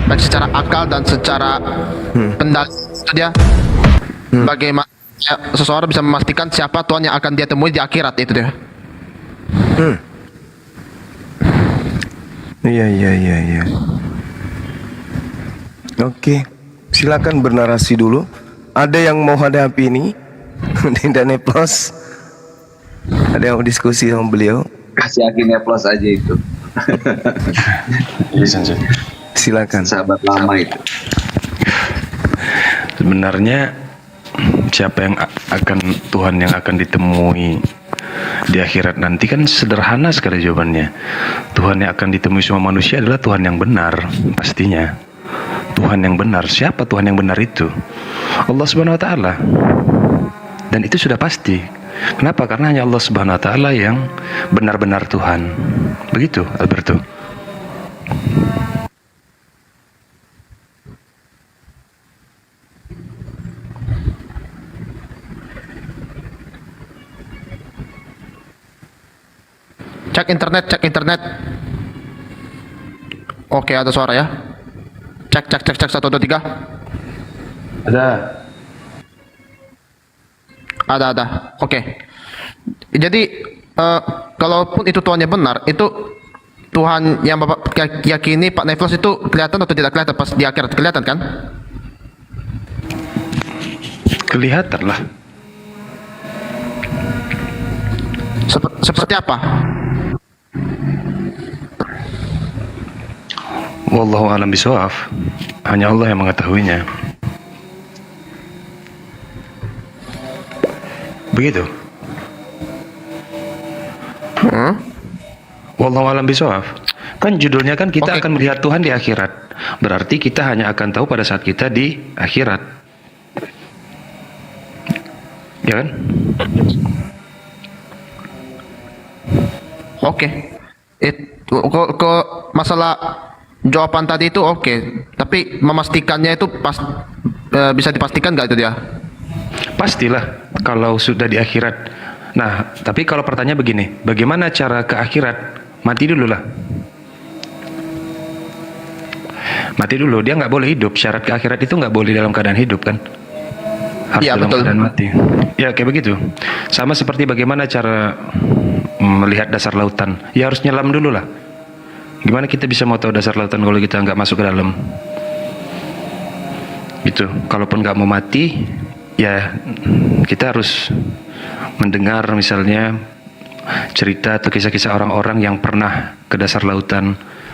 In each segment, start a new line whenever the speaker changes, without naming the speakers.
baik secara akal dan secara pendal itu dia. Bagaimana seseorang bisa memastikan siapa Tuhan yang akan dia temui di akhirat, itu dia.
Iya. Oke, silakan bernarasi dulu. Ada yang mau hadapi ini? Tidak Neplos? Ada yang mau diskusi sama beliau?
Kasih yakin Neplos aja itu.
Silakan.
Sahabat lama itu.
Sebenarnya siapa yang akan Tuhan yang akan ditemui di akhirat nanti kan sederhana sekali jawabannya. Tuhan yang akan ditemui semua manusia adalah Tuhan yang benar, pastinya. Tuhan yang benar. Siapa Tuhan yang benar itu? Allah Subhanahu wa taala. Dan itu sudah pasti. Kenapa? Karena hanya Allah Subhanahu wa taala yang benar-benar Tuhan. Begitu, Alberto.
Cek internet. Oke, ada suara ya. Cek 1 2 3. Ada. Oke. Jadi kalaupun itu Tuhannya benar, itu Tuhan yang Bapak yakini Pak Neplos itu kelihatan atau tidak kelihatan pas di akhirat? Kelihatan kan?
Kelihatan lah.
Seperti apa?
Wallahu a'lam bishawab. Hanya Allah yang mengetahuinya. Begitu. Wallahu a'lam bishawab. Kan judulnya kan kita akan melihat Tuhan di akhirat. Berarti kita hanya akan tahu pada saat kita di akhirat. Ya kan?
Oke. Ke masalah jawaban tadi itu oke. Tapi memastikannya itu bisa dipastikan nggak itu dia?
Pastilah kalau sudah di akhirat. Nah, tapi kalau pertanyaan begini, bagaimana cara ke akhirat? Mati dulu lah. Mati dulu, dia nggak boleh hidup. Syarat ke akhirat itu nggak boleh dalam keadaan hidup kan? Harus
Ya,
dalam
betul.
keadaan mati. Ya kayak begitu. Sama seperti bagaimana cara melihat dasar lautan. Ya harus nyelam dulu lah. Gimana kita bisa mau tahu dasar lautan kalau kita nggak masuk ke dalam? Gitu. Kalaupun nggak mau mati, ya kita harus mendengar misalnya cerita atau kisah-kisah orang-orang yang pernah ke dasar lautan,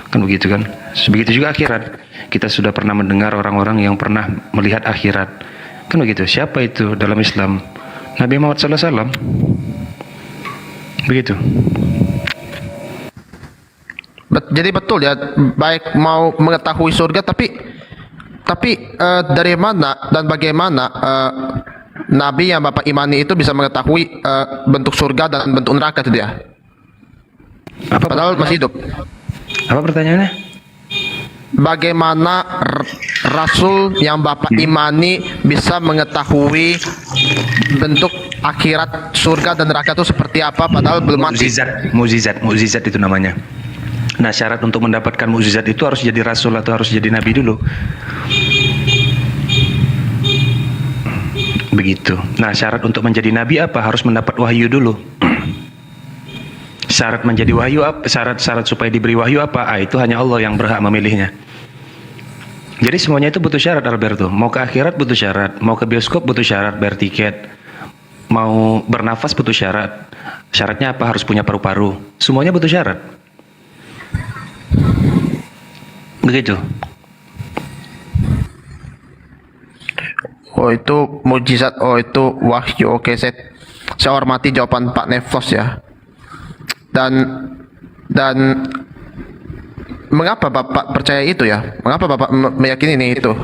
kan begitu kan? Begitu juga akhirat. Kita sudah pernah mendengar orang-orang yang pernah melihat akhirat, kan begitu? Siapa itu dalam Islam? Nabi Muhammad SAW. Begitu.
Jadi betul ya, baik mau mengetahui surga, tapi dari mana dan bagaimana Nabi yang Bapak imani itu bisa mengetahui bentuk surga dan bentuk neraka itu dia? Padahal masih hidup.
Apa pertanyaannya?
Bagaimana Rasul yang Bapak imani bisa mengetahui bentuk akhirat surga dan neraka itu seperti apa padahal belum mati?
Mukjizat itu namanya. Nah, syarat untuk mendapatkan mukjizat itu harus jadi rasul atau harus jadi nabi dulu. Begitu. Nah, syarat untuk menjadi nabi apa? Harus mendapat wahyu dulu. Syarat menjadi wahyu apa? Syarat supaya diberi wahyu apa? Itu hanya Allah yang berhak memilihnya. Jadi semuanya itu butuh syarat, Alberto. Mau ke akhirat butuh syarat, mau ke bioskop butuh syarat, bayar tiket. Mau bernafas butuh syarat. Syaratnya apa? Harus punya paru-paru. Semuanya butuh syarat. Begitu.
Oh, itu mukjizat. Oh, itu wahyu. Oke, saya hormati jawaban Pak Neplos ya. Dan mengapa Bapak percaya itu ya? Mengapa Bapak meyakini ini itu?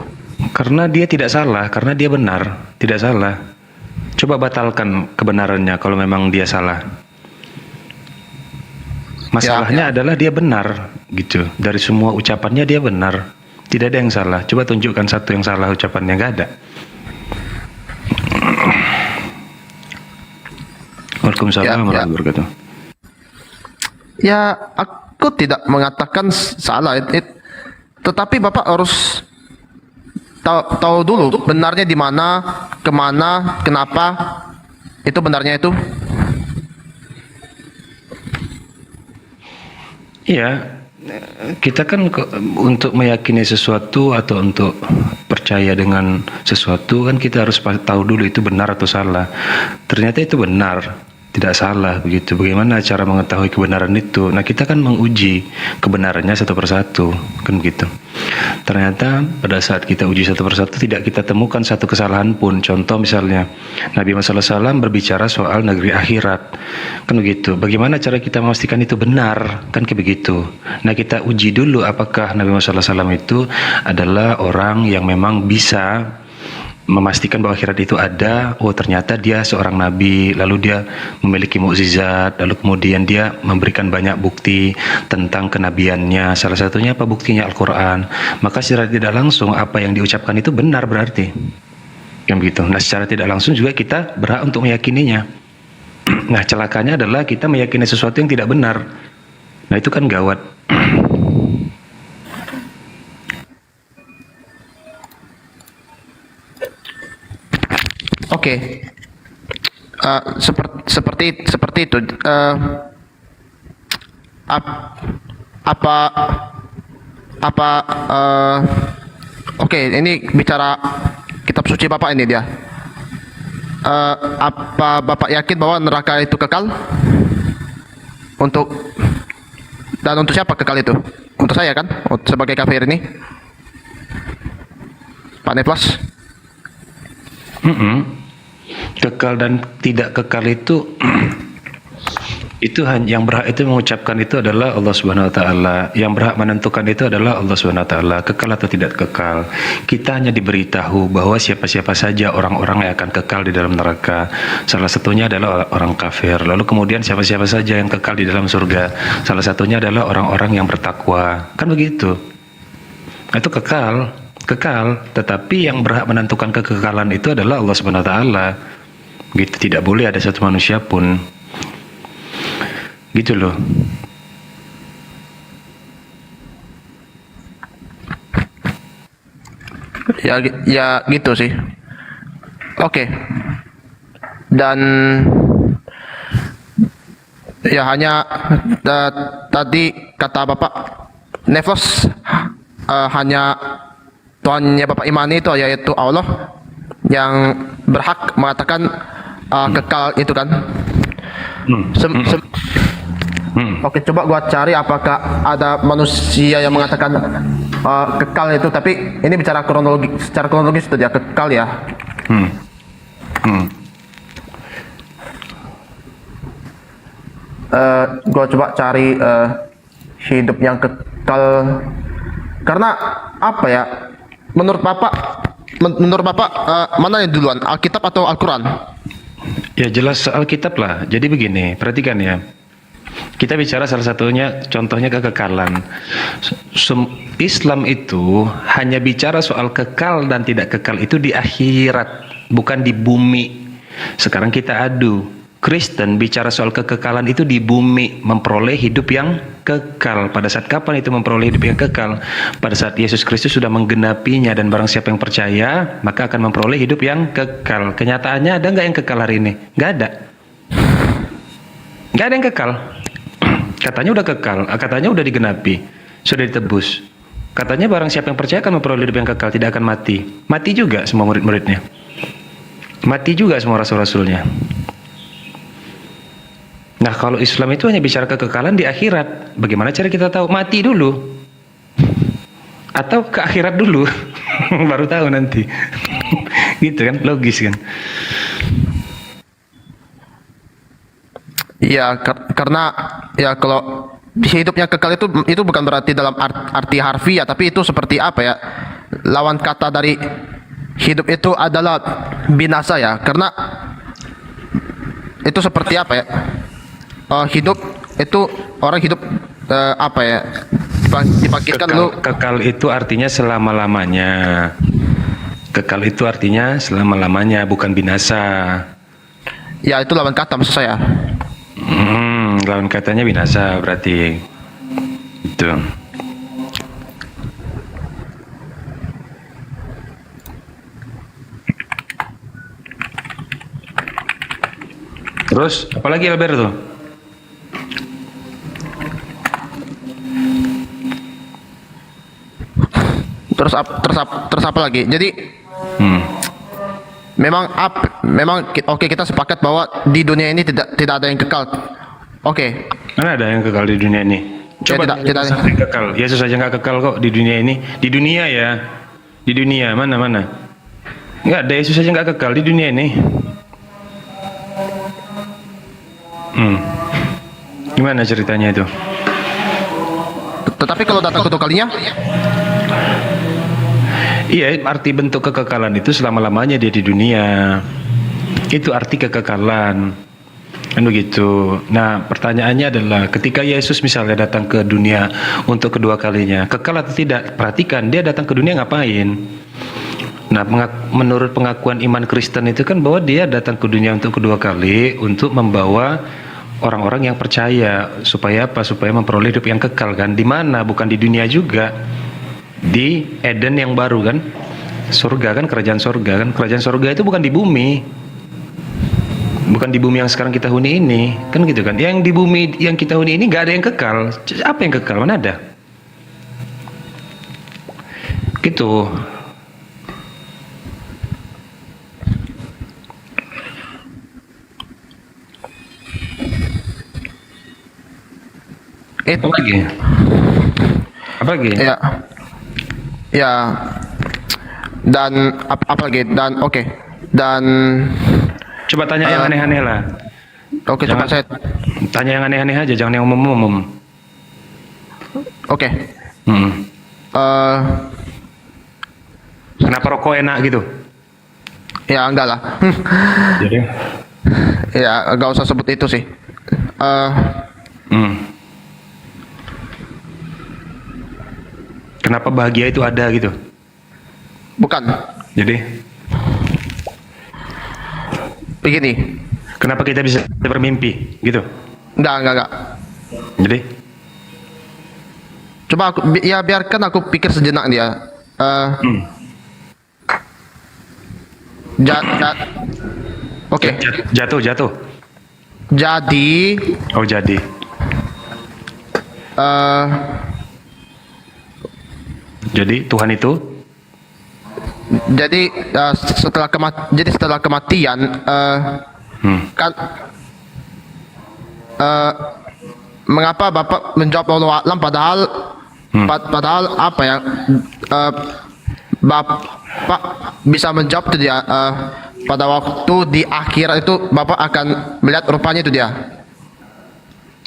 Karena dia tidak salah, karena dia benar, tidak salah. Coba batalkan kebenarannya kalau memang dia salah. Masalahnya adalah dia benar, gitu. Dari semua ucapannya dia benar, tidak ada yang salah. Coba tunjukkan satu yang salah ucapannya, nggak ada. Waalaikumsalam warahmatullahi wabarakatuh.
Ya, aku tidak mengatakan salah. Tetapi Bapak harus tahu dulu benarnya di mana, kemana, kenapa itu benarnya itu.
Iya, kita kan untuk meyakini sesuatu atau untuk percaya dengan sesuatu kan kita harus tahu dulu itu benar atau salah. Ternyata itu benar, tidak salah begitu. Bagaimana cara mengetahui kebenaran itu? Nah, kita kan menguji kebenarannya satu persatu, kan begitu. Ternyata pada saat kita uji satu persatu tidak kita temukan satu kesalahan pun. Contoh misalnya Nabi Muhammad SAW berbicara soal negeri akhirat, kan begitu. Bagaimana cara kita memastikan itu benar? Kan kayak begitu. Nah, kita uji dulu apakah Nabi Muhammad SAW itu adalah orang yang memang bisa memastikan bahwa akhirat itu ada. Oh, ternyata dia seorang nabi, lalu dia memiliki mukjizat, lalu kemudian dia memberikan banyak bukti tentang kenabiannya. Salah satunya apa buktinya? Al-Quran. Maka secara tidak langsung apa yang diucapkan itu benar berarti, yang begitu. Nah, secara tidak langsung juga kita berhak untuk meyakininya. Nah, celakanya adalah kita meyakini sesuatu yang tidak benar. Nah, itu kan gawat.
Oke. Seperti itu. Oke, ini bicara kitab suci Bapak ini dia. Apa Bapak yakin bahwa neraka itu kekal? Untuk siapa kekal itu? Untuk saya kan? Sebagai kafir ini. Pak Neplas?
Kekal dan tidak kekal itu hanya yang berhak itu mengucapkan itu adalah Allah Subhanahu wa taala. Yang berhak menentukan itu adalah Allah Subhanahu wa taala, kekal atau tidak kekal. Kita hanya diberitahu bahwa siapa-siapa saja orang-orang yang akan kekal di dalam neraka. Salah satunya adalah orang kafir. Lalu kemudian siapa-siapa saja yang kekal di dalam surga. Salah satunya adalah orang-orang yang bertakwa. Kan begitu. Itu kekal, tetapi yang berhak menentukan kekekalan itu adalah Allah Subhanahu wa taala. Gitu, tidak boleh ada satu manusia pun. Gitu loh.
Ya gitu sih. Oke. Dan ya hanya tadi kata Bapak Nefos, hanya Tuhannya Bapak imani itu yaitu Allah yang berhak mengatakan kekal itu kan. Oke, coba gua cari apakah ada manusia yang mengatakan kekal itu, tapi ini bicara secara kronologis itu dia kekal ya. Gua coba cari hidup yang kekal, karena apa ya? Menurut Bapak mana yang duluan, Alkitab atau Al-Quran?
Ya jelas Alkitab lah. Jadi begini, perhatikan ya. Kita bicara salah satunya, contohnya kekekalan. Islam itu hanya bicara soal kekal dan tidak kekal itu di akhirat, bukan di bumi. Sekarang kita adu. Kristen bicara soal kekekalan itu di bumi, memperoleh hidup yang kekal. Pada saat kapan itu memperoleh hidup yang kekal? Pada saat Yesus Kristus sudah menggenapinya, dan barang siapa yang percaya maka akan memperoleh hidup yang kekal. Kenyataannya ada nggak yang kekal hari ini? Nggak ada. Nggak ada yang kekal. Katanya udah kekal, katanya udah digenapi, sudah ditebus. Katanya barang siapa yang percaya akan memperoleh hidup yang kekal, tidak akan mati. Mati juga semua murid-muridnya. Mati juga semua rasul-rasulnya. Nah, kalau Islam itu hanya bicara kekekalan di akhirat. Bagaimana cara kita tahu? Mati dulu. Atau ke akhirat dulu. Baru tahu nanti. Gitu kan, logis kan.
Ya, karena ya kalau hidupnya kekal itu bukan berarti dalam arti harfiah, tapi itu seperti apa ya? Lawan kata dari hidup itu adalah binasa ya. Karena itu seperti apa ya? Hidup itu orang hidup apa ya, dibangkitkan dulu.
Kekal itu artinya selama-lamanya. Kekal itu artinya selama-lamanya, bukan binasa.
Ya, itu lawan kata maksud saya.
Lawan katanya binasa berarti. Itu. Terus apalagi Alberto?
Terus apa lagi? Jadi oke, kita sepakat bahwa di dunia ini tidak ada yang kekal. Oke.
Mana ada yang kekal di dunia ini? Coba
tidak
sampai kekal. Yesus aja nggak kekal kok di dunia ini. Di dunia ya. Di dunia mana? Nggak ada, Yesus aja nggak kekal di dunia ini. Gimana ceritanya itu?
Tetapi kalau datang kedua kalinya,
iya, arti bentuk kekekalan itu selama-lamanya dia di dunia. Itu arti kekekalan. Kan begitu. Nah, pertanyaannya adalah ketika Yesus misalnya datang ke dunia untuk kedua kalinya, kekal atau tidak? Perhatikan, dia datang ke dunia ngapain? Nah, menurut pengakuan iman Kristen itu kan bahwa dia datang ke dunia untuk kedua kali untuk membawa orang-orang yang percaya supaya apa? Supaya memperoleh hidup yang kekal kan? Di mana? Bukan di dunia juga. Di Eden yang baru kan, surga kan, kerajaan surga kan. Kerajaan surga itu bukan di bumi, bukan di bumi yang sekarang kita huni ini kan, gitu kan. Yang di bumi yang kita huni ini gak ada yang kekal. Apa yang kekal? Mana ada gitu. Apa lagi? Apa lagi?
Ya, dan apa lagi? Dan oke. Dan
Coba tanya yang aneh-aneh lah.
Oke, coba saya
tanya yang aneh-aneh aja, jangan yang umum-umum.
Oke.
Kenapa rokok enak gitu?
Ya enggak lah.
Jadi?
Ya, enggak usah sebut itu sih.
Kenapa bahagia itu ada gitu?
Bukan.
Jadi?
Begini.
Kenapa kita bisa bermimpi gitu?
Enggak.
Jadi?
Coba biarkan aku pikir sejenak dia. Oke.
Jatuh.
Jadi.
Oh, jadi. Jadi Tuhan itu?
Jadi setelah kematian kan mengapa Bapak menjawab Allah alam padahal apa ya, Bapak bisa menjawab itu dia, pada waktu di akhirat itu Bapak akan melihat rupanya itu dia.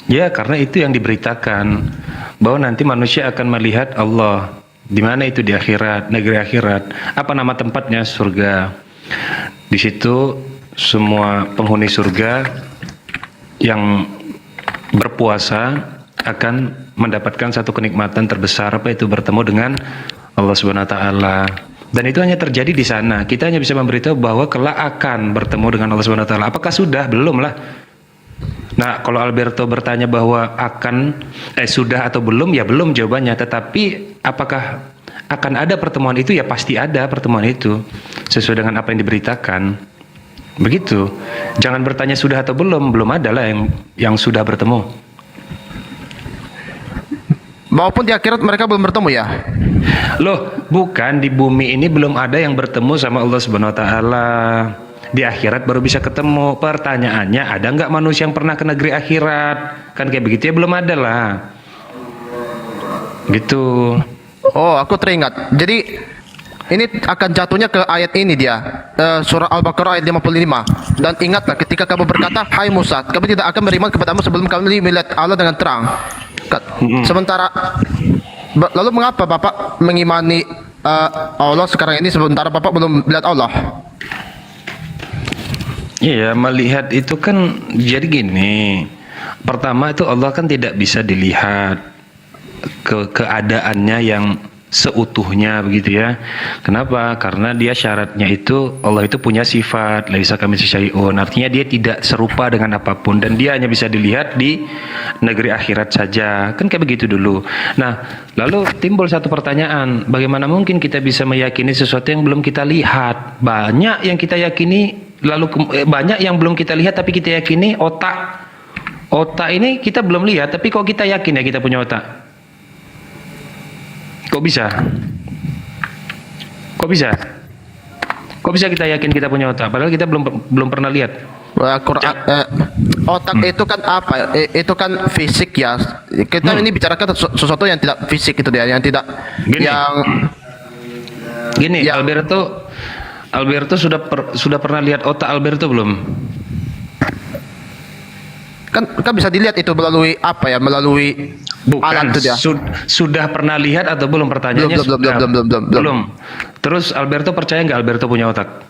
Ya, karena itu yang diberitakan bahwa nanti manusia akan melihat Allah. Di mana itu? Di akhirat, negeri akhirat. Apa nama tempatnya? Surga. Di situ semua penghuni surga yang berpuasa akan mendapatkan satu kenikmatan terbesar, apa itu? Bertemu dengan Allah Subhanahu wa taala. Dan itu hanya terjadi di sana. Kita hanya bisa memberitahu bahwa kelak akan bertemu dengan Allah Subhanahu wa taala. Apakah sudah? Belum lah. Nah, kalau Alberto bertanya bahwa sudah atau belum, ya belum jawabannya. Tetapi apakah akan ada pertemuan itu? Ya pasti ada pertemuan itu, sesuai dengan apa yang diberitakan. Begitu. Jangan bertanya sudah atau belum ada lah yang sudah bertemu.
Maupun di akhirat mereka belum bertemu ya?
Loh, bukan, di bumi ini belum ada yang bertemu sama Allah Subhanahu wa taala. Di akhirat baru bisa ketemu. Pertanyaannya, ada nggak manusia yang pernah ke negeri akhirat? Kan kayak begitu ya, belum ada lah. Gitu.
Oh, aku teringat. Jadi ini akan jatuhnya ke ayat ini dia, surah Al-Baqarah ayat 55. Dan ingatlah ketika kamu berkata, hai Musa, kami tidak akan beriman kepadamu sebelum kami melihat Allah dengan terang. Sementara lalu mengapa Bapak mengimani Allah sekarang ini sementara Bapak belum melihat Allah?
Iya, melihat itu kan jadi gini. Pertama itu Allah kan tidak bisa dilihat keadaannya yang seutuhnya begitu ya. Kenapa? Karena dia syaratnya itu Allah itu punya sifat laisa kamitslihi syai'un. Artinya dia tidak serupa dengan apapun dan dia hanya bisa dilihat di negeri akhirat saja. Kan kayak begitu dulu. Nah, lalu timbul satu pertanyaan, bagaimana mungkin kita bisa meyakini sesuatu yang belum kita lihat? Banyak yang kita yakini lalu banyak yang belum kita lihat tapi kita yakini. Otak ini kita belum lihat tapi kok kita yakin ya kita punya otak. Kok bisa? Kok bisa kita yakin kita punya otak padahal kita belum pernah lihat?
Otak itu kan apa ya? Itu kan fisik ya. Kita ini bicarakan sesuatu yang tidak fisik itu dia, yang tidak
Gini,
Ya.
Alberto sudah pernah lihat otak Alberto belum?
kan bisa dilihat itu melalui apa ya? Melalui alat
Bukan.
itu dia.
Sudah pernah lihat atau belum? Pertanyaannya
Belum.
Terus Alberto percaya nggak Alberto punya otak?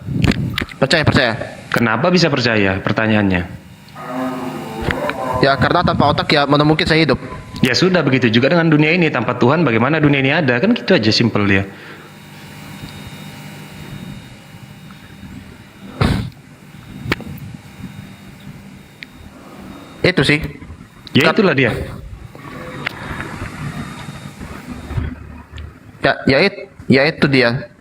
Percaya.
Kenapa bisa percaya? Pertanyaannya.
Ya karena tanpa otak ya mana mungkin saya hidup.
Ya sudah, begitu juga dengan dunia ini. Tanpa Tuhan bagaimana dunia ini ada? Kan gitu aja, simple dia.
Itu sih.
Ya itulah dia.
Ya itu dia.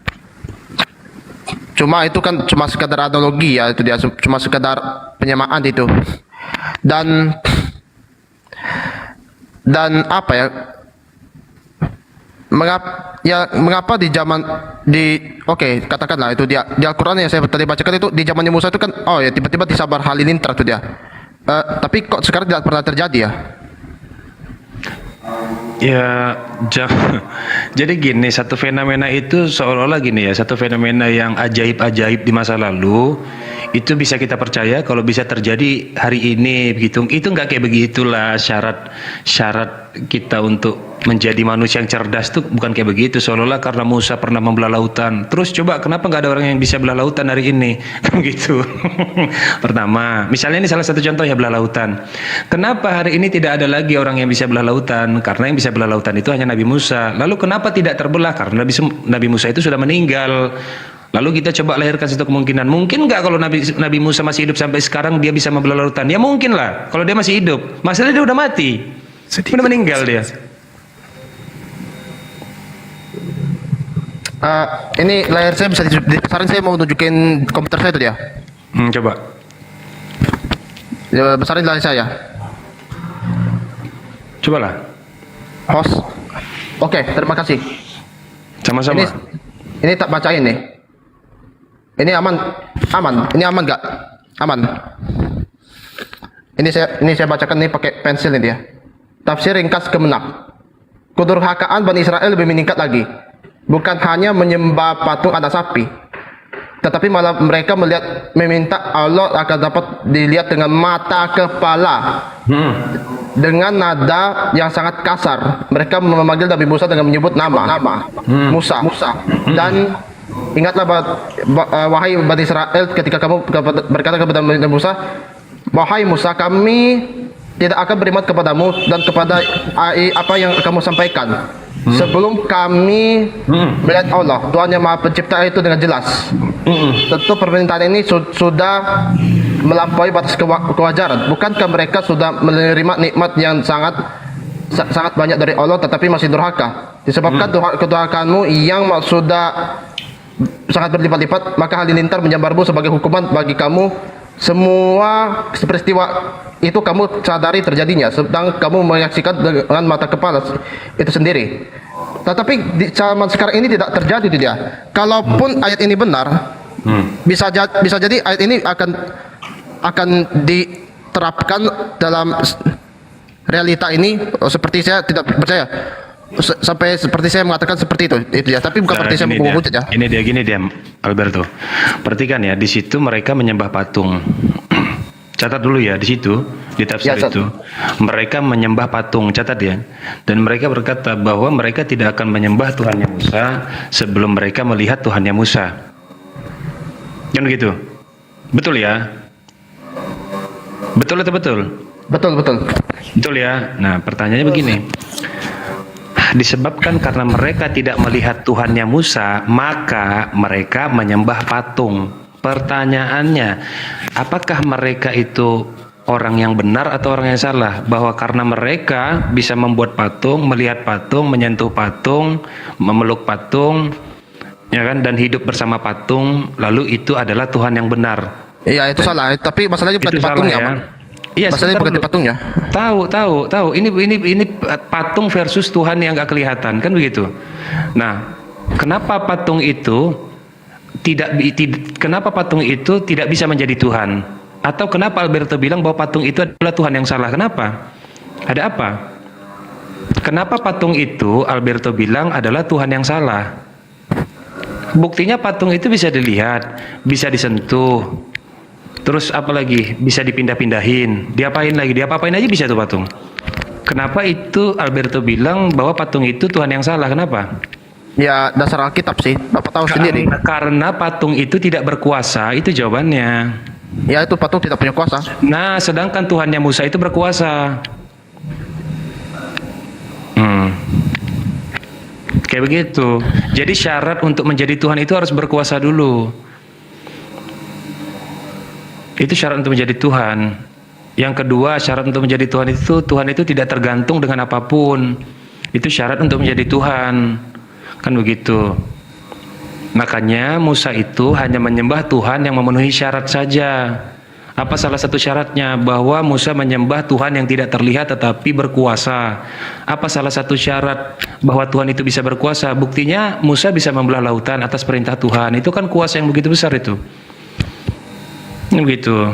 Cuma itu kan cuma sekadar analogi ya, itu dia cuma sekadar penyamaan itu. Dan apa ya? Mengapa di zaman katakanlah itu dia di Al-Qur'an yang saya tadi bacakan itu di zamannya Musa itu kan tiba-tiba disabar halilintar itu dia. Tapi kok sekarang tidak pernah terjadi ya?
Ya, jadi gini, satu fenomena itu seolah-olah gini ya, satu fenomena yang ajaib-ajaib di masa lalu itu bisa kita percaya kalau bisa terjadi hari ini begitu. Itu nggak kayak begitulah syarat kita untuk menjadi manusia yang cerdas tuh bukan kayak begitu. Seolah-olah karena Musa pernah membelah lautan. Terus coba kenapa nggak ada orang yang bisa belah lautan hari ini? Kan gitu. Pertama, misalnya ini salah satu contoh ya, belah lautan. Kenapa hari ini tidak ada lagi orang yang bisa belah lautan? Karena yang bisa belah lautan itu hanya Nabi Musa. Lalu kenapa tidak terbelah? Karena Nabi Musa itu sudah meninggal. Lalu kita coba lahirkan satu kemungkinan. Mungkin nggak kalau Nabi Musa masih hidup sampai sekarang dia bisa membelah lautan? Ya mungkin lah. Kalau dia masih hidup. Masalahnya dia udah mati. Udah meninggal dia.
Ini layar saya bisa dibesarin, saya mau nunjukin komputer saya itu dia.
Coba.
Ya, besarin layar saya.
Cobalah.
Host. Oke, terima kasih.
Sama-sama.
Ini tak bacain nih. Ini aman. Ini aman nggak? Aman. Ini saya bacakan nih pakai pensil ini dia. Tafsir ringkas Kemenak. Kedurhakaan Bani Israel lebih meningkat lagi. Bukan hanya menyembah patung anak sapi, tetapi malah mereka meminta Allah akan dapat dilihat dengan mata kepala. Dengan nada yang sangat kasar, mereka memanggil Nabi Musa dengan menyebut nama Musa. Dan ingatlah wahai Bani Israel, ketika kamu berkata kepada Nabi Musa, wahai Musa, kami tidak akan beriman kepadamu dan kepada apa yang kamu sampaikan sebelum kami melihat Allah, Tuhan yang Maha Pencipta itu dengan jelas. Tentu permintaan ini sudah melampaui batas kewajaran. Bukankah mereka sudah menerima nikmat yang sangat banyak dari Allah tetapi masih durhaka? Disebabkan kedurhakaanmu yang sudah sangat berlipat-lipat, maka halilintar menyambarmu sebagai hukuman bagi kamu. Semua peristiwa itu kamu sadari terjadinya, sedang kamu menyaksikan dengan mata kepala itu sendiri. Tetapi di zaman sekarang ini tidak terjadi itu dia. Kalaupun ayat ini benar, bisa jadi ayat ini akan diterapkan dalam realita ini. Seperti saya tidak percaya sampai seperti saya mengatakan seperti itu ya, tapi bukan berarti saya menghujat ya.
Gini dia Alberto. Perhatikan ya, di situ mereka menyembah patung. Catat dulu ya, di situ di tafsir
Ya,
itu mereka menyembah patung, catat ya. Dan mereka berkata bahwa mereka tidak akan menyembah Tuhannya Musa sebelum mereka melihat Tuhannya Musa. Kan begitu? Betul ya? Betul atau betul? Betul ya. Nah, pertanyaannya begini. Disebabkan karena mereka tidak melihat Tuhannya Musa, maka mereka menyembah patung. Pertanyaannya, apakah mereka itu orang yang benar atau orang yang salah? Bahwa karena mereka bisa membuat patung, melihat patung, menyentuh patung, memeluk patung, ya kan, dan hidup bersama patung, lalu itu adalah Tuhan yang benar.
Iya itu salah, tapi masalahnya bukan
Itu
di
salah
patungnya,
ya.
Bang.
Iya,
Masalahnya
sebentar
bukan di
dulu.
patungnya.
Tahu. Ini patung versus Tuhan yang nggak kelihatan, kan begitu. Nah, kenapa patung itu kenapa patung itu tidak bisa menjadi Tuhan? Atau kenapa Alberto bilang bahwa patung itu adalah Tuhan yang salah? Kenapa? Ada apa? Kenapa patung itu Alberto bilang adalah Tuhan yang salah? Buktinya patung itu bisa dilihat, bisa disentuh. Terus apa lagi? Bisa dipindah-pindahin. Diapain lagi? Diapa-apain aja bisa tuh patung. Kenapa itu Alberto bilang bahwa patung itu Tuhan yang salah? Kenapa?
Ya dasar Alkitab sih, Bapak tahu sendiri.
Karena patung itu tidak berkuasa, itu jawabannya.
Ya itu patung tidak punya kuasa.
Nah, sedangkan Tuhannya Musa itu berkuasa. Kayak begitu. Jadi syarat untuk menjadi Tuhan itu harus berkuasa dulu. Itu syarat untuk menjadi Tuhan. Yang kedua, syarat untuk menjadi Tuhan itu tidak tergantung dengan apapun. Itu syarat untuk menjadi Tuhan. Kan begitu. Makanya Musa itu hanya menyembah Tuhan yang memenuhi syarat saja. Apa salah satu syaratnya? Bahwa Musa menyembah Tuhan yang tidak terlihat tetapi berkuasa. Apa salah satu syarat bahwa Tuhan itu bisa berkuasa? Buktinya Musa bisa membelah lautan atas perintah Tuhan. Itu kan kuasa yang begitu besar itu. Begitu.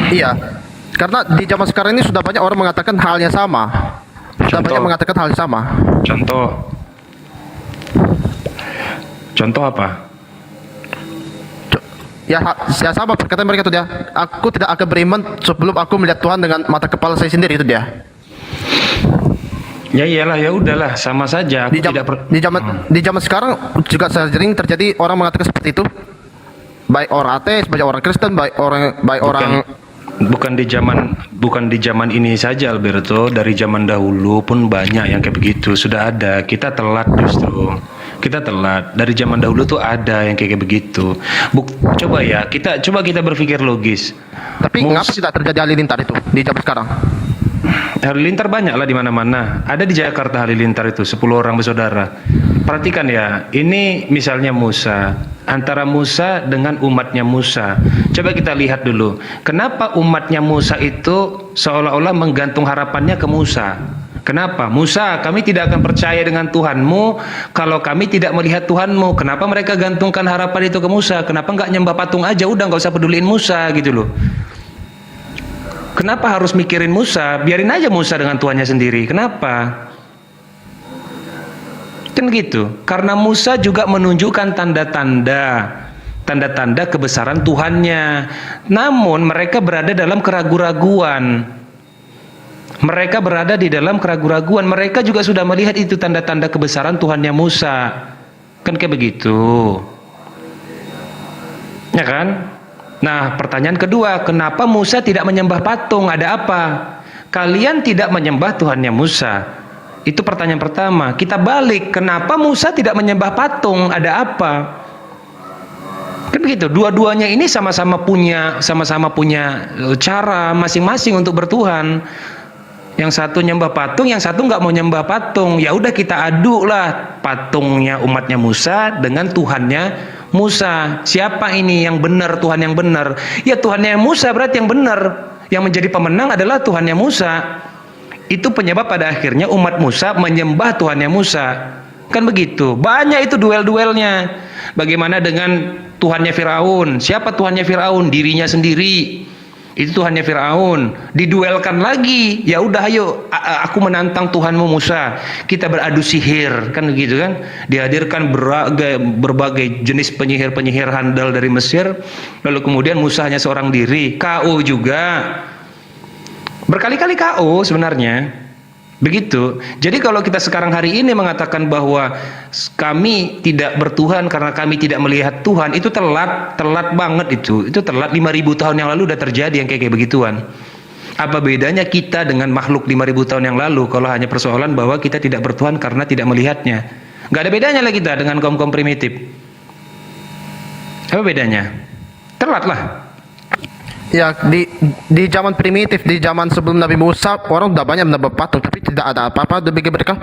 Iya, karena di zaman sekarang ini sudah banyak orang mengatakan hal yang sama. Sudah
Contoh.
banyak mengatakan hal yang sama.
Contoh apa?
Ya, ya sama perkataan mereka itu dia. Aku tidak akan beriman sebelum aku melihat Tuhan dengan mata kepala saya sendiri itu dia.
Ya iyalah, ya udahlah, sama saja. Aku
Di zaman sekarang juga sering terjadi orang mengatakan seperti itu. Baik orang ateis, baik orang Kristen, baik orang
bukan di zaman ini saja, Alberto. Dari zaman dahulu pun banyak yang kayak begitu. Sudah ada. Kita telat justru. Kita telat. Dari zaman dahulu tuh ada yang kayak begitu. Coba kita berpikir logis.
Tapi mengapa tidak terjadi halilintar itu di zaman sekarang?
Halilintar banyak lah di mana-mana. Ada di Jakarta halilintar itu 10 orang bersaudara. Perhatikan ya, ini misalnya Musa, antara Musa dengan umatnya Musa. Coba kita lihat dulu, kenapa umatnya Musa itu seolah-olah menggantung harapannya ke Musa? Kenapa? Musa, kami tidak akan percaya dengan Tuhanmu kalau kami tidak melihat Tuhanmu. Kenapa mereka gantungkan harapan itu ke Musa? Kenapa nggak nyembah patung aja? Udah nggak usah peduliin Musa gitu loh. Kenapa harus mikirin Musa? Biarin aja Musa dengan Tuhannya sendiri. Kenapa? Kan gitu. Karena Musa juga menunjukkan tanda-tanda kebesaran Tuhannya. Namun mereka berada dalam keraguan-raguan. Mereka juga sudah melihat itu tanda-tanda kebesaran Tuhannya Musa. Kan kayak begitu. Ya kan? Nah, pertanyaan kedua, kenapa Musa tidak menyembah patung? Ada apa? Kalian tidak menyembah Tuhannya Musa. Itu pertanyaan pertama. Kita balik, kenapa Musa tidak menyembah patung? Ada apa? Kan begitu. Dua-duanya ini sama-sama punya cara masing-masing untuk bertuhan. Yang satu nyembah patung, yang satu nggak mau nyembah patung. Ya udah kita adu lah patungnya umatnya Musa dengan Tuhannya Musa. Siapa ini yang benar, Tuhan yang benar? Ya Tuhannya Musa berarti yang benar. Yang menjadi pemenang adalah Tuhannya Musa. Itu penyebab pada akhirnya umat Musa menyembah Tuhannya Musa. Kan begitu. Banyak itu duel-duelnya. Bagaimana dengan Tuhannya Firaun? Siapa Tuhannya Firaun? Dirinya sendiri. Itu Tuhannya Firaun. Diduelkan lagi. Ya udah ayo, aku menantang Tuhanmu Musa. Kita beradu sihir, kan begitu kan? Dihadirkan berbagai jenis penyihir-penyihir handal dari Mesir. Lalu kemudian Musa hanya seorang diri. KO juga. Berkali-kali KO sebenarnya. Begitu. Jadi kalau kita sekarang hari ini mengatakan bahwa kami tidak bertuhan karena kami tidak melihat Tuhan, itu telat banget itu. Itu telat 5.000 tahun yang lalu udah terjadi yang kayak begituan. Apa bedanya kita dengan makhluk 5.000 tahun yang lalu kalau hanya persoalan bahwa kita tidak bertuhan karena tidak melihatnya? Gak ada bedanya lah kita dengan kaum-kaum primitif. Apa bedanya? Telat lah.
Ya di zaman primitif, di zaman sebelum Nabi Musa, orang udah banyak menyembah patung, tapi tidak ada apa-apa bagi mereka.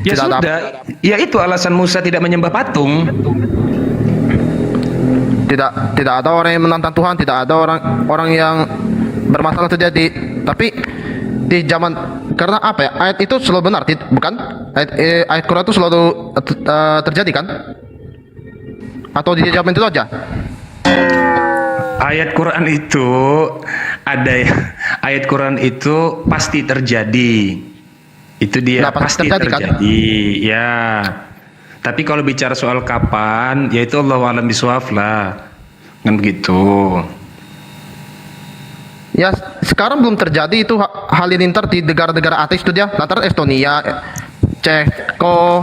Ya
Tidak ada
sudah, ya itu alasan Musa tidak menyembah patung.
tidak ada orang yang menantang Tuhan, tidak ada orang yang bermasalah terjadi. Tapi di zaman, karena apa ya, ayat itu selalu benar, bukan? Ayat Quran itu selalu terjadi kan? Atau di zaman itu aja?
Ayat Quran itu ada ya. Ayat Quran itu pasti terjadi. Itu dia,
Nah, pasti
pasti
terjadi, kan?
terjadi. Ya. Tapi kalau bicara soal kapan, yaitu Allahu a'lam bishawab lah. Kan begitu.
Ya, sekarang belum terjadi itu halilintar di negara-negara ateis itu dia. Lantaran Estonia, Ceko,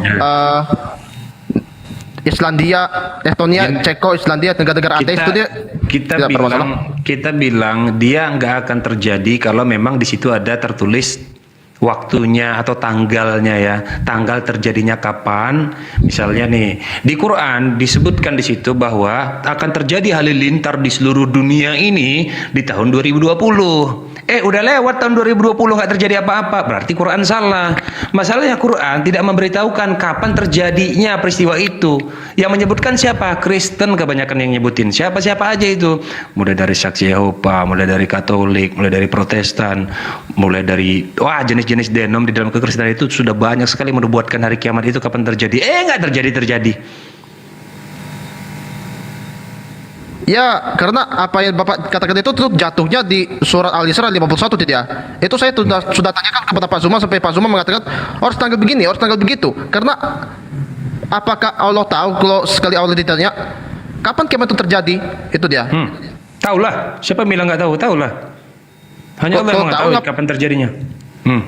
Islandia, Estonia, Ceko, Islandia, negara-negara ateis itu dia. tidak bermasalah.
Kita bilang dia nggak akan terjadi kalau memang di situ ada tertulis waktunya atau tanggalnya ya, tanggal terjadinya kapan. Misalnya nih di Quran disebutkan di situ bahwa akan terjadi halilintar di seluruh dunia ini di tahun 2020. Udah lewat tahun 2020 nggak terjadi apa-apa, berarti Quran salah. Masalahnya Quran tidak memberitahukan kapan terjadinya peristiwa itu. Yang menyebutkan siapa? Kristen kebanyakan yang nyebutin. Siapa-siapa aja itu. Mulai dari Saksi Yehova, mulai dari Katolik, mulai dari Protestan, mulai dari jenis-jenis denom di dalam kekristenan itu sudah banyak sekali menubuatkan hari kiamat itu kapan terjadi. Nggak terjadi.
Ya, karena apa yang Bapak katakan itu jatuhnya di surat Al-Isra 51 tidak ya? Itu saya sudah tanyakan kepada Pak Zuma sampai Pak Zuma mengatakan harus tanggal begini, harus tanggal begitu. Karena apakah Allah tahu kalau sekali Allah ditanya kapan kiamat itu terjadi? Itu dia.
Tahulah, siapa bilang nggak tahu? Tahulah. Hanya Allah yang mengetahui kapan terjadinya.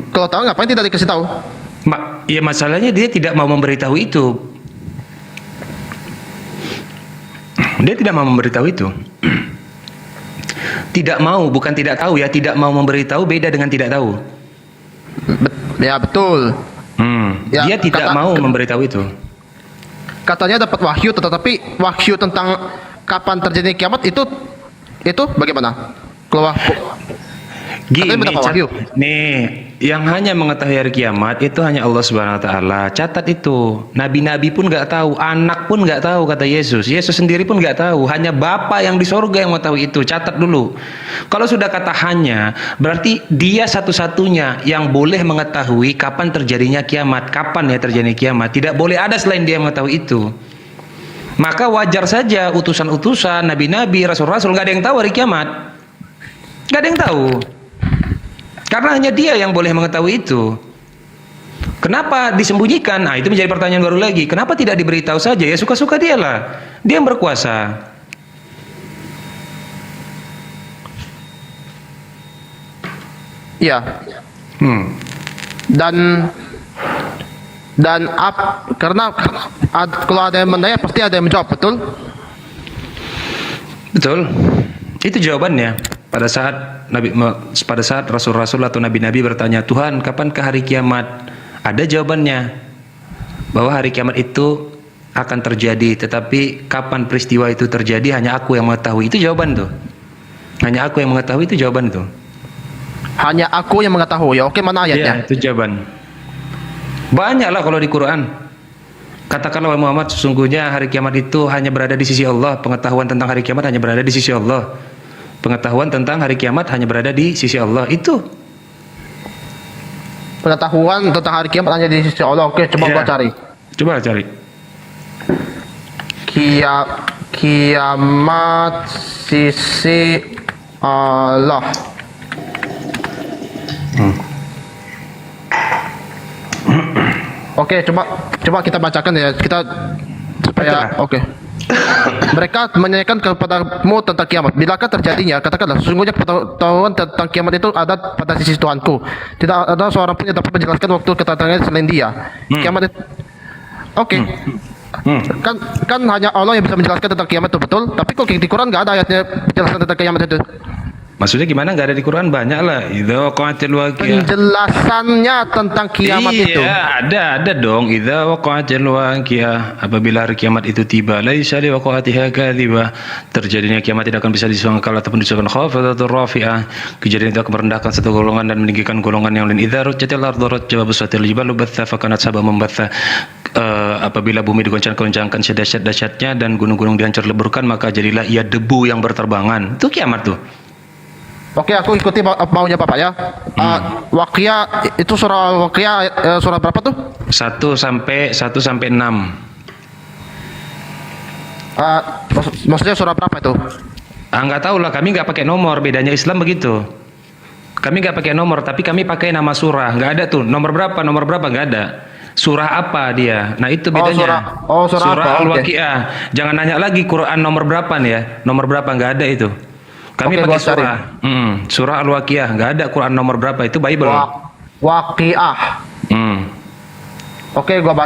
Kalau tahu ngapain tidak dikasih tahu?
Ya masalahnya dia tidak mau memberitahu itu. Dia tidak mau memberitahu itu. Tidak mau, bukan tidak tahu ya. Tidak mau memberitahu beda dengan tidak tahu.
Ya betul. Ya,
dia tidak mau memberitahu itu.
Katanya dapat wahyu, tetapi wahyu tentang kapan terjadi kiamat itu bagaimana? Kalau
Gini,
wahyu.
Yang hanya mengetahui hari kiamat itu hanya Allah Subhanahu Wa Taala. Catat itu. Nabi-nabi pun nggak tahu, anak pun nggak tahu, kata Yesus. Yesus sendiri pun nggak tahu. Hanya Bapa yang di sorga yang mengetahui itu. Catat dulu. Kalau sudah kata hanya, berarti dia satu-satunya yang boleh mengetahui kapan terjadinya kiamat. Kapan ya terjadi kiamat? Tidak boleh ada selain dia yang mengetahui itu. Maka wajar saja utusan-utusan, nabi-nabi, rasul-rasul nggak ada yang tahu hari kiamat. Nggak ada yang tahu. Karena hanya dia yang boleh mengetahui itu. Kenapa disembunyikan? Nah, itu menjadi pertanyaan baru lagi. Kenapa tidak diberitahu saja? Ya suka-suka dia lah. Dia yang berkuasa.
Ya. Karena kalau ada yang menanya pasti ada yang menjawab, betul?
Betul. Itu jawabannya. Pada saat rasul-rasul atau nabi-nabi bertanya, Tuhan, kapankah hari kiamat? Ada jawabannya. Bahwa hari kiamat itu akan terjadi, tetapi kapan peristiwa itu terjadi hanya aku yang mengetahui. Itu jawaban tuh. Hanya aku yang mengetahui, itu jawaban tuh.
Hanya aku yang mengetahui. Ya, oke, mana ayatnya?
Ya, itu jawaban. Banyaklah kalau di Quran. Katakanlah Muhammad, sesungguhnya hari kiamat itu hanya berada di sisi Allah. Pengetahuan tentang hari kiamat hanya berada di sisi Allah. Pengetahuan tentang hari kiamat hanya berada di sisi Allah. Itu
pengetahuan tentang hari kiamat hanya di sisi Allah. Oke, coba gua cari.
Coba cari.
Kiamat sisi Allah. Oke, coba kita bacakan ya. Kita supaya oke. Mereka menanyakan kepadamu tentang kiamat. Bilakah terjadinya? Katakanlah, sesungguhnya pengetahuan tentang kiamat itu ada pada sisi Tuhanku. Tidak ada seorang pun yang dapat menjelaskan waktu kedatangannya selain Dia. Kiamat itu, oke. Kan hanya Allah yang bisa menjelaskan tentang kiamat itu, betul? Tapi kok di Quran nggak ada ayatnya menjelaskan tentang kiamat itu?
Maksudnya gimana? Nggak ada di Quran? Banyak lah. Idza waqa'atil waqi'ah.
Penjelasannya tentang kiamat itu.
Iya, ada dong. Idza waqa'atil waqi'ah. Apabila hari kiamat itu tiba, laisa li waqa'atiha kadhibah. Terjadinya kiamat tidak akan bisa disangkal ataupun disangkal khafadatur rafi'ah. Kejadian itu akan merendahkan satu golongan dan meninggikan golongan yang lain. Idza rujjatil ardu rajja wa busatil jibalu batha fa kanat sab'a membatha. apabila bumi digoncang-goncangkan sedahsyat-dahsyatnya dan gunung-gunung dihancur leburkan, maka jadilah ia debu yang berterbangan. Itu kiamat tuh.
Oke, aku ikuti maunya Bapak ya. Waqiah itu surah Waqiah surah berapa tuh?
1 sampai 6.
Maksudnya surah berapa itu?
Nggak tahu lah, kami nggak pakai nomor, bedanya Islam begitu. Kami nggak pakai nomor, tapi kami pakai nama surah. Nggak ada tuh nomor berapa nggak ada. Surah apa dia? Nah itu bedanya.
Surah apa?
Al-Waqiah. Jangan nanya lagi Quran nomor berapa nih ya. Nomor berapa nggak ada itu. Kami
Oke,
pakai
gua cari.
surah. Surah Al-Waqiah. Nggak ada Quran nomor berapa, itu Bible.
Waqiah. Oke, gua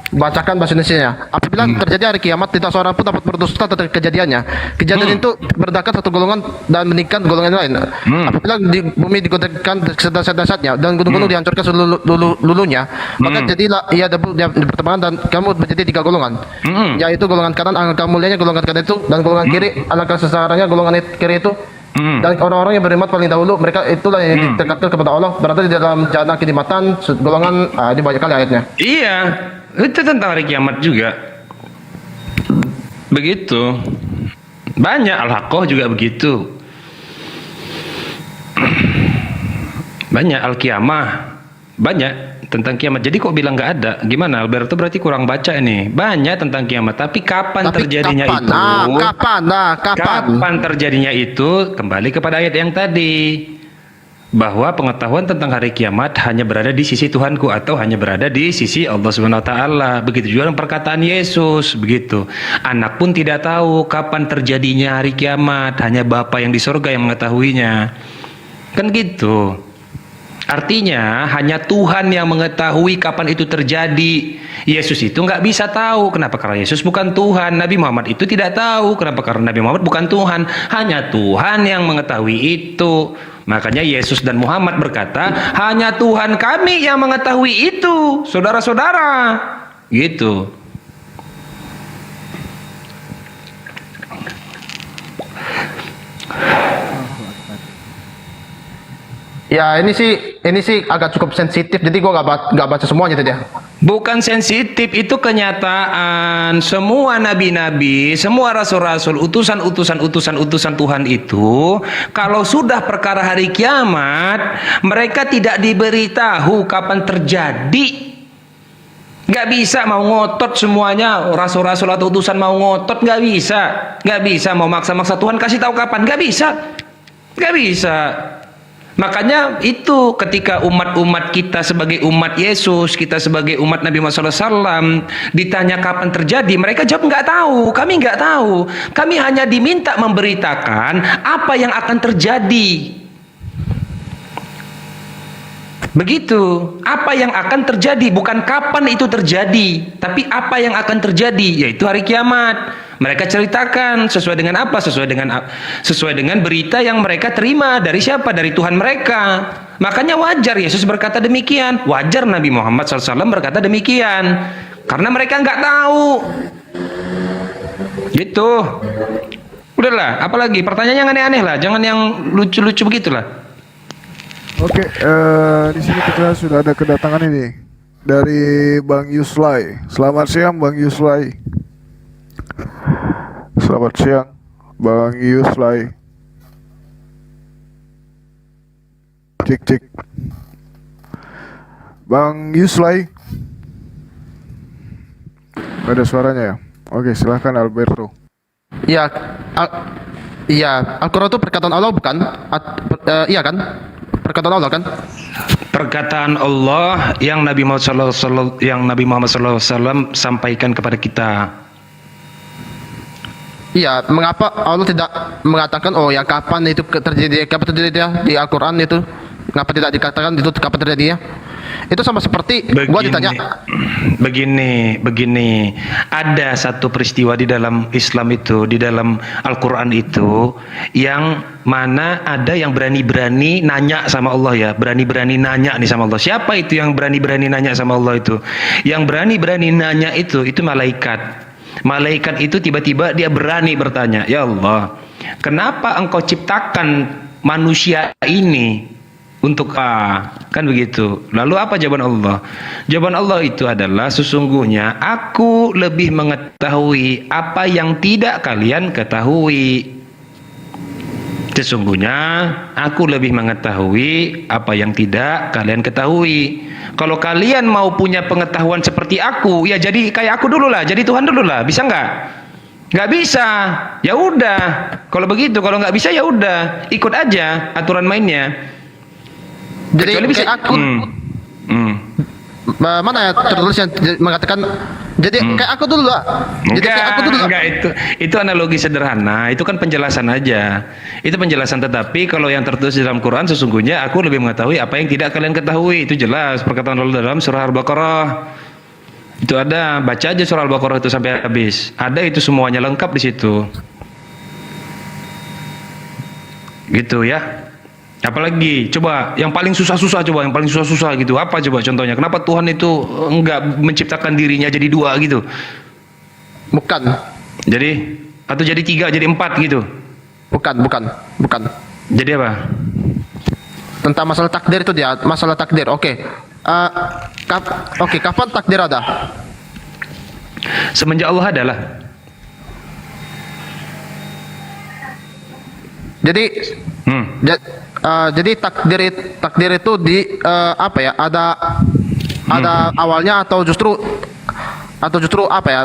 bacakan bahasa Indonesianya. Apabila terjadi hari kiamat, tidak seorang pun dapat berdusta tentang kejadiannya. Kejadian itu berdasarkan satu golongan dan meningkat golongan lain. Apabila di bumi digoncangkan sedasat-dasatnya dan gunung-gunung dihancurkan seluruh lulunya, maka jadilah ia debu yang berterbangan dan kamu menjadi 3 golongan. Yaitu golongan kanan alangkah mulianya golongan kanan itu, dan golongan kiri alangkah sengsaranya golongan kiri itu. Dan orang-orang yang beriman paling dahulu, mereka itulah yang didekatkan kepada Allah, berada di dalam jannah kenikmatan golongan. Ini banyak kali ayatnya.
Iya, itu tentang hari kiamat juga. Begitu. Banyak, Al-Haqqah juga begitu. Banyak, Al-Qiyamah. Banyak tentang kiamat. Jadi kok bilang nggak ada? Gimana Alberto, berarti kurang baca ini. Banyak tentang kiamat, tapi kapan terjadinya itu? Kapan terjadinya itu? Kembali kepada ayat yang tadi. Bahwa pengetahuan tentang hari kiamat hanya berada di sisi Tuhanku atau hanya berada di sisi Allah Subhanahu wa taala. Begitu juga dengan perkataan Yesus, begitu. Anak pun tidak tahu kapan terjadinya hari kiamat, hanya Bapa yang di surga yang mengetahuinya. Kan gitu. Artinya hanya Tuhan yang mengetahui kapan itu terjadi. Yesus itu nggak bisa tahu. Kenapa? Karena Yesus bukan Tuhan. Nabi Muhammad itu tidak tahu. Kenapa? Karena Nabi Muhammad bukan Tuhan. Hanya Tuhan yang mengetahui itu. Makanya Yesus dan Muhammad berkata, hanya Tuhan kami yang mengetahui itu, saudara-saudara. Gitu.
Ya ini sih agak cukup sensitif, jadi gua nggak baca semuanya tadi ya.
Bukan sensitif, itu kenyataan. Semua nabi-nabi, semua rasul-rasul, utusan Tuhan itu, kalau sudah perkara hari kiamat, mereka tidak diberitahu kapan terjadi. Nggak bisa mau ngotot semuanya, rasul-rasul atau utusan mau ngotot, nggak bisa mau maksa-maksa Tuhan kasih tahu kapan, nggak bisa. Makanya itu ketika umat-umat kita sebagai umat Yesus, kita sebagai umat Nabi Muhammad SAW ditanya kapan terjadi, mereka jawab nggak tahu, kami nggak tahu. Kami hanya diminta memberitakan apa yang akan terjadi. Begitu, apa yang akan terjadi, bukan kapan itu terjadi, tapi apa yang akan terjadi, yaitu hari kiamat. Mereka ceritakan sesuai dengan apa? Sesuai dengan berita yang mereka terima dari siapa? Dari Tuhan mereka. Makanya wajar Yesus berkata demikian, wajar Nabi Muhammad SAW berkata demikian, karena mereka nggak tahu. Gitu. Udahlah, apalagi pertanyaan yang aneh-aneh lah, jangan yang lucu-lucu begitulah.
Oke, di sini kita sudah ada kedatangan ini dari Bang Yuslai. Selamat siang, Bang Yuslai. Selamat siang, Bang Yuslai. Cek. Bang Yuslai. Ada suaranya ya? Oke, silahkan Alberto.
Iya, Al-Quran itu perkataan Allah bukan? Iya kan? Perkataan Allah kan?
Perkataan Allah yang Nabi Muhammad SAW sampaikan kepada kita.
Iya, mengapa Allah tidak mengatakan yang kapan itu terjadi di Al-Quran itu? Kenapa tidak dikatakan itu kapan terjadinya? Itu sama seperti gua ditanya.
Begini. Ada satu peristiwa di dalam Islam itu, di dalam Al-Quran itu, yang mana ada yang berani-berani nanya sama Allah ya. Berani-berani nanya nih sama Allah. Siapa itu yang berani-berani nanya sama Allah itu? Yang berani-berani nanya itu malaikat. Malaikat itu tiba-tiba dia berani bertanya, ya Allah, kenapa engkau ciptakan manusia ini Untuk kan begitu. Lalu apa jawaban Allah? Jawaban Allah itu adalah sesungguhnya aku lebih mengetahui apa yang tidak kalian ketahui. Sesungguhnya aku lebih mengetahui apa yang tidak kalian ketahui. Kalau kalian mau punya pengetahuan seperti aku, ya jadi kayak aku dulu lah, jadi Tuhan dulu lah. Bisa nggak? Nggak bisa. Ya udah. Kalau begitu, kalau nggak bisa ya udah, ikut aja aturan mainnya.
Jadi
Kecuali bisa.
kayak aku mana ya tertulis yang mengatakan jadi kayak aku dulu lah. Jadi kayak aku dulu lah.
Enggak, itu analogi sederhana, itu kan penjelasan aja. Itu penjelasan, tetapi kalau yang tertulis di dalam Quran sesungguhnya aku lebih mengetahui apa yang tidak kalian ketahui. Itu jelas perkataan Allah dalam surah Al-Baqarah. Itu ada, baca aja surah Al-Baqarah itu sampai habis. Ada itu semuanya lengkap di situ. Gitu ya. Apalagi coba yang paling susah-susah, coba yang paling susah-susah gitu, apa coba contohnya? Kenapa Tuhan itu enggak menciptakan dirinya jadi dua gitu?
Bukan.
Jadi atau jadi tiga, jadi empat gitu?
Bukan.
Jadi apa?
Tentang masalah takdir itu dia, masalah takdir. Oke. Kapan takdir ada?
Semenjak Allah adalah.
Jadi jadi takdir itu di apa ya? Ada awalnya atau justru apa ya?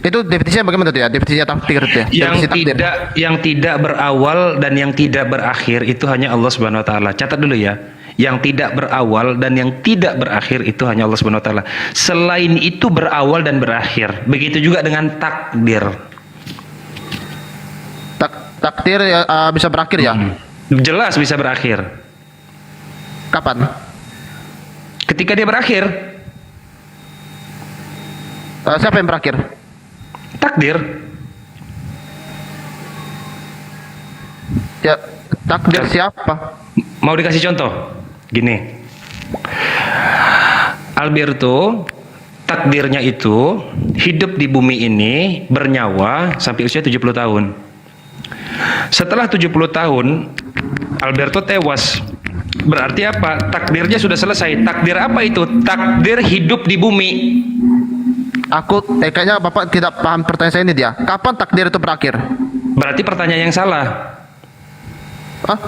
Itu definisinya bagaimana tuh ya? Definisinya takdir itu ya?
Yang tidak berawal dan yang tidak berakhir itu hanya Allah Subhanahu wa taala. Catat dulu ya. Yang tidak berawal dan yang tidak berakhir itu hanya Allah Subhanahu wa taala. Selain itu berawal dan berakhir. Begitu juga dengan takdir.
Takdir ya, bisa berakhir ya?
Jelas bisa berakhir.
Kapan?
Ketika dia berakhir.
Siapa yang berakhir?
Takdir.
Ya, takdir siapa?
Mau dikasih contoh? Gini. Alberto takdirnya itu hidup di bumi ini bernyawa sampai usia 70 tahun. Setelah 70 tahun Alberto tewas. Berarti apa? Takdirnya sudah selesai. Takdir apa itu? Takdir hidup di bumi.
Kayaknya Bapak tidak paham pertanyaan saya ini dia. Kapan takdir itu berakhir?
Berarti pertanyaan yang salah.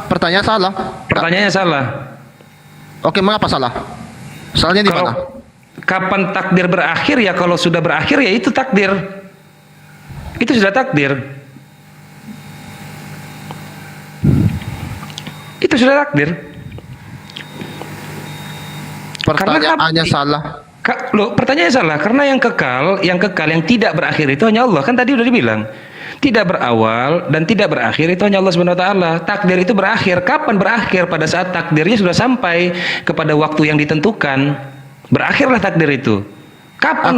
Pertanyaan salah.
Pertanyaannya salah.
Oke, mengapa salah? Salahnya di mana?
Kapan takdir berakhir ya? Kalau sudah berakhir ya itu takdir. Itu sudah takdir. Itu sudah takdir.
Pertanyaannya salah.
Pertanyaannya salah karena yang kekal yang tidak berakhir itu hanya Allah. Kan tadi udah dibilang. Tidak berawal dan tidak berakhir itu hanya Allah Subhanahu wa taala. Takdir itu berakhir. Kapan berakhir? Pada saat takdirnya sudah sampai kepada waktu yang ditentukan. Berakhirlah takdir itu. Kapan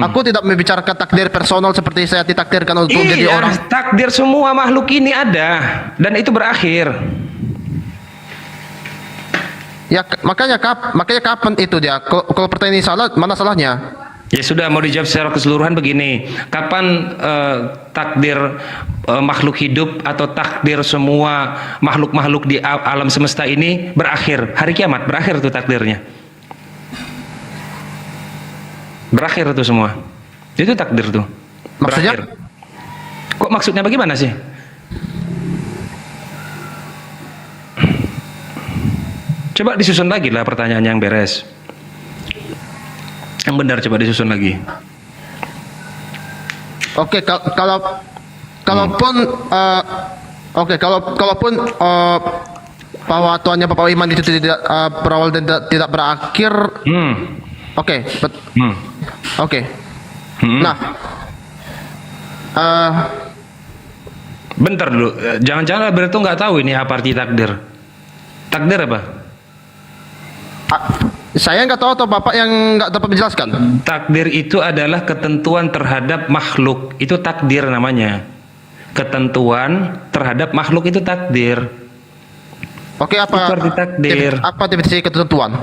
Aku tidak membicarakan takdir personal seperti saya ditakdirkan untuk jadi orang.
Takdir semua makhluk ini ada dan itu berakhir.
Ya makanya kapan itu dia? Kalau pertanyaan ini salah, mana salahnya?
Ya sudah, mau dijawab secara keseluruhan begini. Kapan takdir makhluk hidup atau takdir semua makhluk-makhluk di alam semesta ini berakhir? Hari kiamat berakhir tuh takdirnya. Berakhir itu semua. Itu takdir tuh.
Maksudnya?
Berakhir. Kok maksudnya bagaimana sih? Coba disusun lagi lah pertanyaan yang beres. Yang benar coba disusun lagi.
Oke, kalaupun bahwa Tuhannya Bapak Iman itu tidak berawal dan tidak berakhir. Oke. Nah,
bentar dulu. Jangan-jangan Alberto nggak tahu ini apa arti takdir. Takdir apa?
Saya nggak tahu atau Bapak yang nggak dapat menjelaskan.
Takdir itu adalah ketentuan terhadap makhluk. Itu takdir namanya. Ketentuan terhadap makhluk itu takdir.
Oke, apa?
Itu arti takdir.
Apa definisi ketentuan?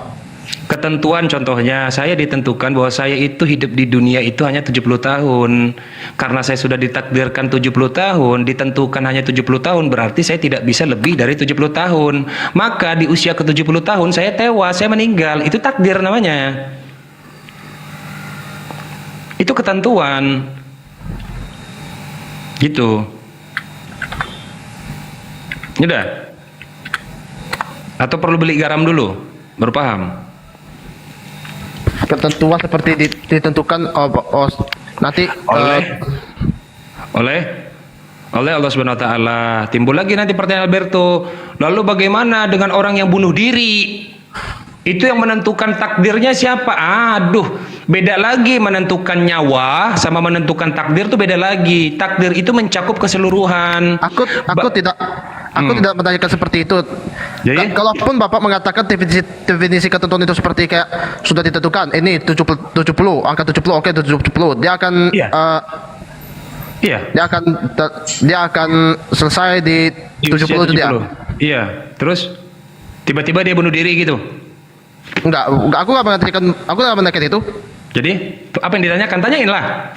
Ketentuan contohnya, saya ditentukan bahwa saya itu hidup di dunia itu hanya 70 tahun. Karena saya sudah ditakdirkan 70 tahun, ditentukan hanya 70 tahun, berarti saya tidak bisa lebih dari 70 tahun. Maka di usia ke-70 tahun saya tewas, saya meninggal. Itu takdir namanya. Itu ketentuan. Gitu. Udah? Atau perlu beli garam dulu? Baru paham?
Ketentuan seperti ditentukan nanti
oleh Allah Subhanahu wa taala. Timbul lagi nanti pertanyaan Alberto, lalu bagaimana dengan orang yang bunuh diri? Itu yang menentukan takdirnya siapa? Aduh, beda lagi menentukan nyawa sama menentukan takdir itu beda lagi. Takdir itu mencakup keseluruhan.
Aku tidak menanyakan seperti itu.
Jadi?
Kalaupun Bapak mengatakan definisi ketentuan itu seperti kayak sudah ditentukan, ini 70 angka 70, oke 70, dia akan
Iya. Iya.
dia akan selesai di
Di
70 itu
usia
dia.
Iya. Terus tiba-tiba dia bunuh diri gitu.
Enggak, aku nggak menanyakan itu.
Jadi apa yang ditanyakan? Tanyain lah.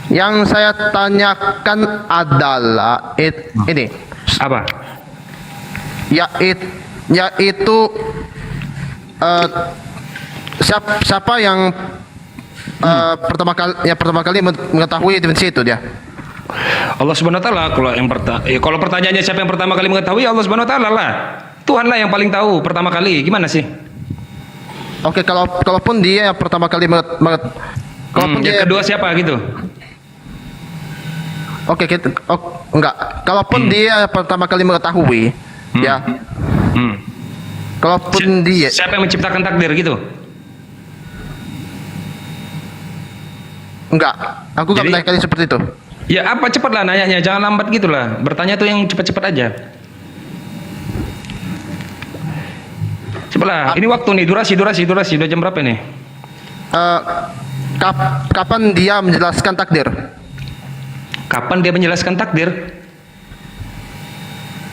Yang saya tanyakan adalah ini,
Apa?
yaitu siapa yang pertama kali mengetahui definisi itu dia.
Allah Subhanahu wa taala. Kalau pertanyaannya siapa yang pertama kali mengetahui, Allah Subhanahu wa taala lah. Tuhanlah yang paling tahu pertama kali. Gimana sih?
Oke, kalaupun dia yang pertama kali kalaupun
Yang kedua siapa gitu?
Oke, enggak. Kalaupun dia pertama kali mengetahui, ya.
Hmm.
Kalaupun dia
Siapa yang menciptakan takdir gitu?
enggak, aku enggak
Jadi-
menanyakan seperti itu.
Ya apa cepatlah nanyanya, jangan lambat gitulah. Bertanya tuh yang cepat-cepat aja. Cepatlah. Ini waktu nih, durasi. Udah jam berapa nih?
Kapan dia menjelaskan takdir?
Kapan dia menjelaskan takdir?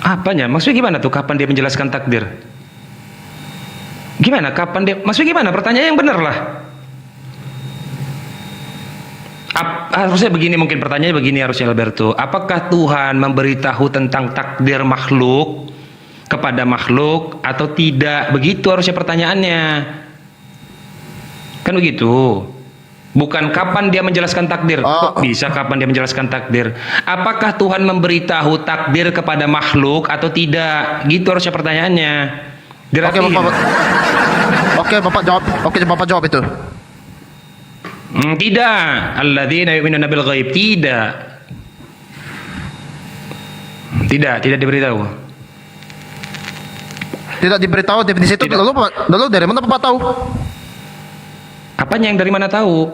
Apanya? Maksudnya gimana tuh kapan dia menjelaskan takdir? Gimana? Kapan dia? Maksudnya gimana? Pertanyaan yang benar lah. Harusnya begini, mungkin pertanyaannya begini harusnya Alberto. Apakah Tuhan memberitahu tentang takdir makhluk kepada makhluk atau tidak? Begitu harusnya pertanyaannya. Kan begitu. Bukan kapan dia menjelaskan takdir. Kok bisa kapan dia menjelaskan takdir? Apakah Tuhan memberitahu takdir kepada makhluk atau tidak? Gitu harusnya pertanyaannya. Dirapiin.
Bapak jawab. Oke, Bapak jawab itu.
Tidak. Alladzina yu'minuna bil ghaib. Tidak diberitahu.
Tidak diberitahu definisi itu.
Tidak.
Lalu dari mana Bapak tahu?
Apanya yang dari mana tahu?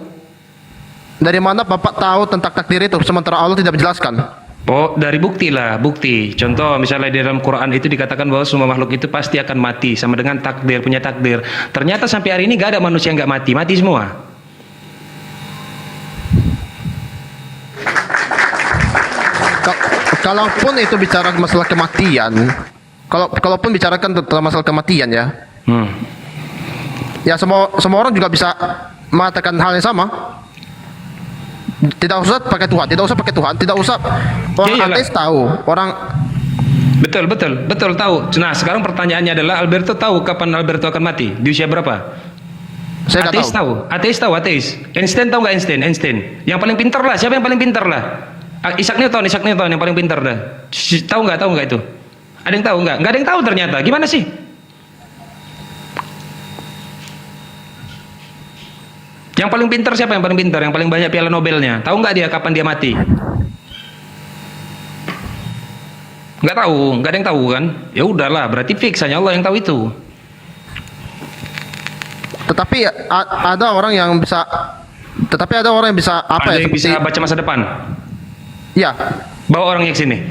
Dari mana Bapak tahu tentang takdir itu sementara Allah tidak menjelaskan?
Oh, dari bukti lah, bukti. Contoh, misalnya di dalam Quran itu dikatakan bahwa semua makhluk itu pasti akan mati, sama dengan takdir, punya takdir. Ternyata sampai hari ini gak ada manusia yang gak mati, mati semua.
Kalaupun itu bicara masalah kematian, kalaupun bicarakan tentang masalah kematian ya, ya semua orang juga bisa mengatakan hal yang sama. Tidak usah pakai Tuhan, tidak usah orang
Iyalah.
ateis tahu, orang
Betul tahu. Nah, sekarang pertanyaannya adalah Alberto tahu kapan Alberto akan mati? Di usia berapa?
saya nggak
Ateis tahu. Ateis. Einstein tahu nggak Einstein? Yang paling pintar lah. Siapa yang paling pintar lah? Isaac Newton yang paling pintar dah. Tahu nggak itu? Ada yang tahu nggak? Nggak ada yang tahu ternyata. Gimana sih? Yang paling pintar siapa yang paling pintar? Yang paling banyak piala Nobelnya. Tahu nggak dia kapan dia mati? Nggak tahu, nggak ada yang tahu kan? Ya udahlah, berarti fix hanya Allah yang tahu itu.
tetapi ada orang yang bisa apa
Ada
ya
yang bisa baca masa depan.
ya,
Bawa orangnya ke sini.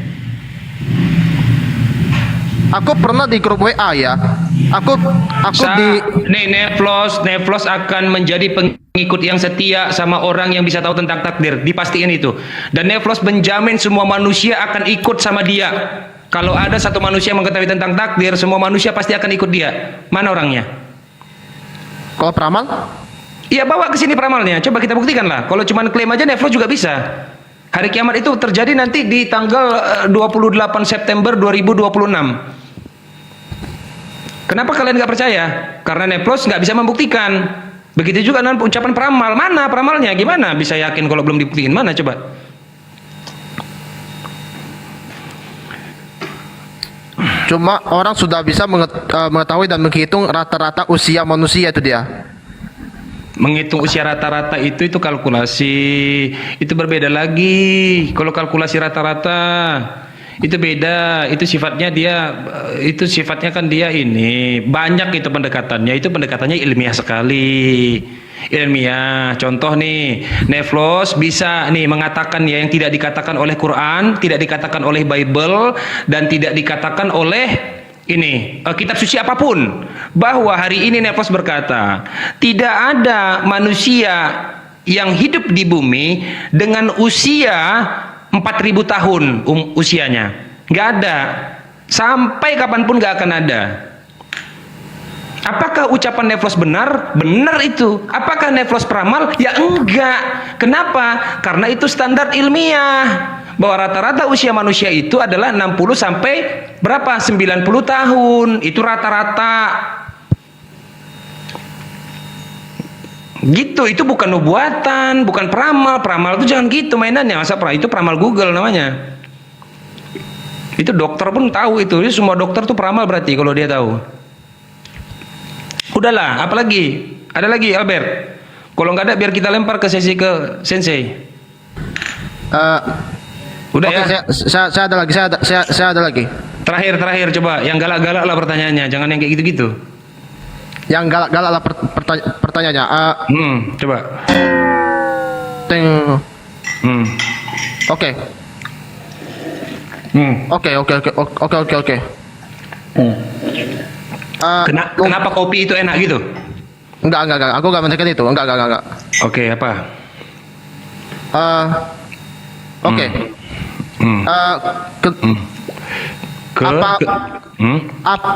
aku pernah di grup WA ya, aku
Nih Neflos akan menjadi pengikut yang setia sama orang yang bisa tahu tentang takdir, dipastikan itu. Dan Neflos menjamin semua manusia akan ikut sama dia. Kalau ada satu manusia yang mengetahui tentang takdir, semua manusia pasti akan ikut dia. Mana orangnya?
Kalau peramal?
Iya, bawa ke sini peramalnya. Coba kita buktikan lah. Kalau cuma klaim aja Neflos juga bisa. Hari kiamat itu terjadi nanti di tanggal 28 September 2026. Kenapa kalian nggak percaya? Karena Neflos nggak bisa membuktikan. Begitu juga dengan ucapan peramal. Mana peramalnya? Gimana bisa yakin kalau belum dibuktikan? Mana coba?
Cuma orang sudah bisa mengetahui dan menghitung rata-rata usia manusia itu dia.
Menghitung usia rata-rata itu kalkulasi. Itu berbeda lagi. Kalau kalkulasi rata-rata itu beda. Itu sifatnya kan dia ini banyak itu pendekatannya. Itu pendekatannya ilmiah sekali. Ilmiah. Contoh nih, Neflos bisa nih mengatakan ya yang tidak dikatakan oleh Quran, tidak dikatakan oleh Bible, dan tidak dikatakan oleh ini kitab suci apapun, bahwa hari ini Neflos berkata tidak ada manusia yang hidup di bumi dengan usia 4.000 tahun usianya, nggak ada, sampai kapanpun nggak akan ada. Apakah ucapan Neflos benar? Benar itu. Apakah Neflos peramal? Ya enggak. Kenapa? Karena itu standar ilmiah. Bahwa rata-rata usia manusia itu adalah 60 sampai berapa? 90 tahun. Itu rata-rata. Gitu, itu bukan nubuatan, bukan peramal. Peramal itu jangan gitu mainannya. Masa itu peramal Google namanya. Itu dokter pun tahu itu. Semua dokter tuh peramal berarti kalau dia tahu. Udahlah, apalagi? Ada lagi Albert? Kalau nggak ada biar kita lempar ke sesi ke Sensei. Udah
Oke,
ya.
saya ada lagi. Saya ada lagi.
Terakhir coba, yang galak-galak lah pertanyaannya, jangan yang kayak gitu-gitu.
Yang galak-galak lah pertanyaannya.
Coba.
Ting. Oke. Oke.
Kenapa kopi itu enak gitu?
Enggak. Aku enggak menceritakan itu. Enggak.
Oke, apa?
Oke.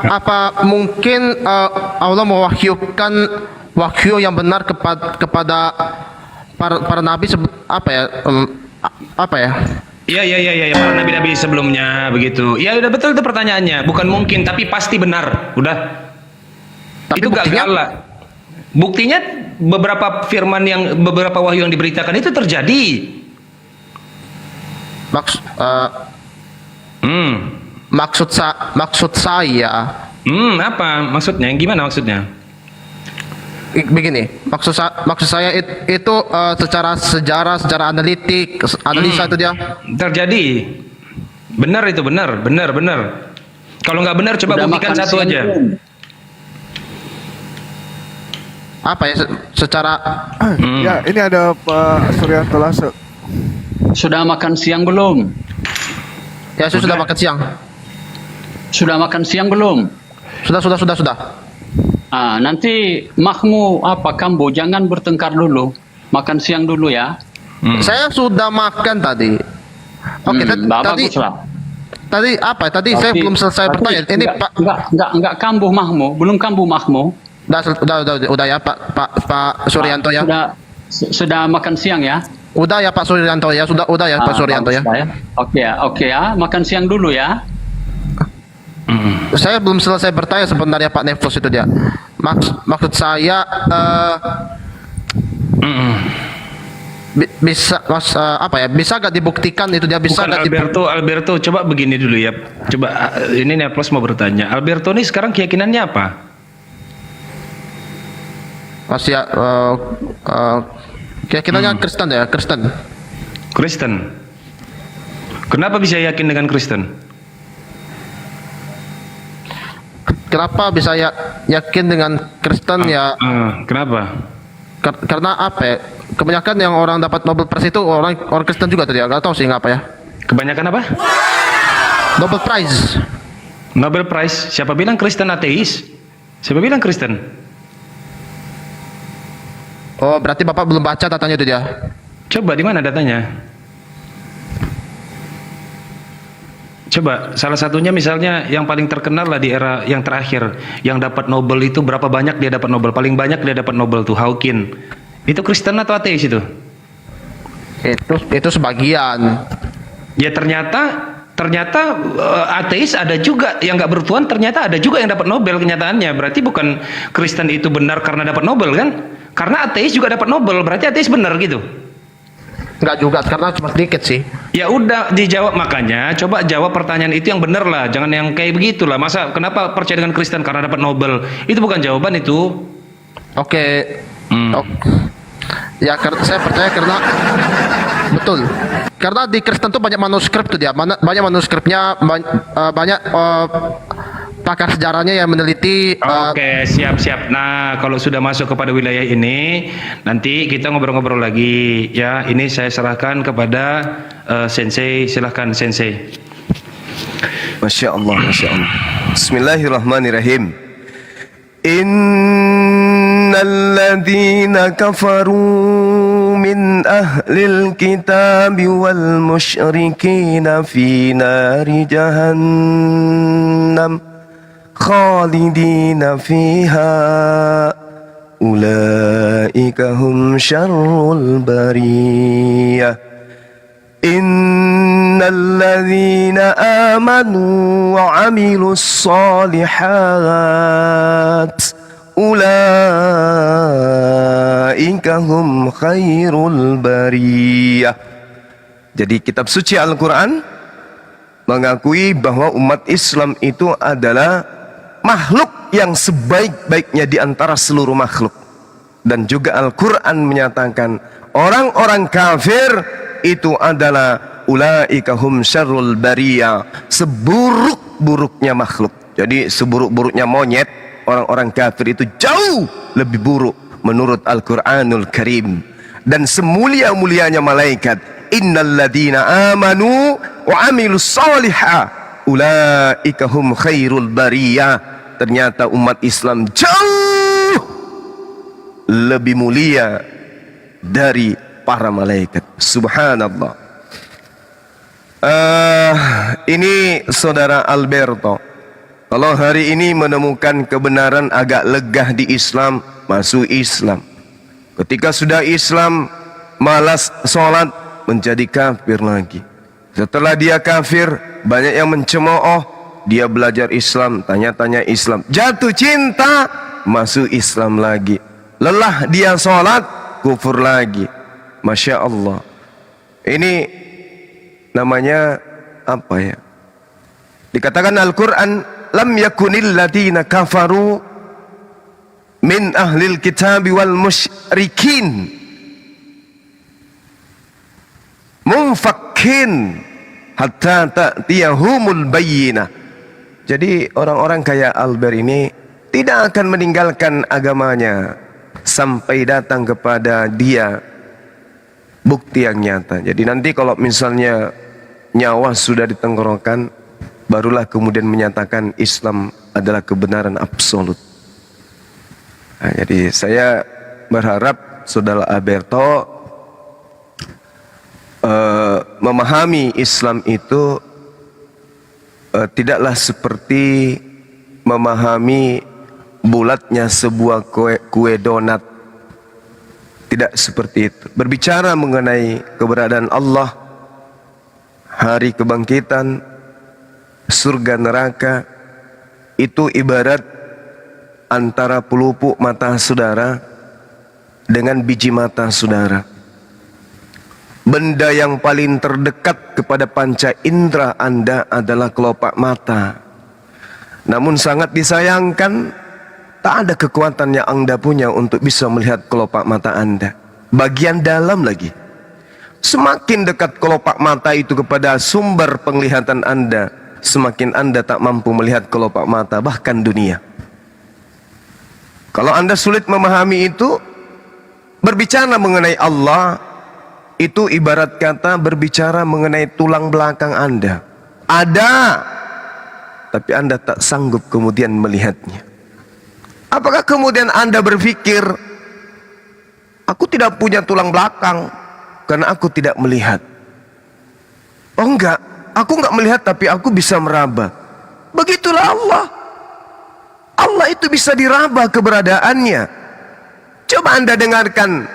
Apa mungkin Allah mewahyukan wahyu yang benar kepada para nabi apa ya?
Iya, para nabi-nabi sebelumnya begitu. Ya udah betul itu pertanyaannya. Bukan mungkin, tapi pasti benar. Udah.
Tapi
itu gak galak. Buktinya beberapa wahyu yang diberitakan itu terjadi.
Maksud saya
Apa maksudnya? Gimana maksudnya?
begini, maksud saya itu secara sejarah, secara analisa itu dia
Terjadi. Benar itu, benar. Kalau nggak benar coba buktikan satu aja.
apa ya secara
Ya, ini ada Pak Suryanto Lase.
Sudah makan siang belum?
ya saya sudah makan siang.
Sudah makan siang belum?
Sudah.
Nanti makmu kambo jangan bertengkar dulu. Makan siang dulu ya.
Saya sudah makan tadi. Oke,
Baguslah.
tadi apa? Tadi saya belum selesai bertanya. Ini Pak.
Enggak kambuh mahmu, belum kambuh mahmu.
Udah ya Pak Suryanto ya.
Sudah makan siang ya.
Udah ya Pak Suryanto ya. Udah ya Pak Suryanto ya.
Oke ya, makan siang dulu ya.
Saya belum selesai bertanya sebenarnya Pak Neflos itu dia. Maksud saya bisa gak dibuktikan itu dia bisa
Bukan
gak
Alberto, coba begini dulu ya. Coba ini Neflos mau bertanya. Alberto ini sekarang keyakinannya apa?
masih keyakinannya Kristen ya,
Kristen. Kenapa bisa yakin dengan Kristen?
Kenapa bisa yakin dengan Kristen ya?
Kenapa?
Karena apa ya? Kebanyakan yang orang dapat Nobel Prize itu orang Kristen juga tadi. Gak tahu sih ngapa ya.
Kebanyakan apa?
Nobel Prize.
Nobel Prize. Siapa bilang Kristen ateis? Siapa bilang Kristen?
Oh, berarti Bapak belum baca datanya itu dia.
Coba di mana datanya? Coba salah satunya misalnya yang paling terkenal lah di era yang terakhir yang dapat Nobel itu berapa banyak dia dapat Nobel? Paling banyak dia dapat Nobel tuh Hawking. Itu Kristen atau ateis itu?
Itu sebagian.
Ya ternyata ateis ada juga yang nggak bertuhan, ternyata ada juga yang dapat Nobel kenyataannya. Berarti bukan Kristen itu benar karena dapat Nobel kan? Karena ateis juga dapat Nobel, berarti ateis benar gitu.
Enggak juga, karena cuma sedikit sih.
Ya udah dijawab, makanya coba jawab pertanyaan itu yang benar lah, jangan yang kayak begitulah. Masa kenapa percaya dengan Kristen karena dapat Nobel? Itu bukan jawaban itu.
Oke. Ya saya percaya karena betul. Karena di Kristen tuh banyak manuskrip tuh dia, banyak manuskripnya, banyak pakar sejarahnya yang meneliti.
Oke, siap. Nah, kalau sudah masuk kepada wilayah ini, nanti kita ngobrol-ngobrol lagi ya. Ini saya serahkan kepada Sensei. Silahkan Sensei.
Masya Allah, Masya Allah. Bismillahirrahmanirrahim. Innalladzina kafaru min ahlil kitab wal musyrikina fi nari jahannam khalidina fiha ulaika hum syarrul bariyah. Innalladzina amanu wa amilus solihat ulaika hum khairul bariyah. Jadi kitab suci Al-Quran mengakui bahwa umat Islam itu adalah makhluk yang sebaik-baiknya di antara seluruh makhluk. Dan juga Al-Quran menyatakan orang-orang kafir itu adalah ulaika hum syarrul bariyah, seburuk-buruknya makhluk. Jadi seburuk-buruknya monyet, orang-orang kafir itu jauh lebih buruk menurut Al-Quranul Karim. Dan semulia-mulianya malaikat, innalladzina amanu wa amilus solihah ulaika hum khairul bariyah. Ternyata umat Islam jauh lebih mulia dari para malaikat. Subhanallah. Ini saudara Alberto, kalau hari ini menemukan kebenaran agak lega di Islam, masuk Islam. Ketika sudah Islam, malas sholat, menjadi kafir lagi. Setelah dia kafir, banyak yang mencemooh, dia belajar Islam, tanya-tanya Islam, jatuh cinta, masuk Islam lagi. Lelah dia sholat, kufur lagi. Masya Allah. Ini namanya apa ya? Dikatakan Al-Quran, lam yakunil ladina kafaru min ahlil kitabi wal musyrikin munfakkin hatta ta'tiyahumul bayyinah. Jadi orang-orang kayak Albert ini tidak akan meninggalkan agamanya sampai datang kepada dia bukti yang nyata. Jadi nanti kalau misalnya nyawa sudah ditenggorokan, barulah kemudian menyatakan Islam adalah kebenaran absolut. Nah, jadi saya berharap saudara Alberto memahami Islam itu tidaklah seperti memahami bulatnya sebuah kue donat. Tidak seperti itu. Berbicara mengenai keberadaan Allah, hari kebangkitan, surga neraka, itu ibarat antara pelupuk mata saudara dengan biji mata saudara. Benda yang paling terdekat kepada panca indera Anda adalah kelopak mata. Namun sangat disayangkan, tak ada kekuatan yang Anda punya untuk bisa melihat kelopak mata Anda. Bagian dalam lagi. Semakin dekat kelopak mata itu kepada sumber penglihatan Anda, semakin Anda tak mampu melihat kelopak mata, bahkan dunia. Kalau Anda sulit memahami itu, berbicara mengenai Allah, itu ibarat kata berbicara mengenai tulang belakang Anda. Ada, tapi Anda tak sanggup kemudian melihatnya. Apakah kemudian Anda berpikir, aku tidak punya tulang belakang karena aku tidak melihat? Oh enggak, Aku nggak melihat tapi aku bisa meraba. Begitulah Allah. Allah itu bisa diraba keberadaannya. Coba Anda dengarkan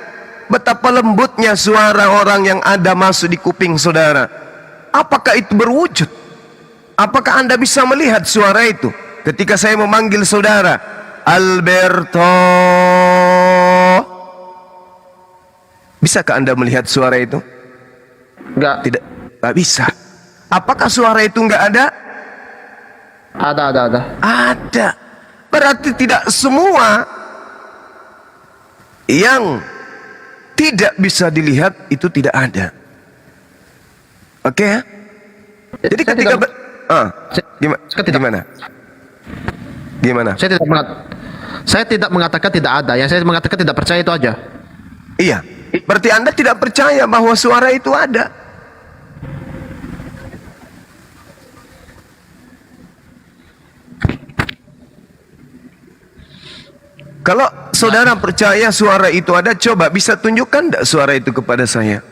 betapa lembutnya suara orang yang ada masuk di kuping saudara. Apakah itu berwujud? Apakah Anda bisa melihat suara itu? Ketika saya memanggil saudara, Alberto. Bisakah Anda melihat suara itu?
Enggak.
Tidak, tak bisa. Apakah suara itu enggak ada?
Ada.
Ada. Berarti tidak semua yang tidak bisa dilihat itu tidak ada. Oke ya? Jadi
Saya
ketika
tidak-
gimana? Gimana?
Saya tidak mengatakan tidak ada. Yang saya mengatakan tidak percaya itu aja.
Iya. Berarti Anda tidak percaya bahwa suara itu ada. Kalau saudara percaya suara itu ada, coba bisa tunjukkan tidak suara itu kepada saya?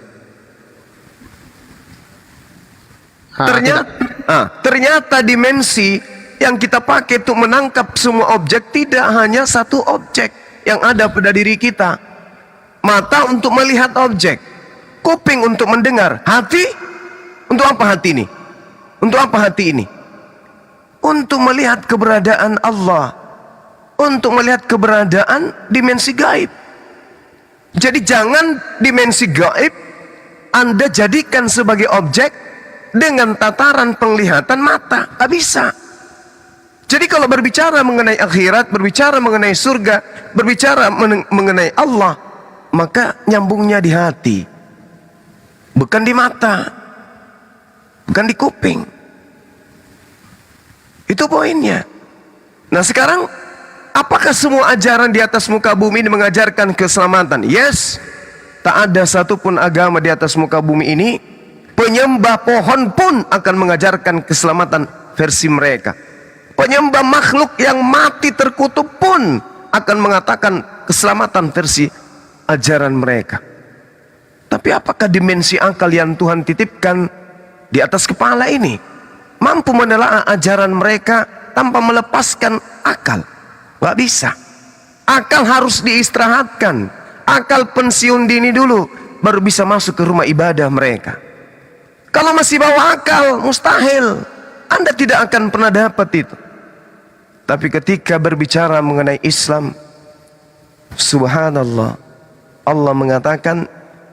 Tidak.
Ternyata dimensi yang kita pakai untuk menangkap semua objek tidak hanya satu objek yang ada pada diri kita. Mata untuk melihat objek, kuping untuk mendengar, hati untuk apa hati ini? Untuk apa hati ini? Untuk melihat keberadaan Allah, untuk melihat keberadaan dimensi gaib. Jadi jangan dimensi gaib Anda jadikan sebagai objek dengan tataran penglihatan mata. Gak bisa. Jadi kalau berbicara mengenai akhirat, berbicara mengenai surga, berbicara mengenai Allah, maka nyambungnya di hati, bukan di mata, bukan di kuping. Itu poinnya. Nah sekarang, apakah semua ajaran di atas muka bumi ini mengajarkan keselamatan? Yes. Tak ada satupun agama di atas muka bumi ini, penyembah pohon pun akan mengajarkan keselamatan versi mereka. Penyembah makhluk yang mati terkutuk pun akan mengatakan keselamatan versi ajaran mereka. Tapi apakah dimensi akal yang Tuhan titipkan di atas kepala ini mampu menelaah ajaran mereka tanpa melepaskan akal? Gak bisa. Akal harus diistirahatkan. Akal pensiun dini dulu, baru bisa masuk ke rumah ibadah mereka. Kalau masih bawa akal, mustahil. Anda tidak akan pernah dapat itu. Tapi ketika berbicara mengenai Islam, subhanallah, Allah mengatakan,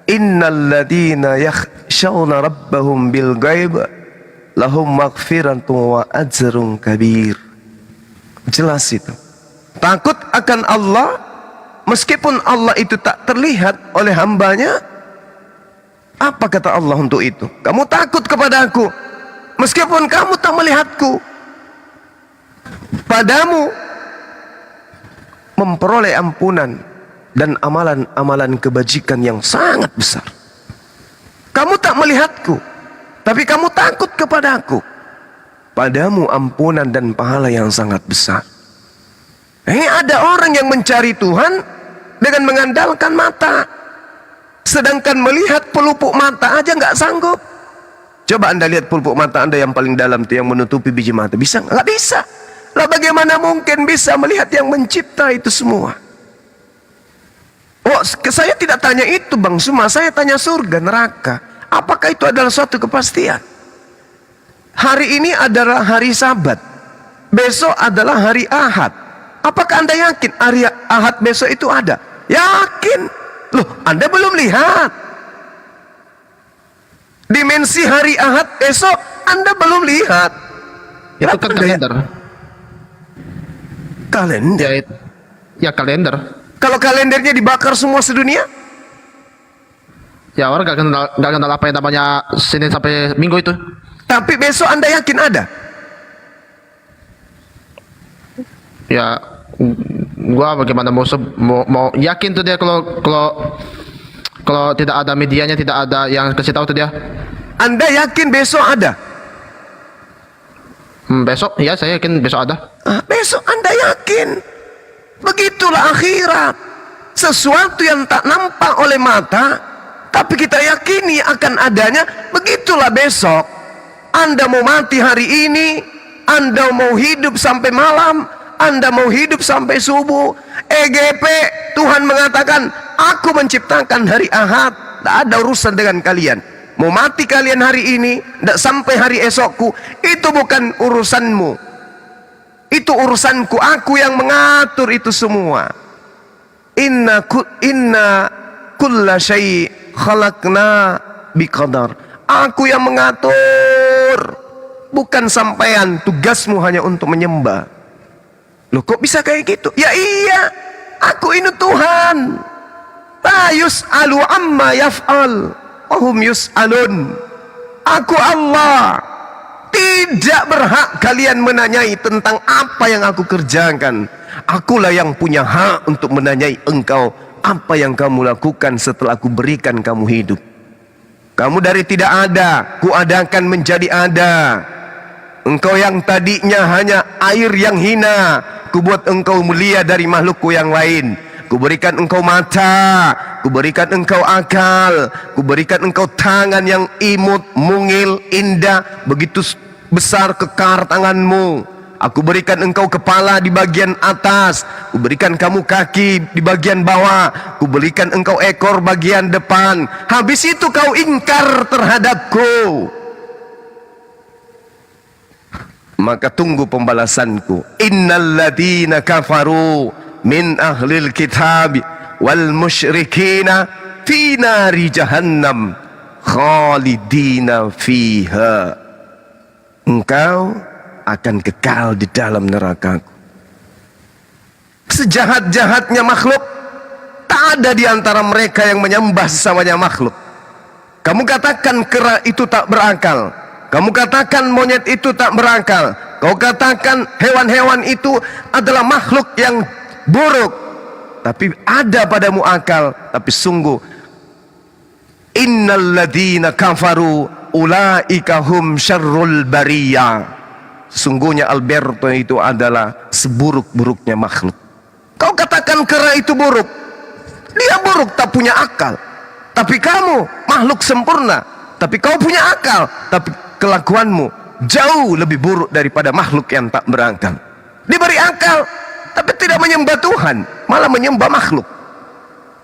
innal ladina yakhshawna rabbahum bil ghaib lahum maghfiratun wa ajrun kabir. Jelas itu. Takut akan Allah, meskipun Allah itu tak terlihat oleh hambanya. Apa kata Allah untuk itu? Kamu takut kepada aku, meskipun kamu tak melihatku. Padamu memperoleh ampunan dan amalan-amalan kebajikan yang sangat besar. Kamu tak melihatku, tapi kamu takut kepadaku. Padamu ampunan dan pahala yang sangat besar. Ada orang yang mencari Tuhan dengan mengandalkan mata, sedangkan melihat pelupuk mata aja nggak sanggup. Coba Anda lihat pelupuk mata Anda yang paling dalam itu, yang menutupi biji mata, bisa nggak? Bisa. Lah bagaimana mungkin bisa melihat yang mencipta itu semua? Oh, saya tidak tanya itu Bang Suma, saya tanya surga, neraka. Apakah itu adalah suatu kepastian? Hari ini adalah hari Sabat, besok adalah hari Ahad. Apakah Anda yakin hari Ahad besok itu ada? Yakin. Loh, Anda belum lihat dimensi hari Ahad besok, Anda belum lihat.
Itu kan kalender.
Kalender.
Ya kalender.
Kalau kalendernya dibakar semua sedunia,
Ya orang nggak kenal apa yang namanya Senin sampai Minggu itu.
tapi besok Anda yakin ada?
Ya gua bagaimana mau yakin tuh dia kalau tidak ada medianya, tidak ada yang kasih tahu tuh dia.
Anda yakin besok ada?
Besok ya saya yakin besok ada.
Besok Anda yakin. Begitulah akhirat. Sesuatu yang tak nampak oleh mata, tapi kita yakini akan adanya. Begitulah besok. Anda mau mati hari ini, Anda mau hidup sampai malam, Anda mau hidup sampai subuh. EGP, Tuhan mengatakan, aku menciptakan hari Ahad, tak ada urusan dengan kalian. Mau mati kalian hari ini, tak sampai hari esokku, itu bukan urusanmu. Itu urusanku, aku yang mengatur itu semua. Inna kulla syai' khalaqna biqadar. Aku yang mengatur, bukan sampean. Tugasmu hanya untuk menyembah. Loh, kok bisa kayak gitu? Ya iya, aku ini Tuhan. La yus'alu amma yaf'al wa hum yus'alun. Aku Allah. Tidak berhak kalian menanyai tentang apa yang aku kerjakan. Akulah yang punya hak untuk menanyai engkau apa yang kamu lakukan setelah aku berikan kamu hidup. Kamu dari tidak ada, kuadakan menjadi ada. Engkau yang tadinya hanya air yang hina, kubuat engkau mulia dari makhlukku yang lain. Kuberikan engkau mata, kuberikan engkau akal, kuberikan engkau tangan yang imut, mungil, indah, begitu besar kekar tanganmu. Aku berikan engkau kepala di bagian atas, kuberikan kamu kaki di bagian bawah, kuberikan engkau ekor bagian depan. Habis itu kau ingkar terhadapku, maka tunggu pembalasanku. Innal ladina kafaru min ahlil kitab wal musyrikina fi nari jahannam khalidina fiha. Engkau akan kekal di dalam neraka. Sejahat-jahatnya makhluk, tak ada di antara mereka yang menyembah sesamanya makhluk. Kamu katakan kera itu tak berakal, kamu katakan monyet itu tak berakal, kau katakan hewan-hewan itu adalah makhluk yang buruk, tapi ada padamu akal. Tapi sungguh, innal ladina kafaru ulaika hum syarrul bariyah. Sungguhnya Alberto itu adalah seburuk-buruknya makhluk. Kau katakan kera itu buruk, dia buruk tak punya akal. Tapi kamu makhluk sempurna, tapi kau punya akal, tapi kelakuanmu jauh lebih buruk daripada makhluk yang tak berakal. Diberi akal tapi tidak menyembah Tuhan, malah menyembah makhluk.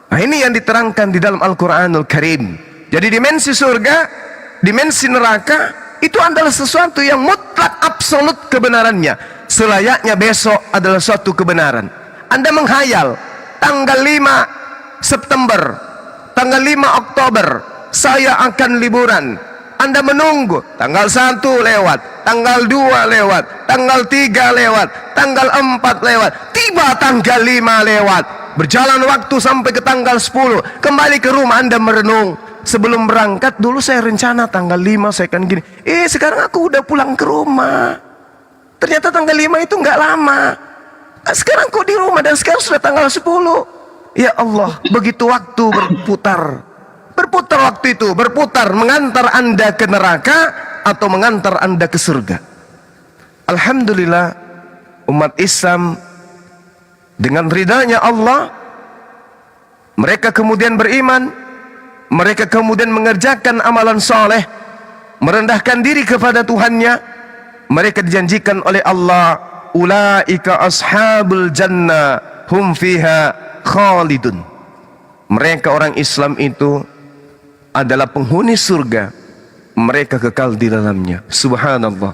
Nah, ini yang diterangkan di dalam Al-Quranul Karim. Jadi dimensi surga, dimensi neraka itu adalah sesuatu yang mutlak absolut kebenarannya. Selayaknya besok adalah suatu kebenaran. Anda menghayal tanggal 5 September, tanggal 5 Oktober saya akan liburan. Anda menunggu tanggal 1 lewat, tanggal 2 lewat, tanggal 3 lewat, tanggal 4 lewat, tiba tanggal 5 lewat. Berjalan waktu sampai ke tanggal 10, kembali ke rumah Anda merenung. Sebelum berangkat dulu saya rencana tanggal 5 saya akan gini. Sekarang aku udah pulang ke rumah. Ternyata tanggal 5 itu nggak lama. Sekarang kok di rumah dan sekarang sudah tanggal 10. Ya Allah, begitu waktu berputar. Berputar waktu itu, berputar mengantar Anda ke neraka atau mengantar Anda ke surga. Alhamdulillah, umat Islam dengan ridhanya Allah, mereka kemudian beriman. Mereka kemudian mengerjakan amalan soleh, merendahkan diri kepada Tuhannya. Mereka dijanjikan oleh Allah, ulaika ashabul jannah hum fiha khalidun. Mereka orang Islam itu adalah penghuni surga, mereka kekal di dalamnya. Subhanallah.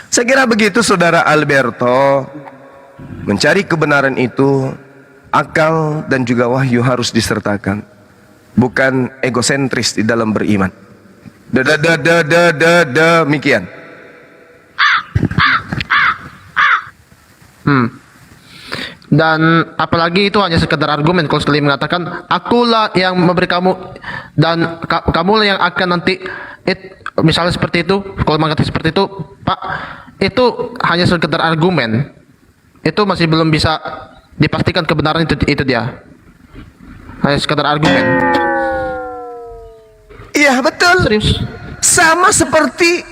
Saya kira begitu saudara Alberto. Mencari kebenaran itu akal dan juga wahyu harus disertakan, bukan egosentris di dalam beriman. Demikian.
Dan apalagi itu hanya sekedar argumen. Kalau sekali mengatakan akulah yang memberi kamu dan kamulah yang akan nanti misalnya seperti itu. Kalau mengatakan seperti itu, Pak, itu hanya sekedar argumen. Itu masih belum bisa dipastikan kebenaran itu dia. Hanya sekedar argumen.
Iya betul.
Serius.
Sama seperti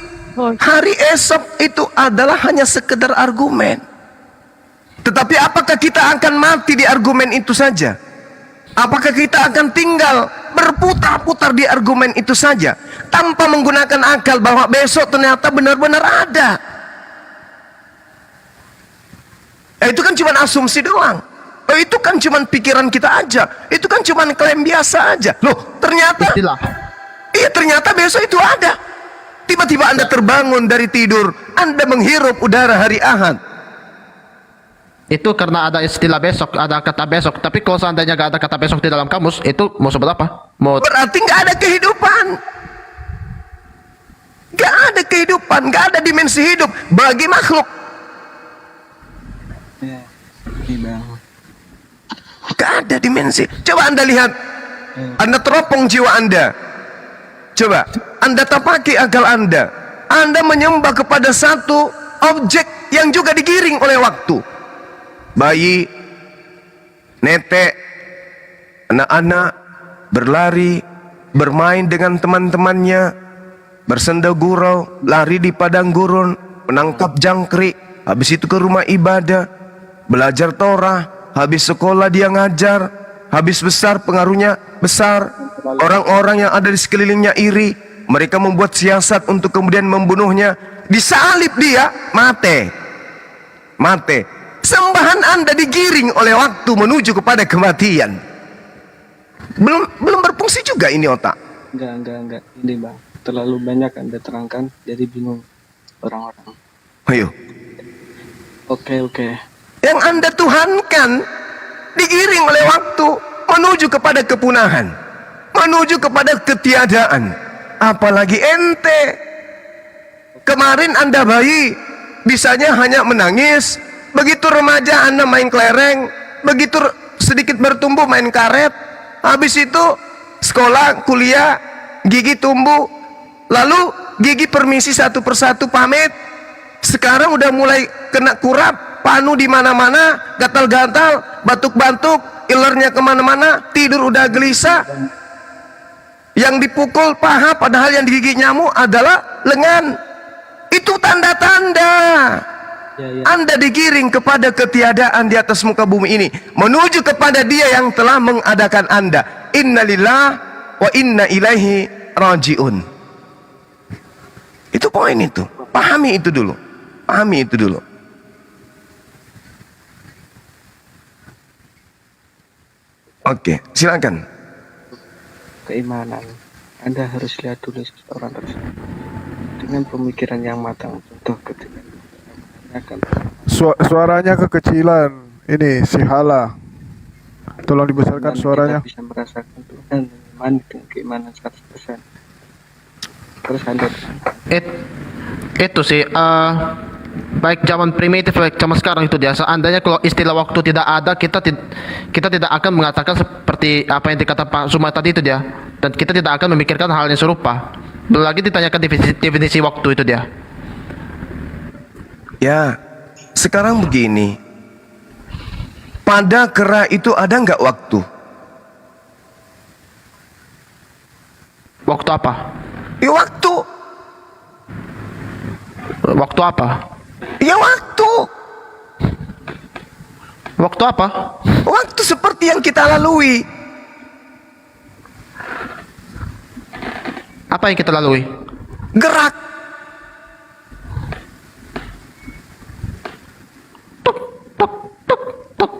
hari esok itu adalah hanya sekedar argumen. Tetapi apakah kita akan mati di argumen itu saja? Apakah kita akan tinggal berputar-putar di argumen itu saja tanpa menggunakan akal bahwa besok ternyata benar-benar ada. Itu kan cuma asumsi doang. Itu kan cuma pikiran kita aja. Itu kan cuma klaim biasa aja. Loh, ternyata
Istilah.
iya, ternyata besok itu ada. Tiba-tiba Anda terbangun dari tidur, Anda menghirup udara hari Ahad.
Itu karena ada istilah besok, ada kata besok. Tapi kalau seandainya gak ada kata besok di dalam kamus, itu mau sebut apa? Mau
Berarti nggak ada kehidupan. Nggak ada kehidupan, nggak ada dimensi hidup bagi makhluk. Nggak ada dimensi. Coba Anda lihat, Anda teropong jiwa Anda. Coba Anda tapaki akal Anda. Anda menyembah kepada satu objek yang juga digiring oleh waktu. Bayi, netek, anak-anak berlari, bermain dengan teman-temannya, bersenda gurau, lari di padang gurun, menangkap jangkrik, habis itu ke rumah ibadah, belajar Torah, habis sekolah dia ngajar, habis besar pengaruhnya besar, orang-orang yang ada di sekelilingnya iri, mereka membuat siasat untuk kemudian membunuhnya, disalib dia, mati. Sembahan Anda digiring oleh waktu menuju kepada kematian. Belum berfungsi juga ini otak.
Enggak. Ini Bang, terlalu banyak Anda terangkan, jadi bingung orang-orang.
Ayo.
Oke.
Yang Anda tuhankan digiring oleh waktu menuju kepada kepunahan, menuju kepada ketiadaan. Apalagi ente. Kemarin Anda bayi, bisanya hanya menangis. Begitu remaja Anda main kelereng, begitu sedikit bertumbuh main karet, habis itu sekolah, kuliah, gigi tumbuh, lalu gigi permisi satu persatu pamit. Sekarang udah mulai kena kurap, panu di mana-mana, gatal-gatal, batuk-batuk, ilernya kemana-mana, tidur udah gelisah. Yang dipukul paha, padahal yang digigit nyamuk adalah lengan. Itu tanda-tanda Anda digiring kepada ketiadaan di atas muka bumi ini, menuju kepada Dia yang telah mengadakan Anda. Innalillah wa inna ilaihi rajiun. Itu poin itu. Pahami itu dulu. Oke, silakan.
Keimanan. Anda harus lihat dulu seseorang tersebut dengan pemikiran yang matang. Contoh ketika akan
Suaranya kekecilan. Ini si Hala. Tolong dibesarkan suaranya.
kita bisa merasakan Tuhan dengan keimanan 100%. Terus Anda
itu sih baik zaman primitif baik zaman sekarang itu dia. Seandainya kalau istilah waktu tidak ada, kita tidak akan mengatakan seperti apa yang dikata Pak Suma tadi itu dia, dan kita tidak akan memikirkan hal yang serupa. Belum lagi ditanyakan definisi waktu itu dia.
Ya, sekarang begini. Pada kera itu ada nggak waktu?
Waktu apa?
Ya waktu.
Waktu apa?
Ya waktu.
Waktu apa?
Waktu seperti yang kita lalui.
Apa yang kita lalui?
Gerak.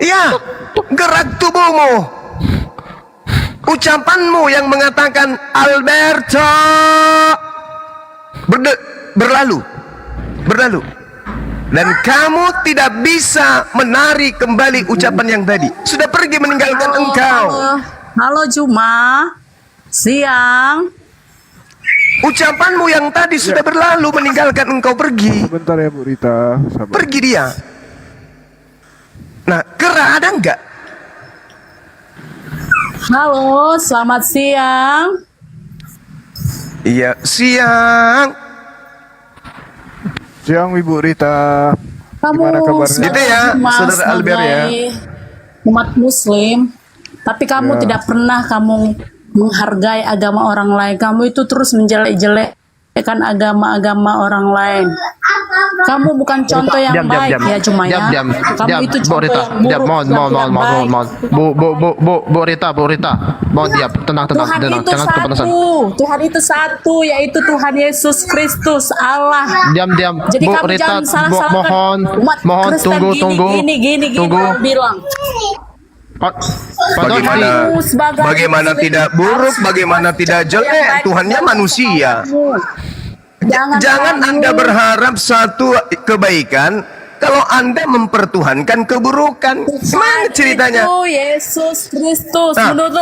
Ya, gerak tubuhmu. Ucapanmu yang mengatakan Alberto berlalu. Dan kamu tidak bisa menarik kembali ucapan yang tadi. Sudah pergi meninggalkan engkau.
Halo Juma. Siang.
Ucapanmu yang tadi sudah berlalu meninggalkan engkau pergi.
Sebentar ya Bu Rita. Sabar.
Pergi dia. Nah, kera ada enggak?
Halo, selamat siang.
Iya, siang.
Siang Ibu Rita.
Kamu
Gimana kabarnya?
Gitu ya,
Mas,
Saudara Albert ya.
sebagai umat Muslim, tapi kamu
Ya.
tidak pernah kamu menghargai agama orang lain. Kamu itu terus menjelek-jelek kan agama-agama orang lain. Kamu bukan contoh yang baik ya Cuma ya. Kamu itu
Bu
contoh
Rita,
yang buruk,
mohon,
yang tidak baik.
Bu Rita, mohon diam, tenang,
Tuhan itu
jangan kepanasan.
satu, Tuhan itu satu, yaitu Tuhan Yesus Kristus Allah.
Diam,
Jadi
Bu
kamu
Rita,
jangan salah-salahkan
mohon,
Kristen
tunggu,
gini
tunggu.
bilang.
Bagaimana tidak buruk, bagaimana tidak jelek, Tuhannya manusia. Jangan Anda berharap satu kebaikan kalau Anda mempertuhankan keburukan. Mana ceritanya?
Itu Yesus Kristus
Nah.
menurut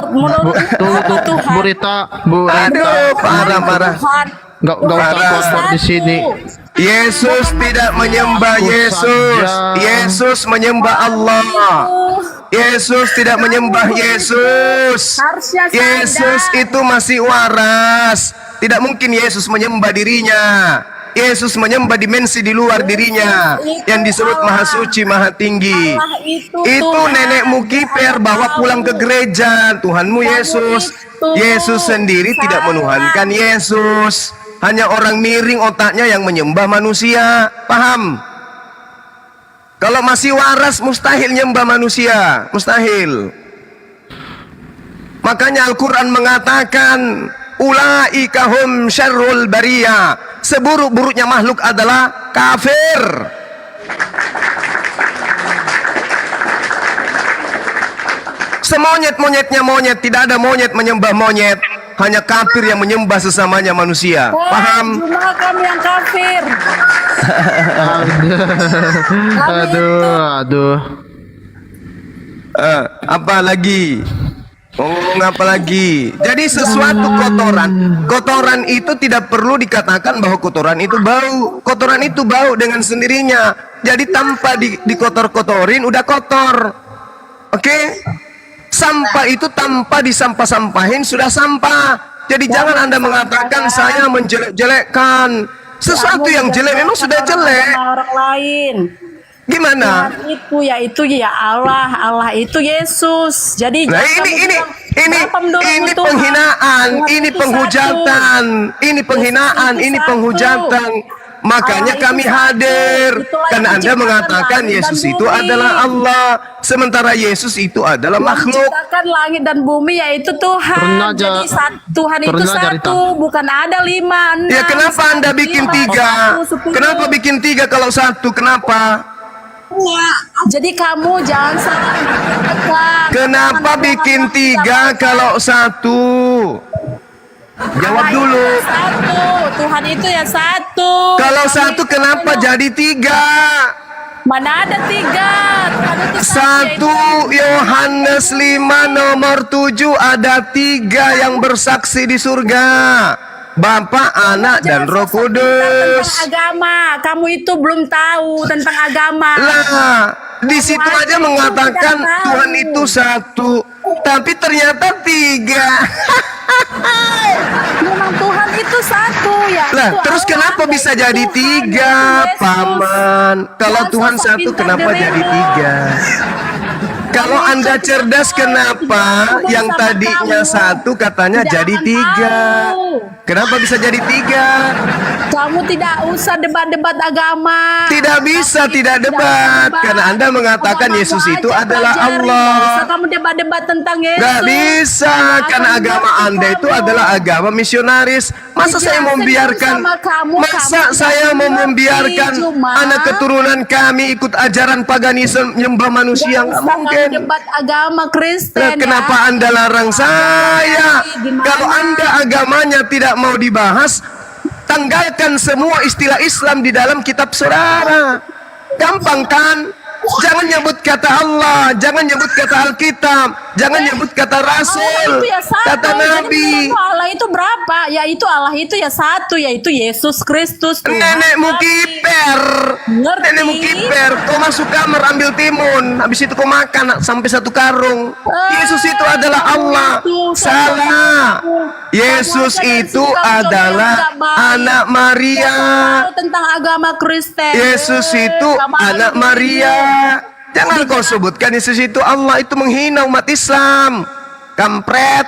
Tunggu, Bu Rita,
Aduh, parah.
Nggak usah kotor di sini.
Yesus tidak menyembah Yesus. Yesus menyembah Allah. Yesus tidak menyembah Yesus.
Harusnya sadar.
Yesus itu masih waras. Tidak mungkin Yesus menyembah dirinya. Yesus menyembah dimensi di luar dirinya yang disebut Maha Suci, Maha Tinggi.
Allah
Itu
Tuhan.
nenekmu kiper bawa pulang ke gereja. Tuhanmu Yesus. Yesus sendiri tidak menuhankan Yesus. Hanya orang miring otaknya yang menyembah manusia. Paham? Kalau masih waras mustahil nyembah manusia. Mustahil. Makanya Al-Quran mengatakan ulaika hum syarrul bariyah. Seburuk-buruknya makhluk adalah kafir. Semonyet-monyetnya monyet. Tidak ada monyet menyembah monyet. Hanya kafir yang menyembah sesamanya manusia. Paham?
Cuma kami yang kafir.
Aduh.
Apa lagi? Ngomong apa lagi? Jadi sesuatu kotoran itu tidak perlu dikatakan bahwa kotoran itu bau. Kotoran itu bau dengan sendirinya. Jadi tanpa dikotor-kotorin udah kotor. Oke? Sampah itu tanpa disampah-sampahin sudah sampah. Jadi jangan Anda mengatakan saya menjelek-jelekkan. Sesuatu yang jelek memang sudah jelek.
Orang lain.
Gimana?
Tuhan itu yaitu ya Allah, Allah itu Yesus. Jadi
Nah
jangan kamu bilang, "Kenapa mendorongmu
ini
Tuhan?"
penghinaan,
Tuhan
ini
itu
penghujatan, ini penghinaan,
Yesus itu
ini
satu.
penghujatan. Makanya
Allah
kami
itu satu.
hadir
Itulah
karena
yang
Anda
menciptakan
mengatakan
langit
Yesus
dan
itu
bumi.
adalah Allah, sementara Yesus itu adalah makhluk.
Menciptakan langit dan bumi yaitu Tuhan.
Turun aja.
Jadi Tuhan itu
Turun aja,
satu, bukan ada 5, 6.
Ya kenapa Anda bikin 3? Kenapa bikin 3 kalau 1? Kenapa?
Jadi kamu jangan salah menentukan.
Kenapa
Jangan
bikin
bilang
3 kalau 1? Jawab
Tuhan
dulu.
itu satu. Tuhan itu ya satu.
Kalau
Kamu
1
itu
kenapa
ngomong,
jadi 3?
Mana ada 3? Tuhan itu
1 Yohanes 5 nomor 7 ada 3 yang bersaksi di surga. Bapa, Anak, dan Roh Kudus.
Tentang agama, kamu itu belum tahu tentang agama.
Lah, di situ aja mengatakan Tuhan itu 1, tapi ternyata 3.
Memang Tuhan itu satu ya.
Lah,
itu
terus
Allah,
kenapa
yaitu
bisa jadi
Tuhan,
3,
yaitu Yesus.
Paman? Kalau
Jangan
Tuhan
sosok
1
pintar
kenapa
dirimu.
jadi 3? Kalau Anda cerdas kenapa yang tadinya 1 katanya jadi 3? Kenapa bisa jadi 3?
Kamu tidak usah debat-debat agama.
Tidak bisa tidak debat karena Anda mengatakan
Agamamu
Yesus itu
aja
adalah
pelajari.
Allah.
Nggak bisa kamu debat-debat tentang Yesus.
Gak bisa karena
Akan
agama
mengerti
Anda itu
kamu.
adalah agama misionaris. Masa saya mau
Dijelasin
membiarkan
sama kamu,
Masa
kamu
saya
tidak
mau
mengerti,
membiarkan
cuma
anak keturunan kami ikut ajaran paganisme nyembah manusia? Nggak
Nggak usah
mungkin.
kamu debat agama Kristen
Lah, kenapa
ya.
Anda larang saya?
Gimana?
Kalau Anda agamanya tidak mau dibahas, tanggalkan semua istilah Islam di dalam kitab saudara. Gampang kan? Jangan nyebut kata Allah, jangan nyebut kata Alkitab, jangan nyebut kata
Allah
Rasul,
itu ya satu.
kata
Jadi
Nabi.
menurutmu Allah itu berapa? Yaitu Allah itu ya satu, yaitu Yesus Kristus. Tuhan
Nenekmu
kami.
kiper,
Ngerti?
nenekmu kiper. Kau masuk kamar ambil timun, habis itu kau makan sampai 1 karung. Yesus itu adalah Allah. Salah. Yesus itu adalah anak Maria.
Tahu tentang agama Kristen.
Yesus itu
Kamu
anak
harus
Maria. Jangan kau sebutkan Yesus itu Allah, itu menghina umat Islam. Kampret.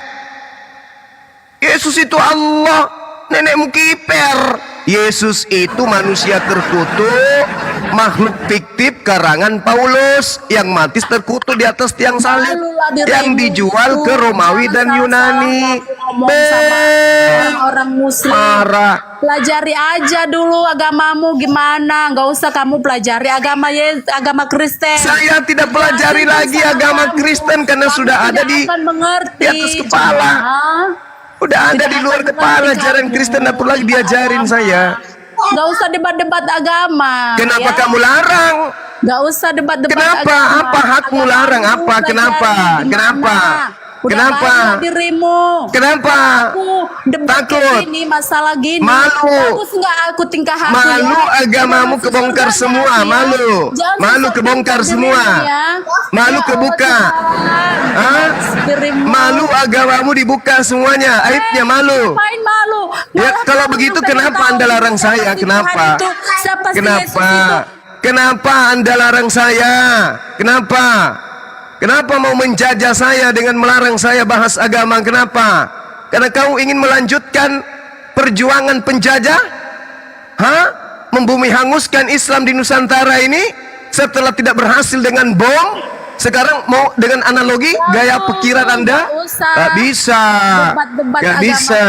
Yesus itu Allah. nenekmu kiper. Yesus itu manusia terkutuk, makhluk fiktif karangan Paulus yang mati terkutuk di atas tiang salib, yang dijual ke Romawi dan Yunani.
Orang Muslim.
Marah.
Pelajari aja dulu agamamu gimana. Nggak usah kamu pelajari agama Kristen.
Saya tidak pelajari lagi agama Kristen karena sudah ada di atas kepala. Udah ada di luar kepala ajaran Kristen, tidak perlu lagi diajarin saya.
Nggak usah debat-debat agama.
Kenapa
ya?
kamu larang?
Nggak usah debat-debat
Kenapa?
agama.
Apa hakmu larang? Apa? Kenapa? Kenapa? Kenapa?
Dirimu.
Kenapa?
Aku debat
Takut.
ini masalah gini.
Malu.
Bagus nggak aku tingkah aku
Malu
ya?
agamamu
Jangan
kebongkar
susah
semua.
ya.
Malu.
Jangan
Malu
susah
kebongkar
dirimu
semua.
ya.
Malu
Ya
kebuka.
Allah,
Hah?
dirimu.
Malu agamamu dibuka semuanya. Aibnya malu.
Ngapain malu?
Ya,
Malah
kalau
kamu
begitu
pengen
kenapa
tahu
Anda larang
siapa
saya?
sih
Kenapa?
Tuhan itu? Siapa sih Yesus
Kenapa?
itu?
Kenapa Anda larang saya? Kenapa? Kenapa mau menjajah saya dengan melarang saya bahas agama? Kenapa? Karena kamu ingin melanjutkan perjuangan penjajah? Hah? Membumi hanguskan Islam di Nusantara ini setelah tidak berhasil dengan bom? Sekarang mau dengan analogi gaya pikiran Anda?
Nggak usah.
Gak bisa.
Debat-debat
Gak
agama.
bisa.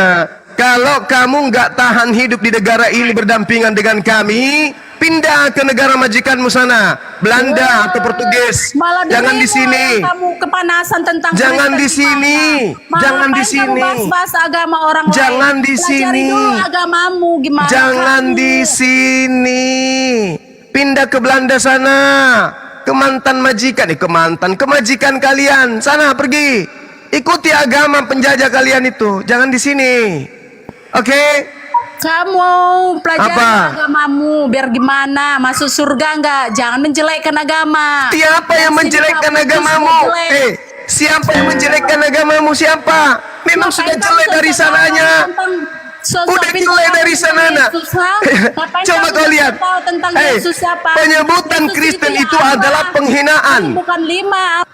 Kalau kamu nggak tahan hidup di negara ini berdampingan dengan kami, pindah ke negara majikanmu sana, Belanda atau Portugis.
Malah
Jangan di
dirimu
sini.
yang kamu kepanasan tentang
Jangan
Kristen
di sini.
gimana?
Jangan di
Ngapain kamu
sini.
bahas-bahas agama orang
Jangan
lain?
di
Pelajari
sini.
dulu agamamu gimana?
Jangan
kamu?
di sini. Pindah ke Belanda sana. Ke mantan majikan, ke majikan kalian. Sana pergi. Ikuti agama penjajah kalian itu. Jangan di sini. Oke?
Kamu pelajari
Apa?
agamamu biar gimana? Masuk surga enggak? Jangan menjelekkan agama.
Siapa yang
Sini
menjelekkan
kamu itu
agamamu?
sudah jelek.
Siapa yang menjelekkan agamamu? Siapa? Memang
Ngapain
sudah
kamu
jelek dari
sosok
sananya.
tentang sosok
Udah
pintar
jelek dari
tentang
sananya.
Yesus, ha? Ngapain
Coba
kamu
kau lihat.
tahu tentang Yesus siapa?
Penyebutan
Yesus
Kristen
ya
itu
apa?
adalah penghinaan.
Bukan 5.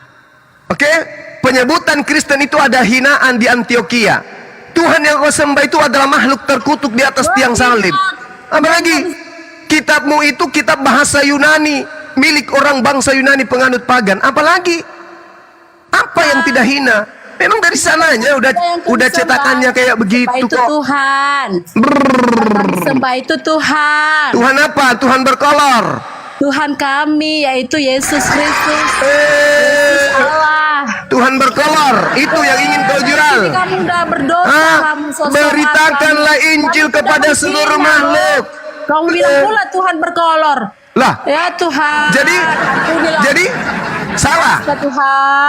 Oke? Penyebutan Kristen itu ada hinaan di Antioquia. Tuhan yang kau sembah itu adalah makhluk terkutuk di atas tiang salib. Apalagi kitabmu itu kitab bahasa Yunani, milik orang bangsa Yunani penganut pagan. Apalagi apa yang tidak hina? Memang dari sananya udah cetakannya kayak begitu
itu
kok.
Tuhan. Sembah itu Tuhan.
Tuhan apa? Tuhan berkolor.
Tuhan kami yaitu Yesus Kristus. Allah.
Tuhan berkolor. Itu yang ingin kau jual.
Jadi kamu udah berdosa, kamu sosok
Beritakanlah
kamu.
Injil
Kamu
kepada
tidak
seluruh
menghina.
makhluk.
Kamu bilang pula Tuhan berkolor.
Lah,
Ya Tuhan.
Aku bilang, jadi salah.
Ya Tuhan.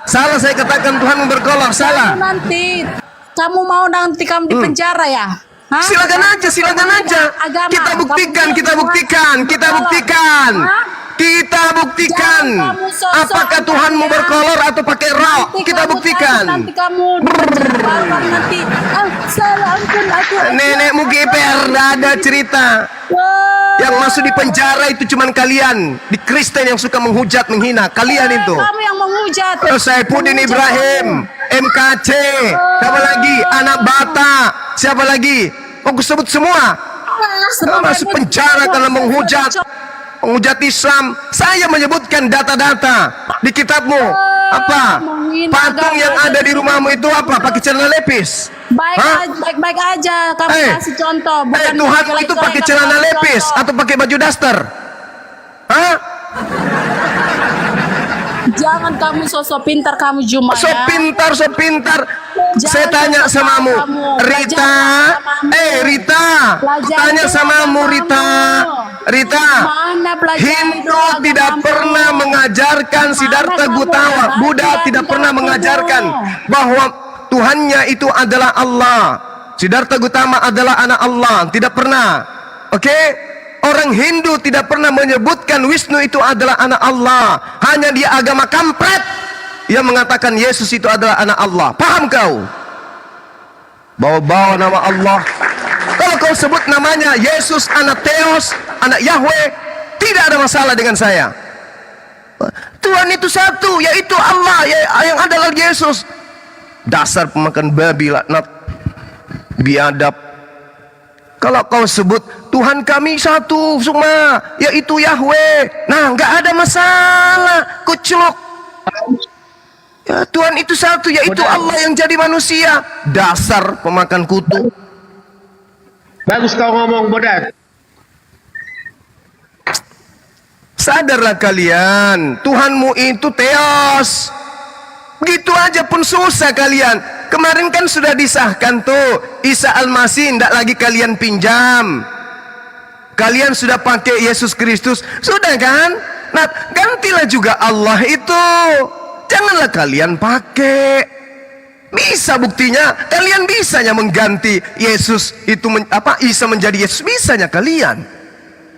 Salah saya katakan Tuhan berkolor, salah.
Kamu mau nanti kamu di penjara ya? Hah?
Silakan aja.
Agama.
Kita buktikan.
Kamu
Kita buktikan.
Jangan kamu sosok
Apakah Tuhanmu
ya.
berkolor atau pakai rok? Kita buktikan.
Nanti kamu di penjara, nanti. Salah ampun aku.
Nenekmu GPR, nggak ada cerita. Yang masuk di penjara itu cuman kalian, di Kristen yang suka menghujat, menghina. Kalian itu.
Kamu yang menghujat.
Saifuddin Ibrahim, MKC, siapa lagi? Anak Bata, siapa lagi? Aku sebut semua. Masuk penjara karena menghujat Islam. Saya menyebutkan data-data di kitabmu. Apa? Patung yang ada di rumahmu itu apa? Pakai celana lepis.
Baik-baik aja kamu kasih contoh. Bukan
Tuhan
jelek-jelek
itu pakai
kamu
celana
kasih
lepis
contoh.
atau pakai baju daster? Hah?
Jangan kamu sosok pintar kamu Juma
So
ya.
pintar.
Jangan
Saya tanya
sosok
samamu,
kamu.
Rita.
Belajar
Aku tanya samamu, Rita.
Mana pelajaran
Hindu
itu
tidak
agamamu?
pernah mengajarkan Siddhartha
kamu
Gautama.
belajar
Buddha
di
tidak pernah
agamamu?
mengajarkan bahwa Tuhannya itu adalah Allah. Siddhartha Gautama adalah anak Allah. Tidak pernah. Oke? Orang Hindu tidak pernah menyebutkan Wisnu itu adalah anak Allah. Hanya dia agama kampret yang mengatakan Yesus itu adalah anak Allah. Paham kau? Bawa-bawa nama Allah. Kalau kau sebut namanya Yesus, anak Theos, anak Yahweh, tidak ada masalah dengan saya. Tuhan itu satu, yaitu Allah, yang adalah Yesus. Dasar pemakan babi, laknat, biadab. Kalau kau sebut Tuhan kami satu semua, yaitu Yahweh, nah nggak ada masalah, kuclok. Ya, Tuhan itu satu, yaitu Allah yang jadi manusia. Dasar pemakan kutu.
Bagus kau ngomong, bodas.
Sadarlah kalian, Tuhanmu itu Theos. Begitu aja pun susah kalian. Kemarin kan sudah disahkan tuh, Isa Al-Masih tidak lagi kalian pinjam. Kalian sudah pakai Yesus Kristus, sudah kan? Nah, gantilah juga Allah itu. Janganlah kalian pakai. Bisa buktinya, kalian bisanya mengganti Yesus itu Isa menjadi Yesus, bisanya kalian.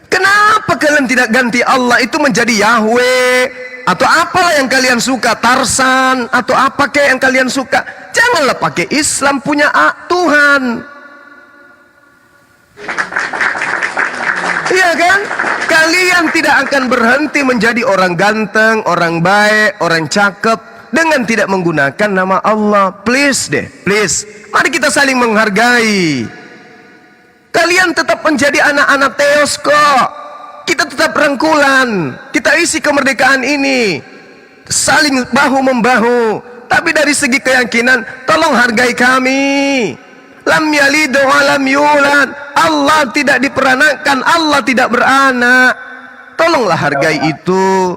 Kenapa kalian tidak ganti Allah itu menjadi Yahweh? Atau apalah yang kalian suka, Tarsan, atau apa kayak yang kalian suka. Janganlah pakai Islam punya Tuhan. Iya kan? Kalian tidak akan berhenti menjadi orang ganteng, orang baik, orang cakep dengan tidak menggunakan nama Allah. Please deh, please. Mari kita saling menghargai. Kalian tetap menjadi anak-anak Theos kok. Kita tetap rangkulan, kita isi kemerdekaan ini saling bahu-membahu. Tapi dari segi keyakinan, tolong hargai kami. Lam yalid wa lam yulad. Allah tidak diperanakan, Allah tidak beranak. Tolonglah hargai itu.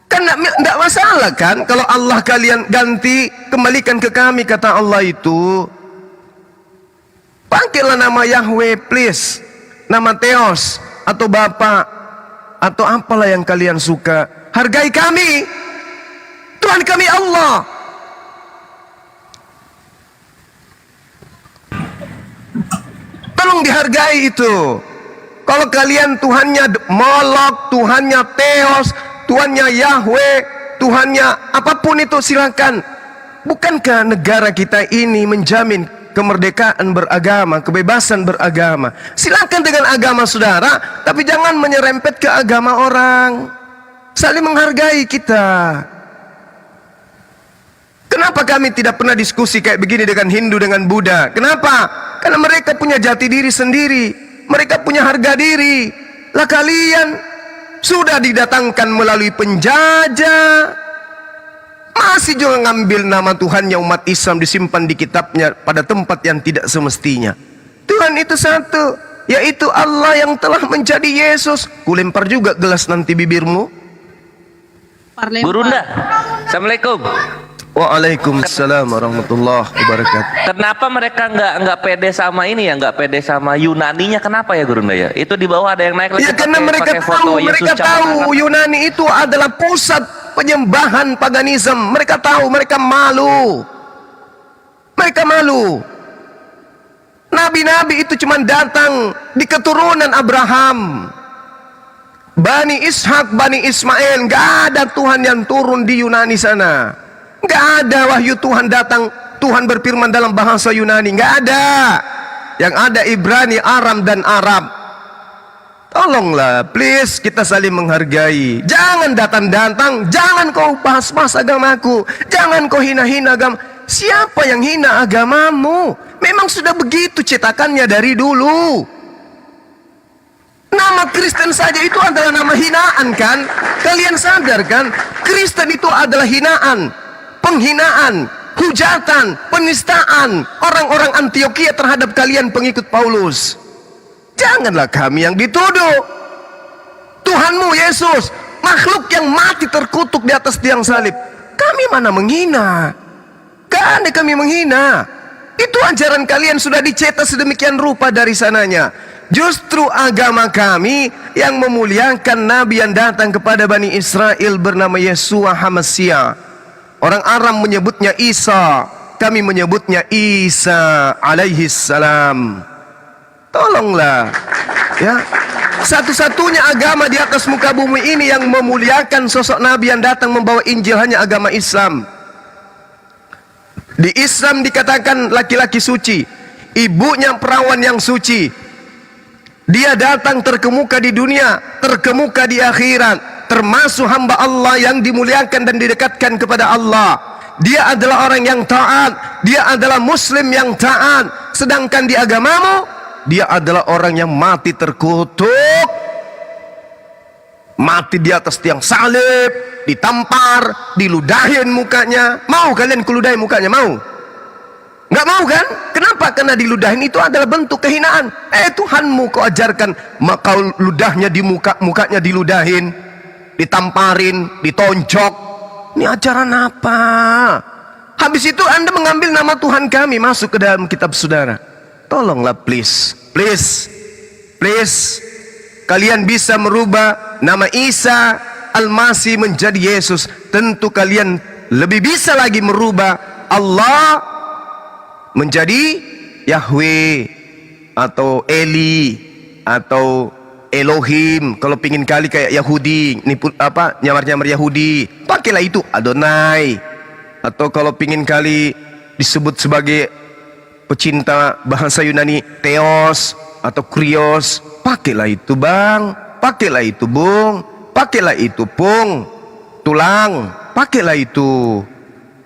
Kan tidak masalah kan kalau Allah kalian ganti, kembalikan ke kami, kata Allah itu. Pakailah nama Yahweh, please. Nama Theos atau Bapa atau apalah yang kalian suka. Hargai kami. Tuhan kami Allah. Tolong dihargai itu. Kalau kalian Tuhannya Molok, Tuhannya Theos, Tuhannya Yahweh, Tuhannya apapun itu, silakan. Bukankah negara kita ini menjamin kemerdekaan beragama, kebebasan beragama? Silakan dengan agama saudara, tapi jangan menyerempet ke agama orang. Saling menghargai kita. Kenapa kami tidak pernah diskusi kayak begini dengan Hindu, dengan Buddha? Kenapa? Karena mereka punya jati diri sendiri. Mereka punya harga diri. Lah kalian sudah didatangkan melalui penjajah, masih juga ngambil nama Tuhannya umat Islam, disimpan di kitabnya pada tempat yang tidak semestinya. Tuhan itu satu, yaitu Allah yang telah menjadi Yesus. Kulempar juga gelas nanti bibirmu.
Gurunda, Assalamualaikum.
Waalaikumsalam warahmatullahi wabarakatuh.
Kenapa mereka nggak pede sama ini ya, nggak pede sama Yunaninya? Kenapa ya Gurunda ya? Itu di bawah ada yang naik lagi.
Ya karena mereka tahu Yunani itu adalah pusat penyembahan paganisme. Mereka tahu, mereka malu. Mereka malu. Nabi-nabi itu cuma datang di keturunan Abraham, Bani Ishak, Bani Ismail. Nggak ada Tuhan yang turun di Yunani sana. Nggak ada wahyu Tuhan datang, Tuhan berfirman dalam bahasa Yunani. Nggak ada. Yang ada Ibrani, Aram, dan Arab. Tolonglah, please, kita saling menghargai. Jangan datang-datang, jangan kau bahas-bahas agamaku, jangan kau hina-hina agama. Siapa yang hina agamamu? Memang sudah begitu cetakannya dari dulu. Nama Kristen saja itu adalah nama hinaan kan? Kalian sadar kan? Kristen itu adalah hinaan, penghinaan, hujatan, penistaan orang-orang Antioquia terhadap kalian pengikut Paulus. Janganlah kami yang dituduh. Tuhanmu Yesus, makhluk yang mati terkutuk di atas tiang salib. Kami mana menghina? Gak ada kami menghina. Itu ajaran kalian sudah dicetak sedemikian rupa dari sananya. Justru agama kami yang memuliakan Nabi yang datang kepada Bani Israel bernama Yeshua HaMashiach. Orang Aram menyebutnya Isa, kami menyebutnya Isa alaihi salam. Tolonglah, ya. Satu-satunya agama di atas muka bumi ini yang memuliakan sosok Nabi yang datang membawa Injil hanya agama Islam. Di Islam dikatakan laki-laki suci, ibunya perawan yang suci. Dia datang terkemuka di dunia, terkemuka di akhirat, termasuk hamba Allah yang dimuliakan dan didekatkan kepada Allah. Dia adalah orang yang taat, dia adalah muslim yang taat. Sedangkan di agamamu dia adalah orang yang mati terkutuk, mati di atas tiang salib, ditampar, diludahin mukanya. Mau kalian kuludahin mukanya? Mau? Nggak mau kan? Kenapa? Karena diludahin itu adalah bentuk kehinaan. Tuhanmu kau ajarkan, maka ludahnya di mukanya diludahin, ditamparin, ditonjok. Ini ajaran apa? Habis itu Anda mengambil nama Tuhan kami masuk ke dalam kitab saudara. Tolonglah please, please, please. Kalian bisa merubah nama Isa Al-Masih menjadi Yesus. Tentu kalian lebih bisa lagi merubah Allah menjadi Yahweh atau Eli atau Elohim. Kalau pingin kali kayak Yahudi, nyamar-nyamar Yahudi, pakailah itu Adonai. Atau kalau pingin kali disebut sebagai pecinta bahasa Yunani, Theos atau Krios, pakailah itu bang, pakailah itu bung, pakailah itu pung, tulang, pakailah itu.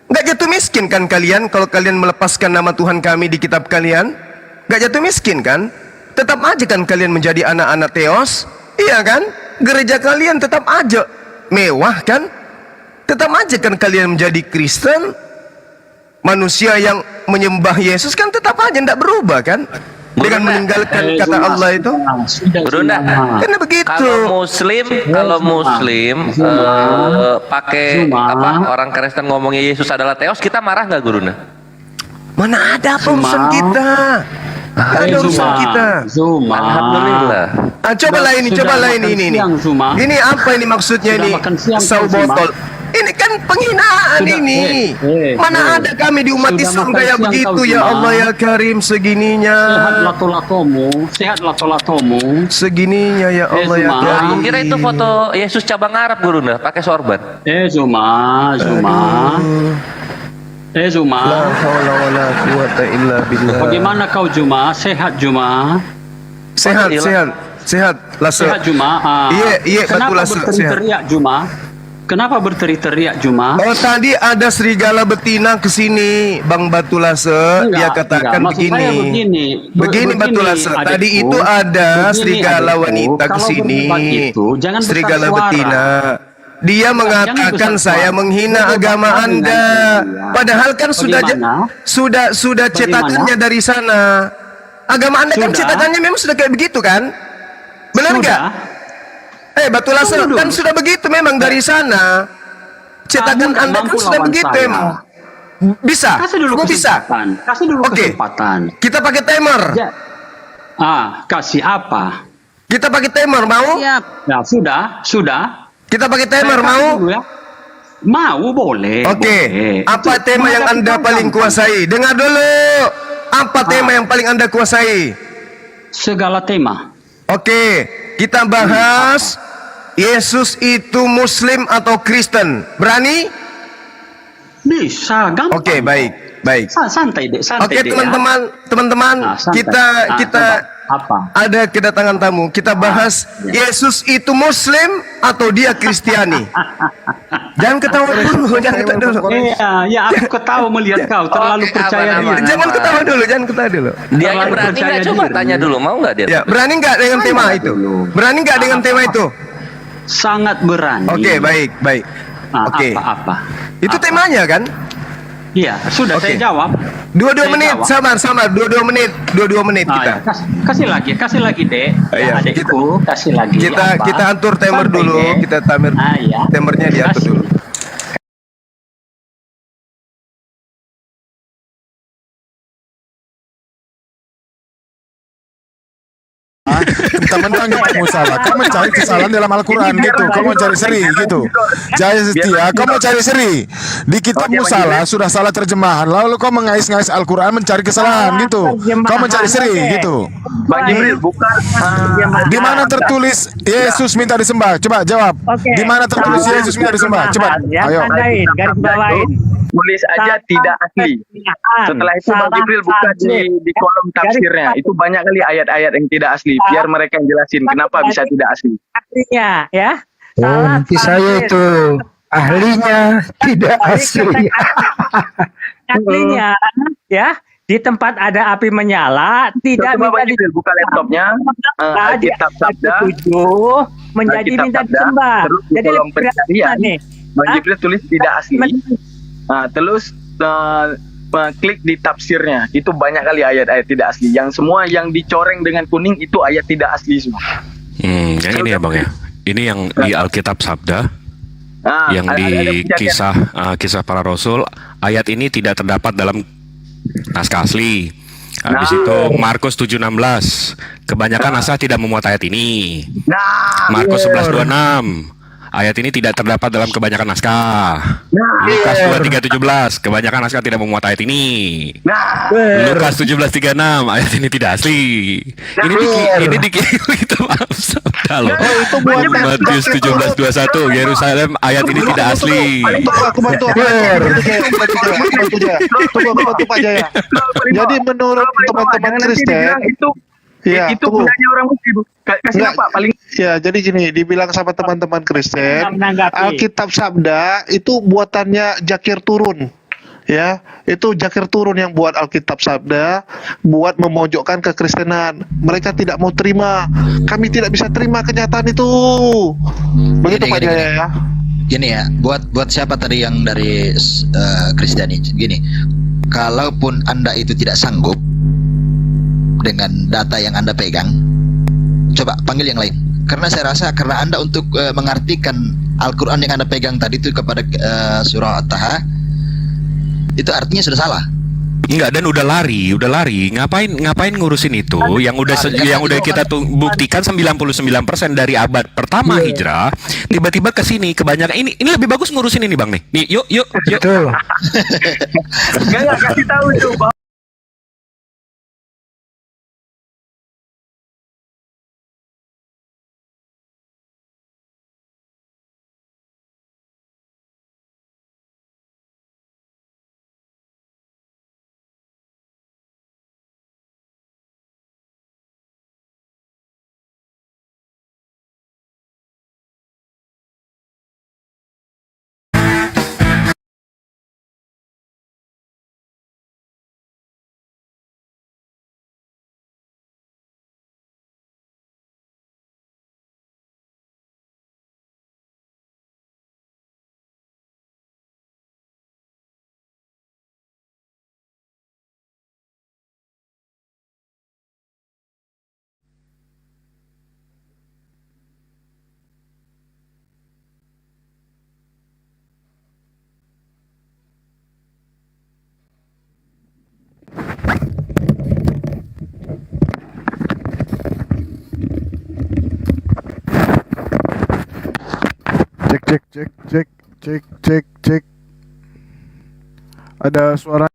Nggak jatuh miskin kan kalian kalau kalian melepaskan nama Tuhan kami di kitab kalian? Nggak jatuh miskin kan? Tetap aja kan kalian menjadi anak-anak Theos? Iya kan? Gereja kalian tetap aja mewah kan? Tetap aja kan kalian menjadi Kristen? Manusia yang menyembah Yesus kan tetap aja tidak berubah kan? Dengan meninggalkan kata Allah itu.
Brunda,
Karena begitu.
Kalau muslim pakai orang Kristen ngomongnya Yesus adalah Theos, kita marah nggak Guruna?
Mana ada apa urusan kita? Ada urusan kita.
Alhamdulillah.
Cobalah ini. Ini apa ini maksudnya ini? Sau botol. Ini kan penghinaan ini. Mana ada kami di umat Islam kayak begitu ya Allah ya Karim, segininya.
Sehat lato-latomu.
Segininya ya Allah ya Karim.
Aku kira itu foto Yesus cabang Arab Guruna pakai sorban.
Zuma.
La haula wala quwata illa billah.
Bagaimana kau Juma? Sehat Juma?
Sehat.
Sehat Juma.
Iya betul lah.
Berteriak Juma? Kenapa berteriak Juma?
Oh tadi ada serigala betina kesini Bang Batulase. Dia katakan begini. Begini Batulase. Tadi itu ada serigala wanita kesini. Serigala betina. Dia mengatakan saya menghina agama Anda. Padahal kan sudah cetakannya dari sana. Agama Anda kan cetakannya memang sudah kayak begitu kan? Benar nggak? Batulase kan sudah begitu memang dari sana. Cetakan Anda kan sudah begitu emang. Bisa? Semua bisa?
Kasih dulu kesempatan.
Kita pakai timer.
Kasih apa?
Kita pakai timer, mau?
Ya sudah.
Kita pakai timer, mau?
Mau, boleh.
Oke. Apa tema yang Anda paling kuasai? Dengar dulu. Apa tema yang paling Anda kuasai?
Segala tema.
Oke. Kita bahas Yesus itu Muslim atau Kristen. Berani?
Bisa, gampang.
Oke, baik.
Santai deh.
Oke, teman-teman, kita ada kedatangan tamu. Kita bahas Yesus itu Muslim atau dia Kristiani. Jangan ketawa dulu.
Iya, aku ketawa melihat kau terlalu percaya diri.
Jangan ketawa dulu.
Dia berani nggak? Coba tanya dulu, mau nggak dia?
Ya, berani nggak dengan tema itu? Berani nggak dengan tema itu?
Sangat berani.
Oke, baik. Oke.
Apa?
Itu temanya kan?
Iya, sudah saya jawab.
22 menit, sabar. 22 menit kita.
Kasih lagi, Dek.
Ya,
adekku, kasih lagi.
Kita atur timer dulu. Kita timernya diatur dulu.
Teman-teman kamu salah, kamu cari kesalahan dalam Al-Quran gitu, kamu cari seri gitu. Jaya setia, kamu cari seri di kitabmu salah, sudah salah terjemahan, lalu kau mengais-ngais Al-Quran mencari kesalahan gitu, kamu cari seri gitu.
Bang Jibril, bukan
di mana tertulis Yesus minta disembah? Coba jawab. Di mana tertulis Yesus minta disembah? Cepat, ayo.
Garis bawain. Tulis aja tidak asli. Setelah itu Bang Jibril buka di kolom tafsirnya. Itu banyak kali ayat-ayat yang tidak asli. Biar mereka yang jelasin kenapa bisa tidak asli.
Aslinya ya.
Nanti saya itu ahlinya tidak asli.
Aslinya ya. di tempat ada api menyala tidak
Coba
minta
Bang Jibril buka laptopnya,
di
Alkitab Sabda,
7 menjadi
Alkitab
minta
Sabda,
disembah.
terus di
Jadi
kolom
lebih berat
pencarian,
nih.
Bang Jibril tulis tidak asli. Terus klik di tafsirnya, itu banyak kali ayat-ayat tidak asli. Yang semua yang dicoreng dengan kuning itu ayat tidak asli semua.
Yang ini ya Bang ya. Ini yang di Alkitab Sabda, yang di kisah para Rasul, ayat ini tidak terdapat dalam naskah asli. Habis itu Markus 7:16, kebanyakan naskah tidak memuat ayat ini. Markus 11:26, ayat ini tidak terdapat dalam kebanyakan naskah. Lukas 23:17, kebanyakan naskah tidak memuat ayat ini. Lukas 17:36, ayat ini tidak asli. Ini di kitab Sabda loh. Matius 17:21, Yerusalem, ayat ini tidak asli.
Aku bantu Pak Jaya. Jadi menurut teman-teman Kristen
itu punyanya orang Muslim. Kasih apa paling?
Ya, jadi gini, dibilang sama teman-teman Kristen, Alkitab Sabda itu buatannya Jakir Turun. Ya, itu Jakir Turun yang buat Alkitab Sabda, buat memojokkan kekristenan. Mereka tidak mau terima. Kami tidak bisa terima kenyataan itu. Begitu Pak Jaya ya.
Gini ya, buat siapa tadi yang dari Kristiani? Gini, kalaupun Anda itu tidak sanggup dengan data yang Anda pegang, coba panggil yang lain. Karena saya rasa karena Anda untuk mengartikan Al-Quran yang Anda pegang tadi itu kepada surah At-Taha, itu artinya sudah salah.
Enggak, dan udah lari. Ngapain ngurusin itu? Yang udah kita buktikan 99% dari abad pertama Hijrah, tiba-tiba ke sini kebanyakan ini lebih bagus ngurusin ini Bang nih. Nih, yuk.
Betul.
Enggak kasih tahu itu, Bang.
Cek. Ada suara.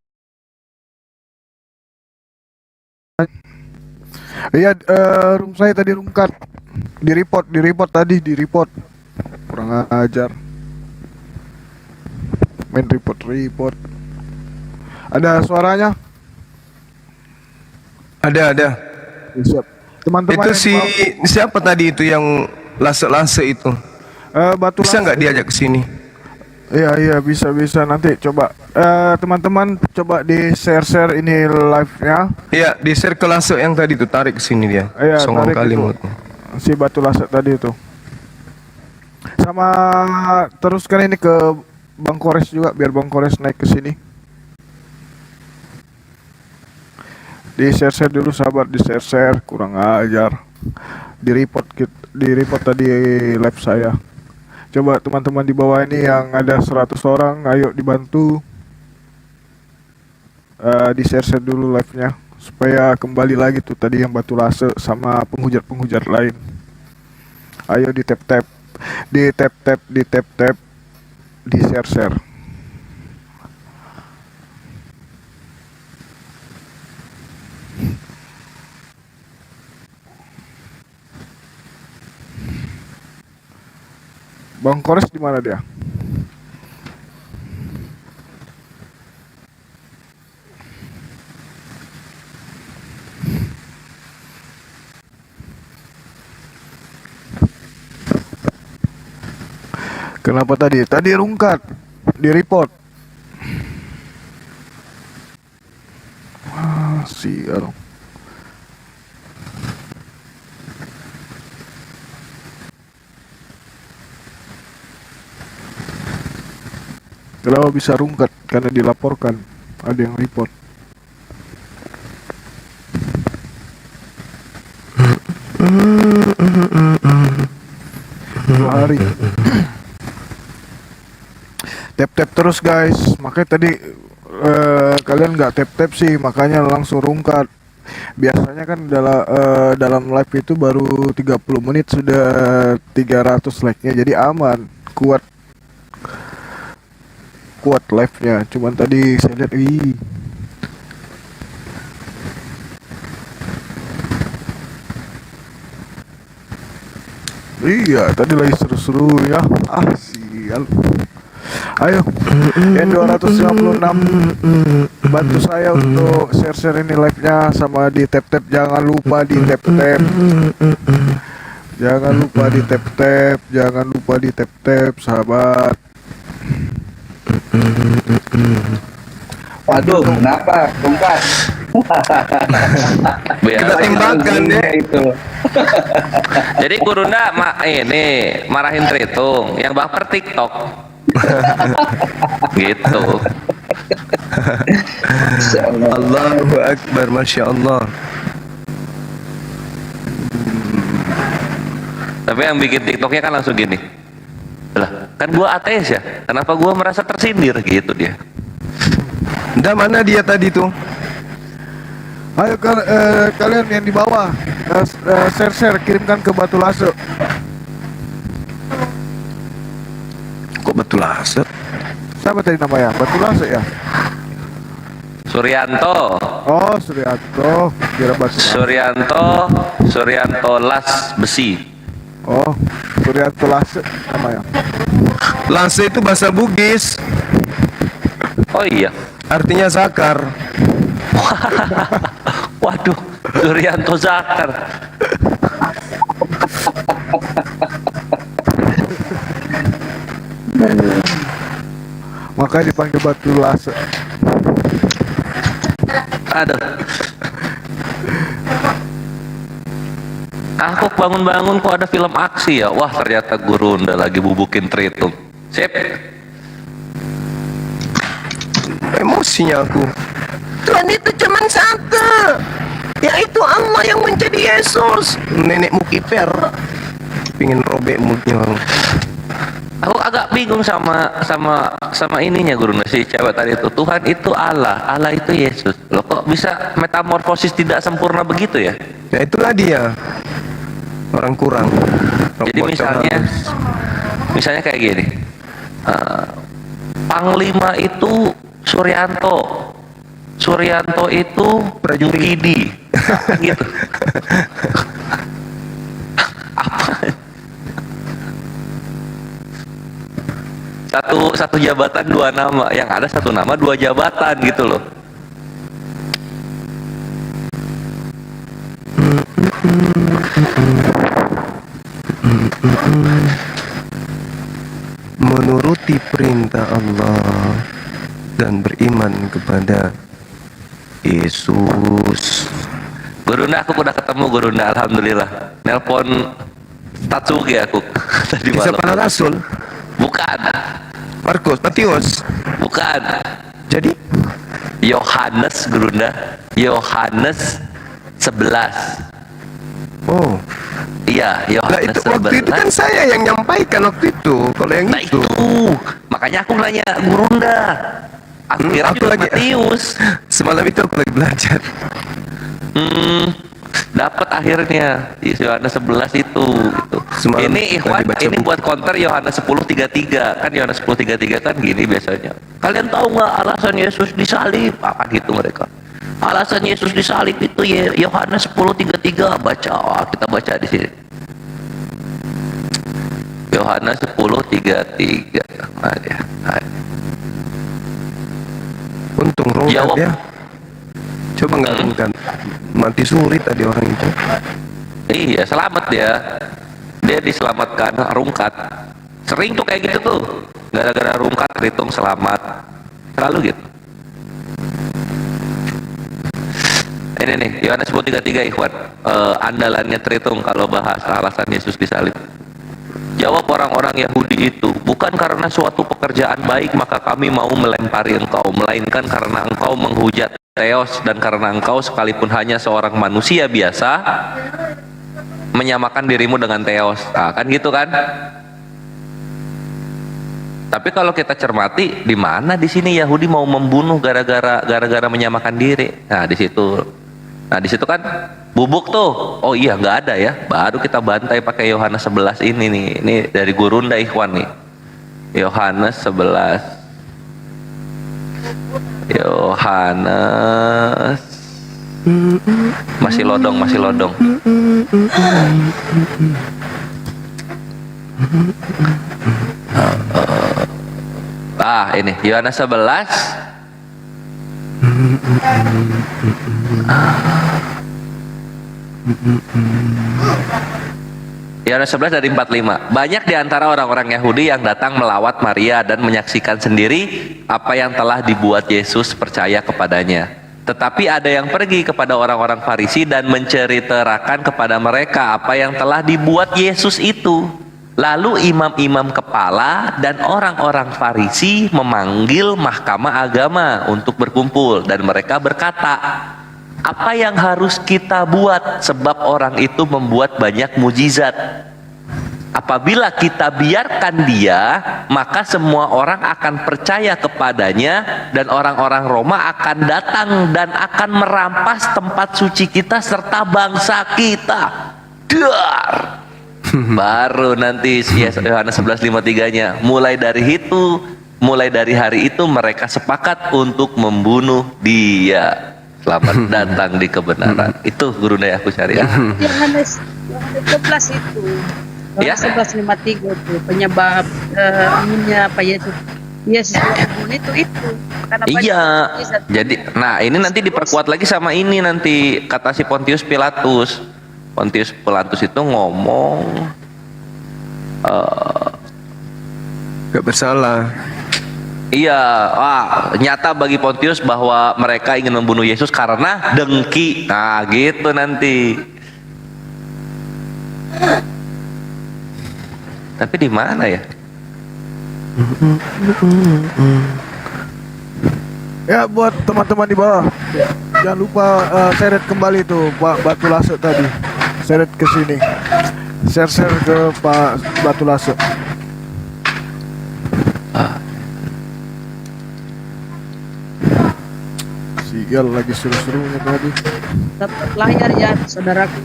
Iya, room saya tadi rungkat. Di report tadi. Kurang ajar. Main report. Ada suaranya?
Ada.
Ya, siap. Teman-teman
Itu siapa tadi itu yang lase itu?
Batu
bisa nggak diajak ke sini?
Iya bisa nanti coba teman-teman coba di share ini live-nya.
Iya, di share ke Lasek yang tadi tuh, tarik ke sini dia.
Iya,
songong kali
itu.
mulutnya.
Si batu Lasek tadi itu. Sama teruskan ini ke Bang Kores juga biar Bang Kores naik ke sini. Di share dulu sahabat, di share kurang ajar. Di report tadi live saya. Coba teman-teman di bawah ini yang ada 100 orang, ayo dibantu di share dulu live-nya supaya kembali lagi tuh tadi yang batu Lase sama penghujat lain. Ayo di tap, di share. Bang Kores di mana dia? Kenapa tadi? Tadi rungkat di report. sial. Kenapa bisa rungkat? Karena dilaporkan, ada yang report. Hari tap terus guys, makanya tadi kalian nggak tap sih, makanya langsung rungkat. Biasanya kan dalam live itu baru 30 menit sudah 300 like-nya, jadi aman, kuat live-nya. Cuman tadi saya lihat, iya tadi lagi seru-seru ya. Sial. Ayo, yang 256 bantu saya untuk share ini live-nya, sama di tap. Jangan lupa di tap. Jangan lupa di tap, sahabat.
Waduh, kenapa? Rungkat.
Kita
timbangkan deh
itu.
Jadi Gurunda ini marahin Tritung, yang baper TikTok. Gitu.
Allahu Akbar, Masya Allah.
Tapi yang bikin TikToknya kan langsung gini. Lah, kan gua ateis ya. Kenapa gua merasa tersindir gitu dia.
Dah mana dia tadi tuh?
Ayo kalian yang di bawah, share, kirimkan ke Batu Lasuk.
Kok Batu Lasuk?
Siapa tadi namanya? Batu Lasuk ya?
Suryanto.
Oh, Suryanto. Kira Batu Lasuk.
Suryanto Las Besi.
Oh, Suryanto Lasuk namanya.
Lasuk itu bahasa Bugis.
Oh iya.
Artinya zakar.
Waduh, Suryanto Zakar.
Makanya dipanggil Batu Lasuk.
Aduh. Aku bangun-bangun kok ada film aksi ya. Wah, ternyata Gurunda lagi bubukin Tritung. Sip.
Emosinya aku. Tuhan itu cuma satu, yaitu Allah yang menjadi Yesus. Nenekmu kiper, pingin robek mulutnya.
Aku agak bingung sama ininya Gurunda, si cewek tadi itu. Tuhan itu Allah itu Yesus. Loh, kok bisa metamorfosis tidak sempurna begitu ya?
Ya itulah dia. Orang kurang.
Jadi misalnya kayak gini. Panglima itu Suryanto itu prajurit gitu. Apa? Satu jabatan dua nama, yang ada satu nama dua jabatan gitu loh.
Menuruti perintah Allah dan beriman kepada Yesus.
Gurunda, aku udah ketemu Gurunda, alhamdulillah. Nelpon Tatsuki aku tadi malam.
Siapa Rasul?
Bukan.
Markus, Matius.
Bukan.
Jadi
Yohanes Gurunda. Yohanes 11.
Oh.
Iya, Yohanes 11.
Waktu itu kan saya yang nyampaikan waktu itu. Kalau yang itu.
Makanya aku nanya Gurunda. Aku kira juga
lagi
Matius.
Semalam itu aku lagi belajar.
Dapat akhirnya di Yohanes 11 itu gitu.
Semalam
Ini Ikhwan, ini buat counter Yohanes 10:33. Kan Yohanes 10:33 kan gini biasanya. Kalian tahu nggak alasan Yesus disalib? Apa gitu mereka. Alasan Yesus disalib itu Yohanes 10:33. Baca, kita baca di sini. Yohanes 10:33. Nah, ya.
Untung rongga ya. Coba nggak rongga. Mati suri tadi orang itu.
Iya, selamat dia. Dia diselamatkan rungkat. Sering tuh kayak gitu tuh. Gara-gara rungkat Tritung selamat. Selalu gitu. Ini nih, Yohanes 10:33 ikhwan. Andalannya Tritung kalau bahas alasan Yesus disalib. Jawab orang-orang Yahudi itu, bukan karena suatu pekerjaan baik maka kami mau melempari engkau, melainkan karena engkau menghujat Theos dan karena engkau sekalipun hanya seorang manusia biasa menyamakan dirimu dengan Theos. Nah, kan gitu kan? Tapi kalau kita cermati, di mana di sini Yahudi mau membunuh gara-gara menyamakan diri? Nah, di situ. Nah, di situ kan bubuk tuh. Oh iya, nggak ada ya. Baru kita bantai pakai Yohanes 11 ini nih. Ini dari Gurunda ikhwan nih. Yohanes 11. Yohanes masih lodong. Ini Yohanes 11. Yohanes 11 dari 45. Banyak di antara orang-orang Yahudi yang datang melawat Maria dan menyaksikan sendiri apa yang telah dibuat Yesus, percaya kepadanya. Tetapi ada yang pergi kepada orang-orang Farisi dan menceritakan kepada mereka apa yang telah dibuat Yesus itu. Lalu imam-imam kepala dan orang-orang Farisi memanggil mahkamah agama untuk berkumpul dan mereka berkata, apa yang harus kita buat sebab orang itu membuat banyak mujizat? Apabila kita biarkan dia, maka semua orang akan percaya kepadanya dan orang-orang Roma akan datang dan akan merampas tempat suci kita serta bangsa kita. Dar. Baru nanti Yohanes 11:53-nya, mulai dari hari itu mereka sepakat untuk membunuh dia. Selamat datang di kebenaran. Itu guru yang aku cari.
Yohanes 11 itu.
Ya.
11:53 itu penyebab ininya apa Yesus membunuh itu. Karena
Iya.
mujizat.
Jadi, nah ini nanti diperkuat lagi sama ini nanti kata si Pontius Pilatus. Pontius Pilatus itu ngomong
Gak bersalah.
iya, nyata bagi Pontius bahwa mereka ingin membunuh Yesus karena dengki. Nah, gitu nanti. Tapi di mana ya?
Ya, buat teman-teman di bawah, jangan lupa seret kembali tuh Pak Batu Lasuk tadi. Seret ke sini. Share ke Pak Batu Lasuk. Sial lagi seru-serunya tadi.
Dapat layar ya, saudaraku.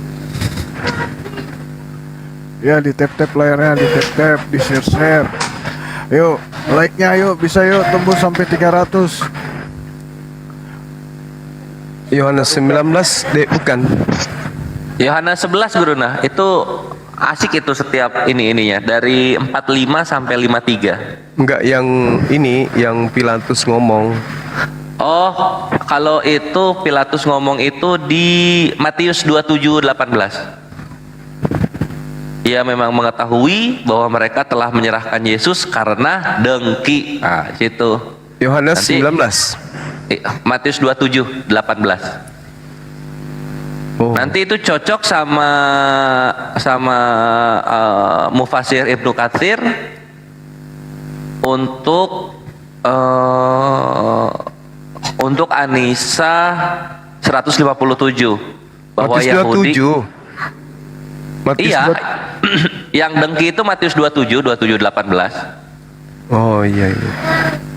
Ya, di tap-tap layarnya, di tap-tap, di share. Yuk, like-nya yuk, bisa yuk tembus sampai 300.
Yohanes 19 bukan.
Yohanes 11 Guru, nah itu asik itu setiap ininya dari 45 sampai 53.
Enggak, yang ini yang Pilatus ngomong.
Oh, kalau itu Pilatus ngomong itu di Matius 27:18. Ia memang mengetahui bahwa mereka telah menyerahkan Yesus karena dengki. Nah, situ.
Yohanes
Nanti,
19.
Matius 27:18. Nanti itu cocok sama Mufasir Ibnu Katsir untuk Anisa 157 bahwa
Matius
Yahudi
27. Matius
iya
2...
yang dengki itu Matius 27:18.
Oh iya.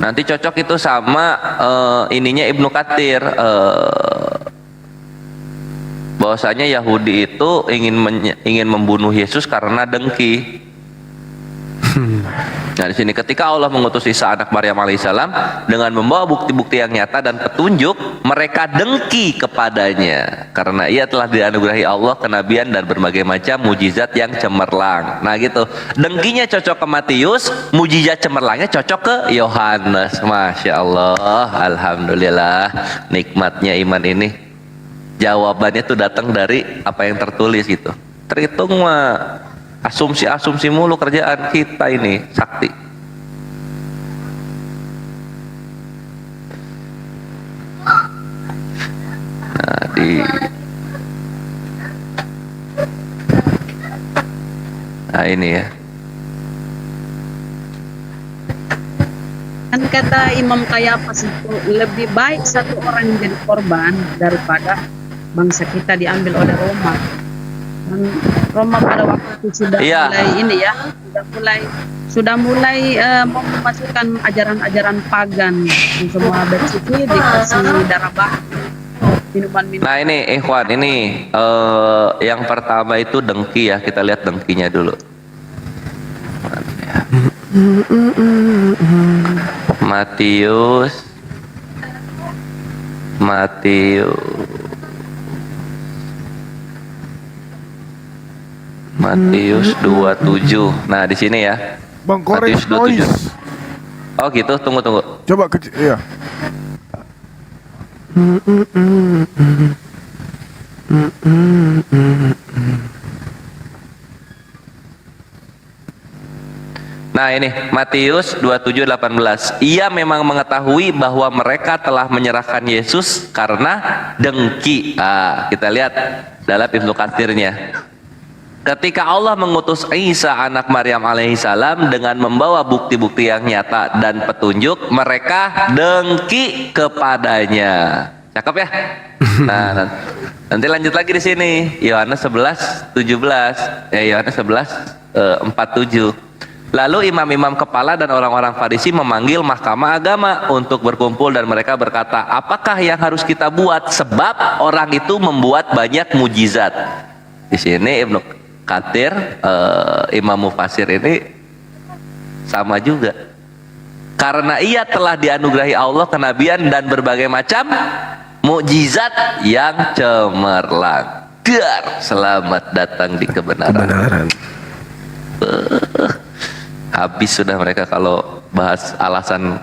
Nanti cocok itu sama ininya Ibnu Katsir, bahwasanya Yahudi itu ingin membunuh Yesus karena dengki. Nah, di sini ketika Allah mengutus Isa anak Maryam alaihissalam dengan membawa bukti-bukti yang nyata dan petunjuk, mereka dengki kepadanya karena ia telah dianugerahi Allah kenabian dan berbagai macam mujizat yang cemerlang. Nah, gitu. Dengkinya cocok ke Matius, mujizat cemerlangnya cocok ke Yohanes. Masya Allah, alhamdulillah, nikmatnya iman ini. Jawabannya tuh datang dari apa yang tertulis gitu. Terhitung mah asumsi-asumsi mulu kerjaan kita ini, sakti. Nah, di Iya. Nah ini ya.
Kan kata Imam Kayafas itu lebih baik satu orang yang jadi korban daripada bangsa kita diambil oleh Roma. Dan Roma pada waktu itu sudah
Iya.
mulai ini ya, sudah mulai memasukkan ajaran-ajaran pagan. Yang semua bersih dikasih darah batu, minuman-minuman.
Nah ini Ikhwan, ini yang pertama itu dengki ya, kita lihat dengkinya dulu. Matius 27. Nah, di sini ya.
Bang, korek
Matius 27.
noise.
Oh gitu, tunggu.
Coba kecil, ya.
Nah ini Matius 27:18. Ia memang mengetahui bahwa mereka telah menyerahkan Yesus karena dengki. Kita lihat dalam Ibnu Katsirnya. Ketika Allah mengutus Isa anak Maryam alaihissalam dengan membawa bukti-bukti yang nyata dan petunjuk, mereka dengki kepadanya. Cakep ya? Nah, nanti lanjut lagi di sini. Yohanes 11:17. Yohanes 11:47. Lalu imam-imam kepala dan orang-orang Farisi memanggil mahkamah agama untuk berkumpul dan mereka berkata, apakah yang harus kita buat? Sebab orang itu membuat banyak mujizat. Di sini Ibnu Katsir, Imam Mufasir ini sama juga. Karena ia telah dianugerahi Allah kenabian dan berbagai macam mukjizat yang cemerlang. Dar, selamat datang di kebenaran. Habis sudah mereka kalau bahas alasan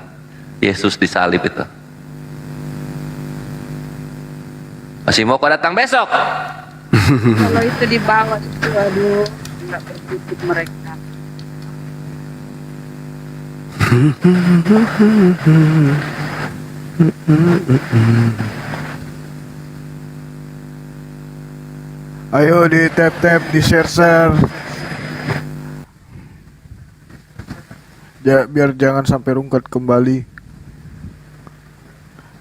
Yesus disalib itu. Masih mau kau datang besok?
Kalau itu dibawa itu, aduh, nggak berkutik mereka.
Ayo di tap-tap, di share-share. Biar jangan sampai rungkat kembali.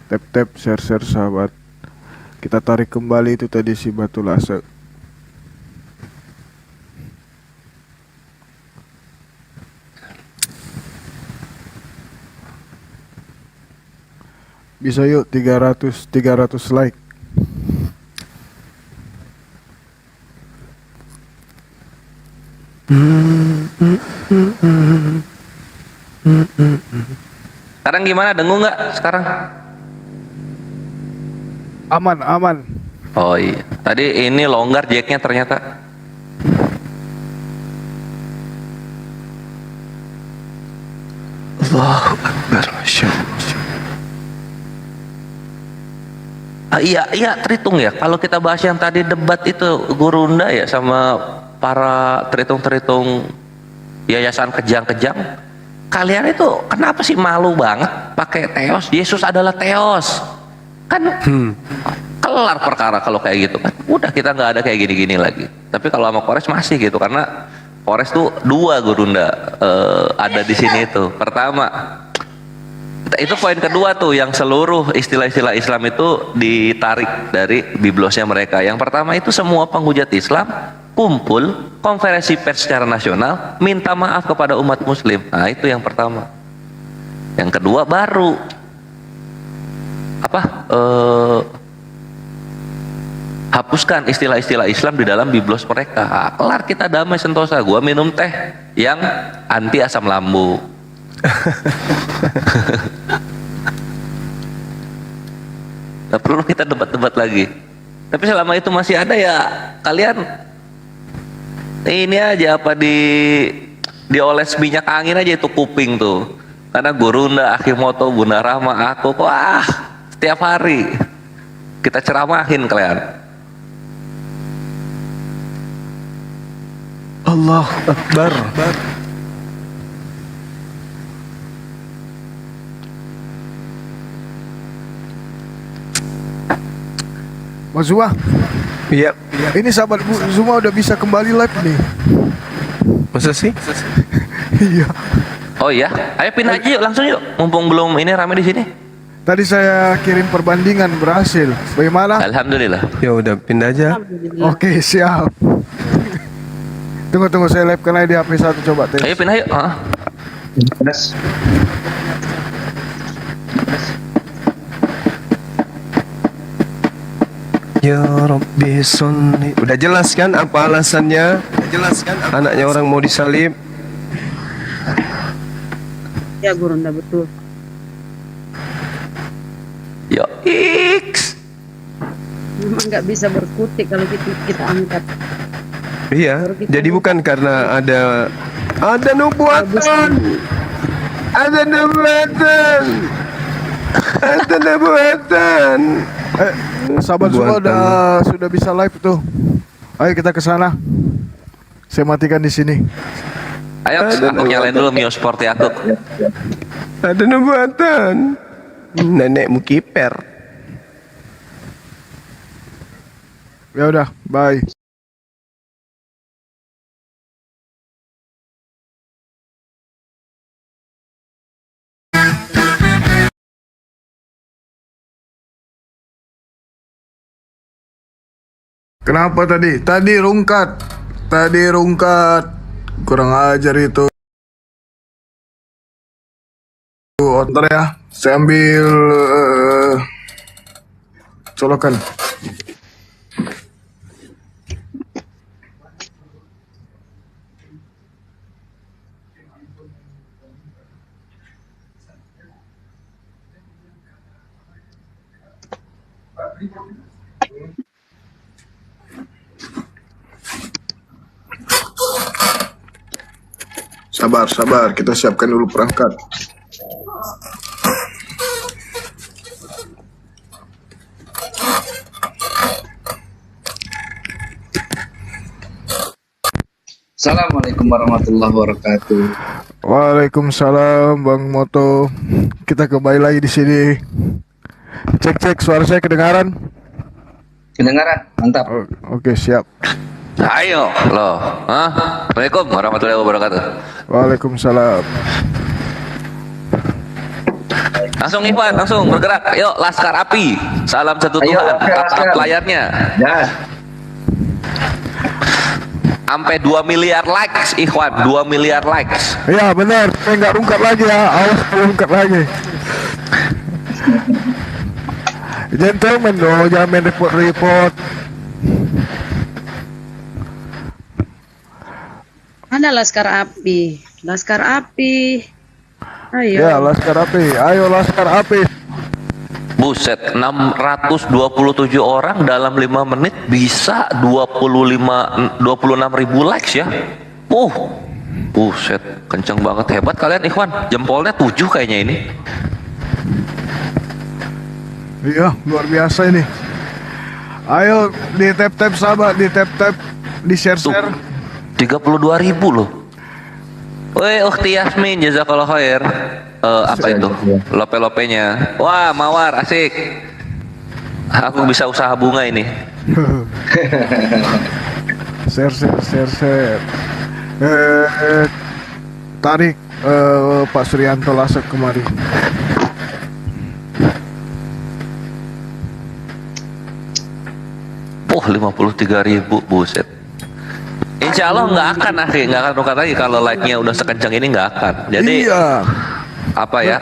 Tap-tap, share-share sahabat. Kita tarik kembali itu tadi si batu lasek. Bisa yuk 300 like.
Sekarang gimana? Dengung nggak sekarang?
Aman.
Oh iya. Tadi ini longgar jacknya ternyata.
Allahu Akbar. Masya Allah.
Iya, terhitung ya. Kalau kita bahas yang tadi debat itu Gurunda ya sama para terhitung yayasan kejang-kejang. Kalian itu kenapa sih malu banget pakai teos? Yesus adalah teos. Kan kelar perkara kalau kayak gitu kan. Udah kita nggak ada kayak gini-gini lagi. Tapi kalau sama Kores masih gitu karena Kores tuh dua Gurunda ada di sini itu. Pertama, itu poin kedua tuh yang seluruh istilah-istilah Islam itu ditarik dari biblosnya mereka. Yang pertama itu semua penghujat Islam kumpul konferensi pers secara nasional minta maaf kepada umat muslim. Nah itu yang pertama. Yang kedua baru hapuskan istilah-istilah Islam di dalam biblos mereka. Kelar kita damai sentosa. Gua minum teh yang anti asam lambung. Gak perlu kita debat-debat lagi. Tapi selama itu masih ada ya kalian ini aja apa dioles minyak angin aja itu kuping tuh. Karena Gurunda, Akimoto, Bunda Rahma, aku kok setiap hari kita ceramahin kalian.
Allahu Akbar.
Mas Zuma.
Iya.
Ini sahabat Bu Zuma udah bisa kembali live nih.
Masa sih?
Iya.
Oh iya, ayo pindah aja yuk, langsung yuk. Mumpung belum ini rame di sini.
Tadi saya kirim perbandingan berhasil. Bagaimana?
Alhamdulillah.
Ya udah pindah aja.
Oke, siap. Tunggu saya live kan aja di HP satu coba tes.
Ayo pindah yuk.
Ya Rabbi Sunni. Udah jelas kan apa alasannya? Udah jelas kan anaknya orang mau disalib?
Ya guru, udah betul.
Ya X.
Memang nggak bisa berkutik kalau kita angkat.
Iya. Jadi bukan karena ada nubuatan. Ada nubuatan. Ada nubuatan.
Sahabat semua sudah bisa live tuh. Ayo kita ke sana. Saya matikan di sini.
Ayo, aku nyalain dulu Mio Sporty aku.
Ada nubuatan. Nenekmu kiper.
Ya udah, bye. Kenapa tadi? Tadi rungkat. Kurang ajar itu. Ntar ya, saya ambil colokan. Sabar, kita siapkan dulu perangkat.
Assalamualaikum warahmatullahi wabarakatuh.
Waalaikumsalam Bang Moto. Kita kembali lagi di sini. Cek suara saya kedengaran?
Kedengaran, mantap.
Oke, siap.
Ayo, loh. Assalamualaikum warahmatullahi wabarakatuh.
Waalaikumsalam.
Langsung Ivan, langsung bergerak. Yuk, Laskar Api. Salam satu Tuhan. Up layarnya.
Ya.
Sampai 2 miliar likes, Ikhwan. 2 miliar likes.
Iya benar, saya nggak rungkat lagi ya. Awas rungkat lagi. Gentleman dong, jangan main report.
Mana Laskar Api? Ayo.
Ya, Laskar Api. Ayo Laskar Api.
Buset, 627 orang dalam 5 menit bisa 26 ribu likes ya. Buset, kenceng banget, hebat kalian Ikhwan. Jempolnya 7 kayaknya ini.
Iya, luar biasa ini. Ayo di tap sahabat, di tap, di share.
32 ribu loh. Woi, Ukhti Yasmin, jazakallah khair. Apa itu? Lope-lopenya. Wah, mawar, asik. Aku bisa usaha bunga ini.
Share. Tarik Pak Suryanto Lasek kemari.
Oh, 53 ribu, buset. Insya Allah nggak akan rungkat lagi kalau like-nya udah sekencang ini, nggak akan. Jadi
iya.
Apa ya?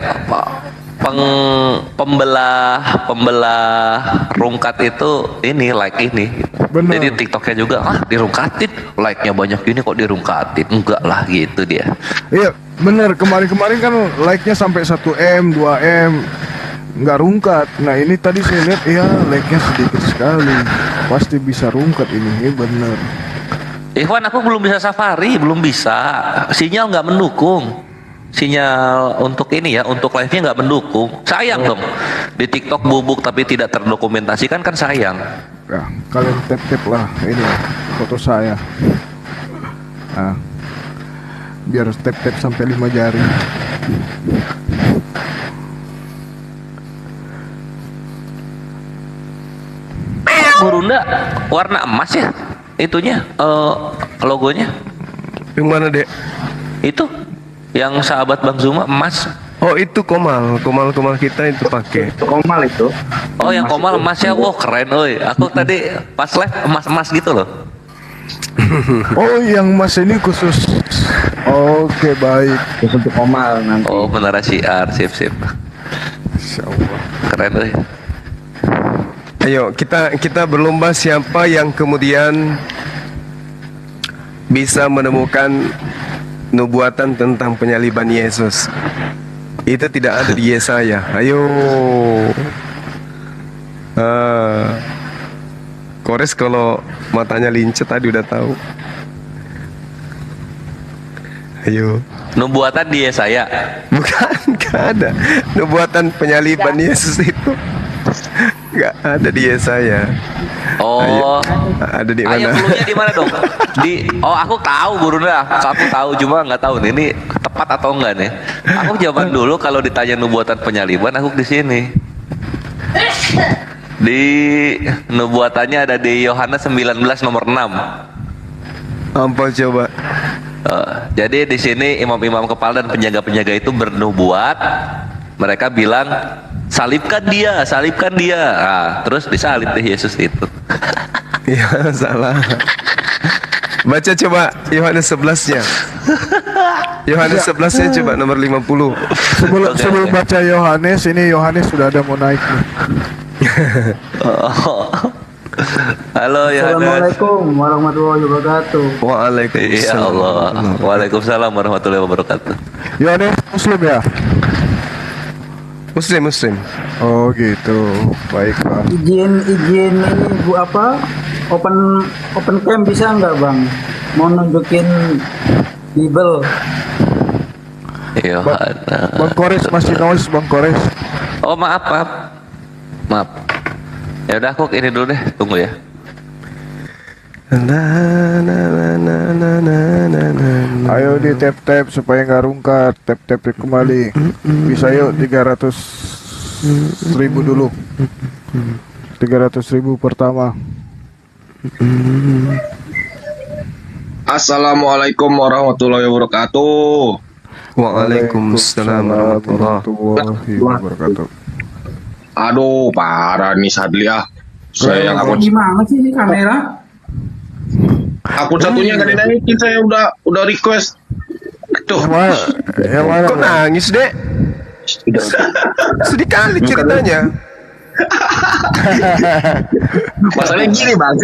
Pembelah rungkat itu ini like ini.
Bener.
Jadi TikToknya juga dirungkatin, like-nya banyak gini kok dirungkatin, enggak lah gitu dia.
Iya, bener. Kemarin kan like-nya sampai 1M, 2M, nggak rungkat. Nah ini tadi saya lihat, iya like-nya sedikit sekali. Pasti bisa rungkat ini, bener.
Ikhwan, aku belum bisa safari, belum bisa. Sinyal nggak mendukung. Sinyal untuk ini ya, untuk live-nya nggak mendukung. Sayang dong. Di TikTok bubuk tapi tidak terdokumentasikan kan sayang.
Ya, kalian tap lah ini foto saya. Nah, biar tap sampai 5 jari.
Anda warna emas ya? Itunya logonya.
Yang mana, Dek?
Itu yang sahabat Bang Zuma emas.
Oh, itu Komal kita itu pakai.
Komal itu.
Oh, yang Komal emas ya. Wow, keren euy. Aku tadi pas live emas-emas gitu loh.
Oh, yang Mas ini khusus. Oke, baik.
Khusus untuk Komal nanti.
Oh, menara syiar, sip.
Insyaallah.
Keren euy.
Ayo kita berlomba siapa yang kemudian bisa menemukan nubuatan tentang penyaliban Yesus. Itu tidak ada di Yesaya. Ayo. Kores kalau matanya lincet tadi udah tahu. Ayo.
Nubuatan di Yesaya.
Bukan, gak ada. Nubuatan penyaliban Yesus itu gak ada di Yesaya.
Oh.
Ayo. Ada di mana?
Ayo cluenya di mana dong? Aku tahu Gurunda. Aku tahu cuma nggak tahu nih ini tepat atau enggak nih. Aku zaman dulu kalau ditanya nubuatan penyaliban aku di sini. Di nubuatannya ada di Yohanes 19 nomor 6.
Apa coba?
Jadi di sini imam-imam kepala dan penjaga-penjaga itu bernubuat. Mereka bilang salibkan dia. Nah, terus disalib deh Yesus itu.
Ya salah. Baca coba Yohanes 11-nya. Yohanes 11-nya coba nomor 50.
Sebelum baca Yohanes, ini Yohanes sudah ada mau naik nih.
Halo Yohanes.
Assalamualaikum warahmatullahi wabarakatuh.
Waalaikumsalam.
Ya Allah. Waalaikumsalam warahmatullahi wabarakatuh.
Yohanes Muslim ya?
Muslim.
Oh gitu. Baik, Pak.
Izin ini Bu apa? Open cam bisa nggak Bang? Mau nunjukin Bible.
Yohanes.
Bang Kores masih noise, Bang Kores.
Oh maaf. Ya udah aku ini dulu deh, tunggu ya.
Ayo di tap supaya nggak rungkat. Tap kembali. Bisa yuk 300.000 dulu. 300.000 pertama.
Assalamualaikum warahmatullahi wabarakatuh.
Waalaikumsalam warahmatullahi
wabarakatuh.
Aduh, parah nih Sadli ah. Saya yang akun
Gimana sih ini kamera?
akun satunya gak dinaikin, saya udah request. Tuh.
Yang mana? Kok nangis, Dek? Sedih kali ceritanya.
Masalahnya gini Bang,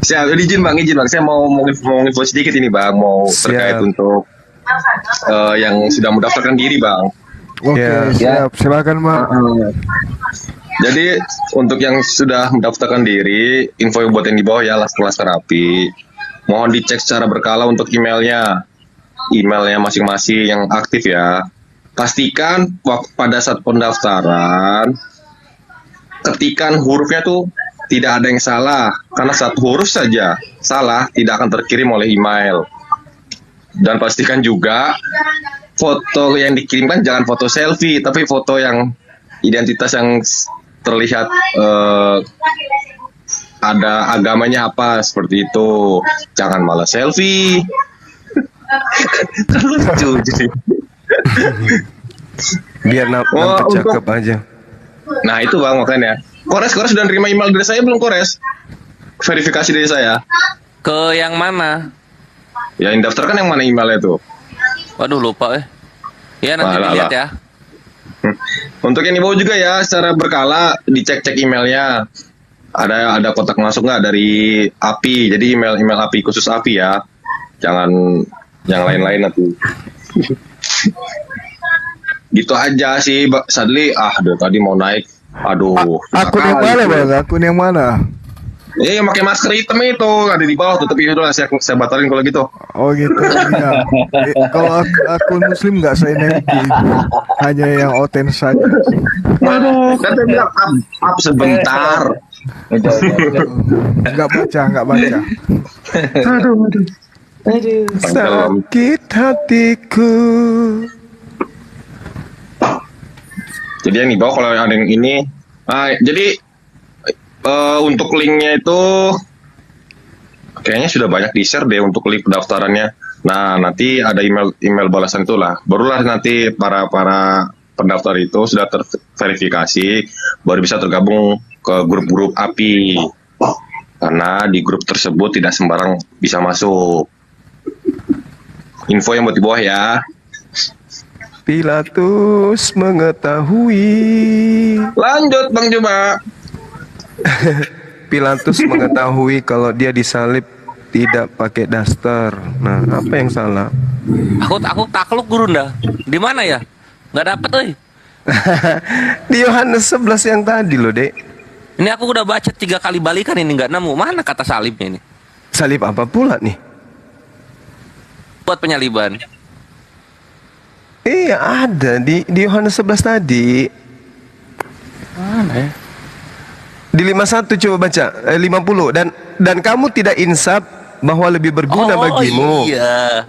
saya izin bang, saya mau info sedikit ini Bang, mau terkait untuk yang sudah mendaftarkan diri Bang.
Oke, siap. Silakan Bang.
Jadi untuk yang sudah mendaftarkan diri, info yang buat yang di bawah ya, Laskar Rapi. Mohon dicek secara berkala untuk emailnya masing-masing yang aktif ya. Pastikan pada saat pendaftaran ketikan hurufnya tuh tidak ada yang salah, karena satu huruf saja salah tidak akan terkirim oleh email. Dan pastikan juga foto yang dikirimkan jangan foto selfie, tapi foto yang identitas yang terlihat ada agamanya apa, seperti itu. Jangan malah selfie. Kan lucu jadi.
Biar nampak cakep aja.
Nah itu Bang makanya. Kores sudah nerima email dari saya belum Kores? Verifikasi dari saya.
Ke yang mana?
Ya yang daftarkan yang mana emailnya tuh?
Waduh lupa Ya nanti dilihat ya.
Untuk yang di bawah juga ya, secara berkala dicek emailnya. Ada kotak masuk nggak dari API? Jadi email API khusus API ya. Jangan yang lain-lain nanti. Gitu aja sih Sadli. Tadi mau naik. Aduh.
Akun yang mana Bang? Akun yang mana?
Yang pakai masker hitam itu ada di bawah tuh, tapi udah saya batalin kalau gitu.
Oh gitu. Ya. Kalau akun Muslim nggak saya naikin, hanya yang oten saja.
Aduh, katanya bilang up sebentar.
Nggak baca.
Aduh.
Sakit hatiku.
Jadi yang di bawah kalau ada yang ini, jadi Untuk linknya itu kayaknya sudah banyak di-share deh untuk link pendaftarannya. Nah, nanti ada email balasan itulah. Barulah nanti para pendaftar itu sudah terverifikasi, baru bisa tergabung ke grup-grup API. Karena di grup tersebut tidak sembarang bisa masuk. Info yang buat di bawah ya.
Pilatus mengetahui.
Lanjut Bang Juma.
Pilatus mengetahui kalau dia disalib tidak pakai daster. Nah, apa yang salah?
Aku takluk Gurunda. Di mana ya? Nggak dapet, euy.
Di Yohanes 11 yang tadi loh, Dek.
Ini aku udah baca 3 kali balikan ini nggak nemu. Mana kata salibnya ini?
Salib apa pula nih?
Buat penyaliban.
Iya, ada di Yohanes 11 tadi.
Mana ya?
Di 51 coba baca, 50 dan kamu tidak insaf bahwa lebih berguna bagimu
iya.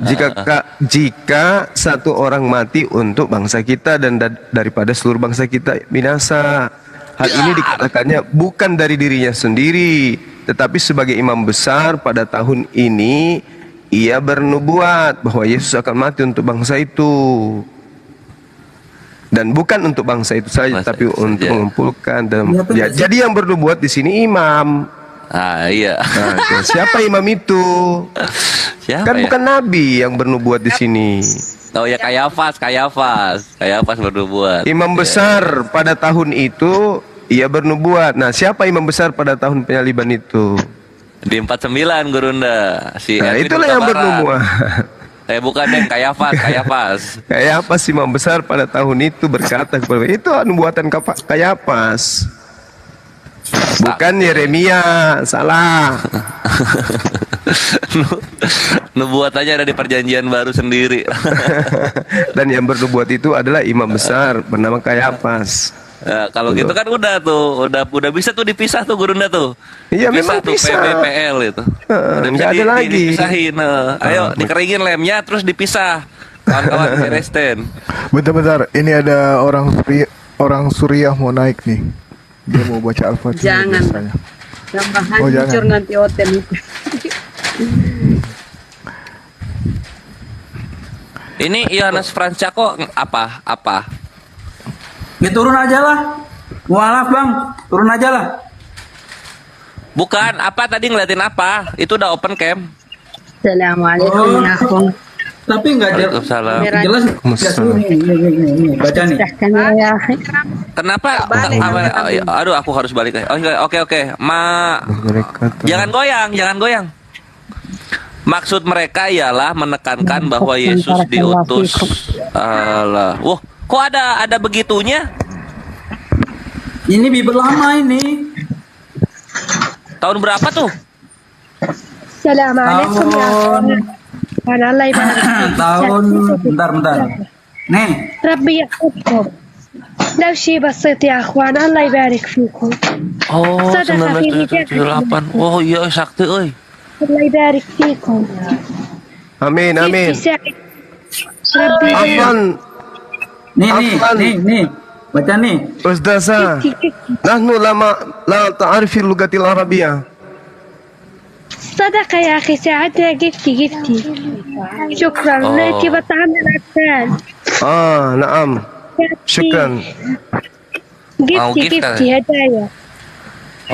jika satu orang mati untuk bangsa kita dan daripada seluruh bangsa kita binasa. Hal ini dikatakannya bukan dari dirinya sendiri, tetapi sebagai imam besar pada tahun ini ia bernubuat bahwa Yesus akan mati untuk bangsa itu. Dan bukan untuk bangsa itu saja, tapi untuk mengumpulkan dan ya, jadi yang bernubuat di sini imam.
Ah iya.
Nah, siapa imam itu?
Siapa
Kan
ya?
bukan nabi yang bernubuat di sini.
Oh ya Kayafas bernubuat.
Imam besar pada tahun itu ia bernubuat. Nah, siapa imam besar pada tahun penyaliban itu?
Di 49 Gurunda.
Nah, itulah yang bernubuat.
Bukan deh, Kayafas.
Kayafas imam besar pada tahun itu berkata kepada itu nubuatan Kayafas. Bukan Yeremia, salah.
Nubuatannya ada di perjanjian baru sendiri.
Dan yang bernubuat itu adalah imam besar bernama Kayafas.
Ya, kalau gitu kan udah bisa tuh dipisah tuh Gurunda tuh.
Iya memang
tuh
bisa.
PBPL itu. Udah bisa
nggak ada lagi.
dipisahin. Ayo dikeringin lemnya terus dipisah. Kawan-kawan Kristen.
Bentar, ini ada orang Suriah mau naik nih. Dia mau baca Al-Fatihah.
Jangan.
biasanya.
Tambah
Oh,
hancur
jangan.
nanti hotel itu.
Ini Yohanes Franca kok apa?
Ya turun aja lah. Mualaf bang, turun aja lah.
Bukan, apa tadi ngeliatin apa? Itu udah open cam.
Assalamualaikum ya akhun.
Tapi nggak
Waalaikumsalam.
jelas. Nih, baca nih.
Kenapa? Aduh, aku harus balik. Oke. Jangan goyang. Maksud mereka ialah menekankan bahwa Yesus diutus. Allah. Wah, kok ada begitunya?
Ini Bible lama ini.
Tahun berapa tuh?
Assalamualaikum ya akhwan. Allah ibarik fikum.
Tahun bentar. Nih.
Rabbi yahfadkum. لو شيء بسيط يا اخوان الله يبارك فيكم.
Oh,
صدق في
1978. Oh iya, sakti euy.
الله يبارك فيكم.
Amin.
ربي
Afwan.
Nih. Baca nih.
Ustazah, nahnu la ta'arifi lugatil Arabiyah.
صدق يا اخي ساعدنا جبتي شكرا لك بتعمل عشان
Naam. Syukran.
جبتي هدايا.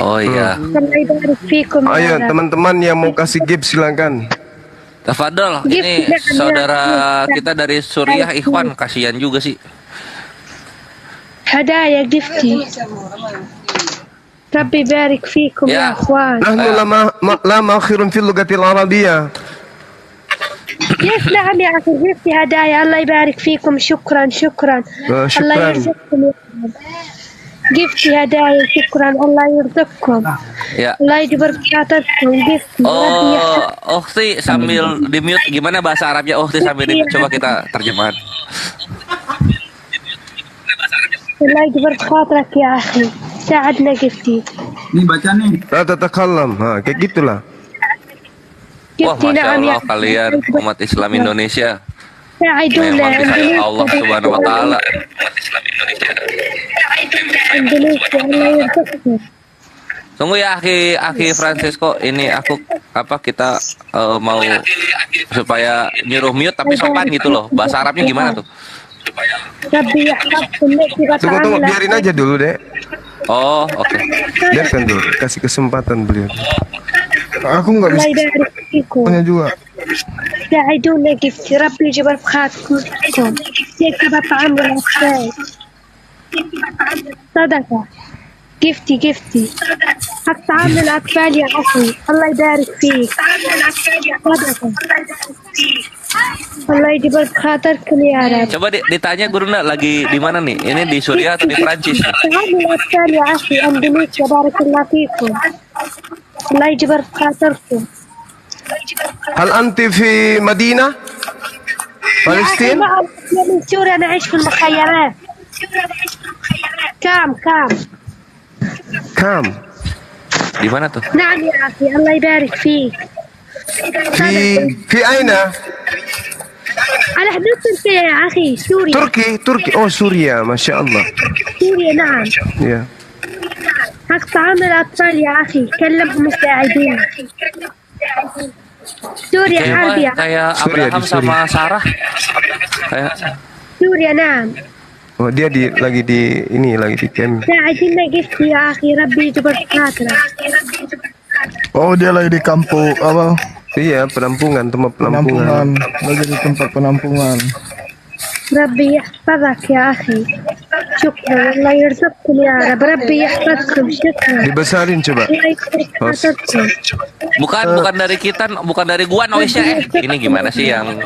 Oh iya.
الله يبارك فيكم.
Ayo teman-teman yang mau kasih gift silakan.
Tafadol, ini saudara kita dari Suriah Ikhwan, kasihan juga sih.
هدايا جبتي. ربي يبارك فيكم يا اخوان.
نحن لا ماخر في اللغة العربية.
يس نعم يا اخي جبتي هدايا الله يبارك فيكم شكرا الله يرزقكم يا رب. جبتي هدايا شكرا الله يرزقكم.
Ya.
الله يجبر بخاطركم جبتي.
Ukhti sambil di-mute gimana bahasa Arabnya Ukhti sambil di-mute, coba kita terjemahan.
الله يجبر بخاطرك يا اخي ساعدنا جبتي.
Nih baca nih.
La tatakallam. Kayak gitulah.
Wah, Masya Allah kalian umat Islam Indonesia
ساعدونا
memang disayang Allah Subhanahu Wa Taala.
إندونيسيا الله يرزقكم.
Tunggu ya, Aki Francisco. Ini aku kita mau supaya nyuruh mute tapi sopan gitu loh. Bahasa Arabnya gimana tuh?
Tunggu, biarin aja dulu, Dek.
Oh, oke.
Biarkan dulu, kasih kesempatan beliau.
Aku nggak bisa. Punya juga.
ساعدونا قفتي ربي يجبر بخاتكم هيك بطعم الأطفال صدقة قفتي حق طعام الأطفال يا أخي الله يبارك فيك صدقة الله يجبر بخاطركم يا رب.
Coba ditanya Guruna lagi di mana nih? Ini di Suriah atau di Prancis?
طعام الأطفال يا أخي أندونيسيا بارك الله فيكم الله يجبر بخاطركم.
هل أنت في مدينة فلسطين؟
أنا من سوريا أنا أعيش في المخيمات. كام
Di mana tuh?
نعم يا أخي الله يبارك فيك.
في أين؟
على حدود تركيا يا أخي سوريا.
تركي أو سوريا ما شاء الله.
سوريا نعم.
يا
حق طعام الأطفال يا أخي كلمهم مساعدين. سوريا حرب يا
Kayak Abraham sama Sarah. Kayak
سوريا نعم.
Oh dia lagi di camp.
ساعدينا قفتي يا أخي ربي يجبر خاطرك.
Oh dia lagi di kampung apa?
Iya, tempat penampungan.
Lagi di tempat penampungan.
ربي يحفظك يا أخي. شكرا الله يرزقكم يا رب ربي يحفظكم شكرا.
Dibesarin coba.
الله يكبر خاطركم.
bukan dari kita, bukan dari gua noise-nya. Ini gimana sih yang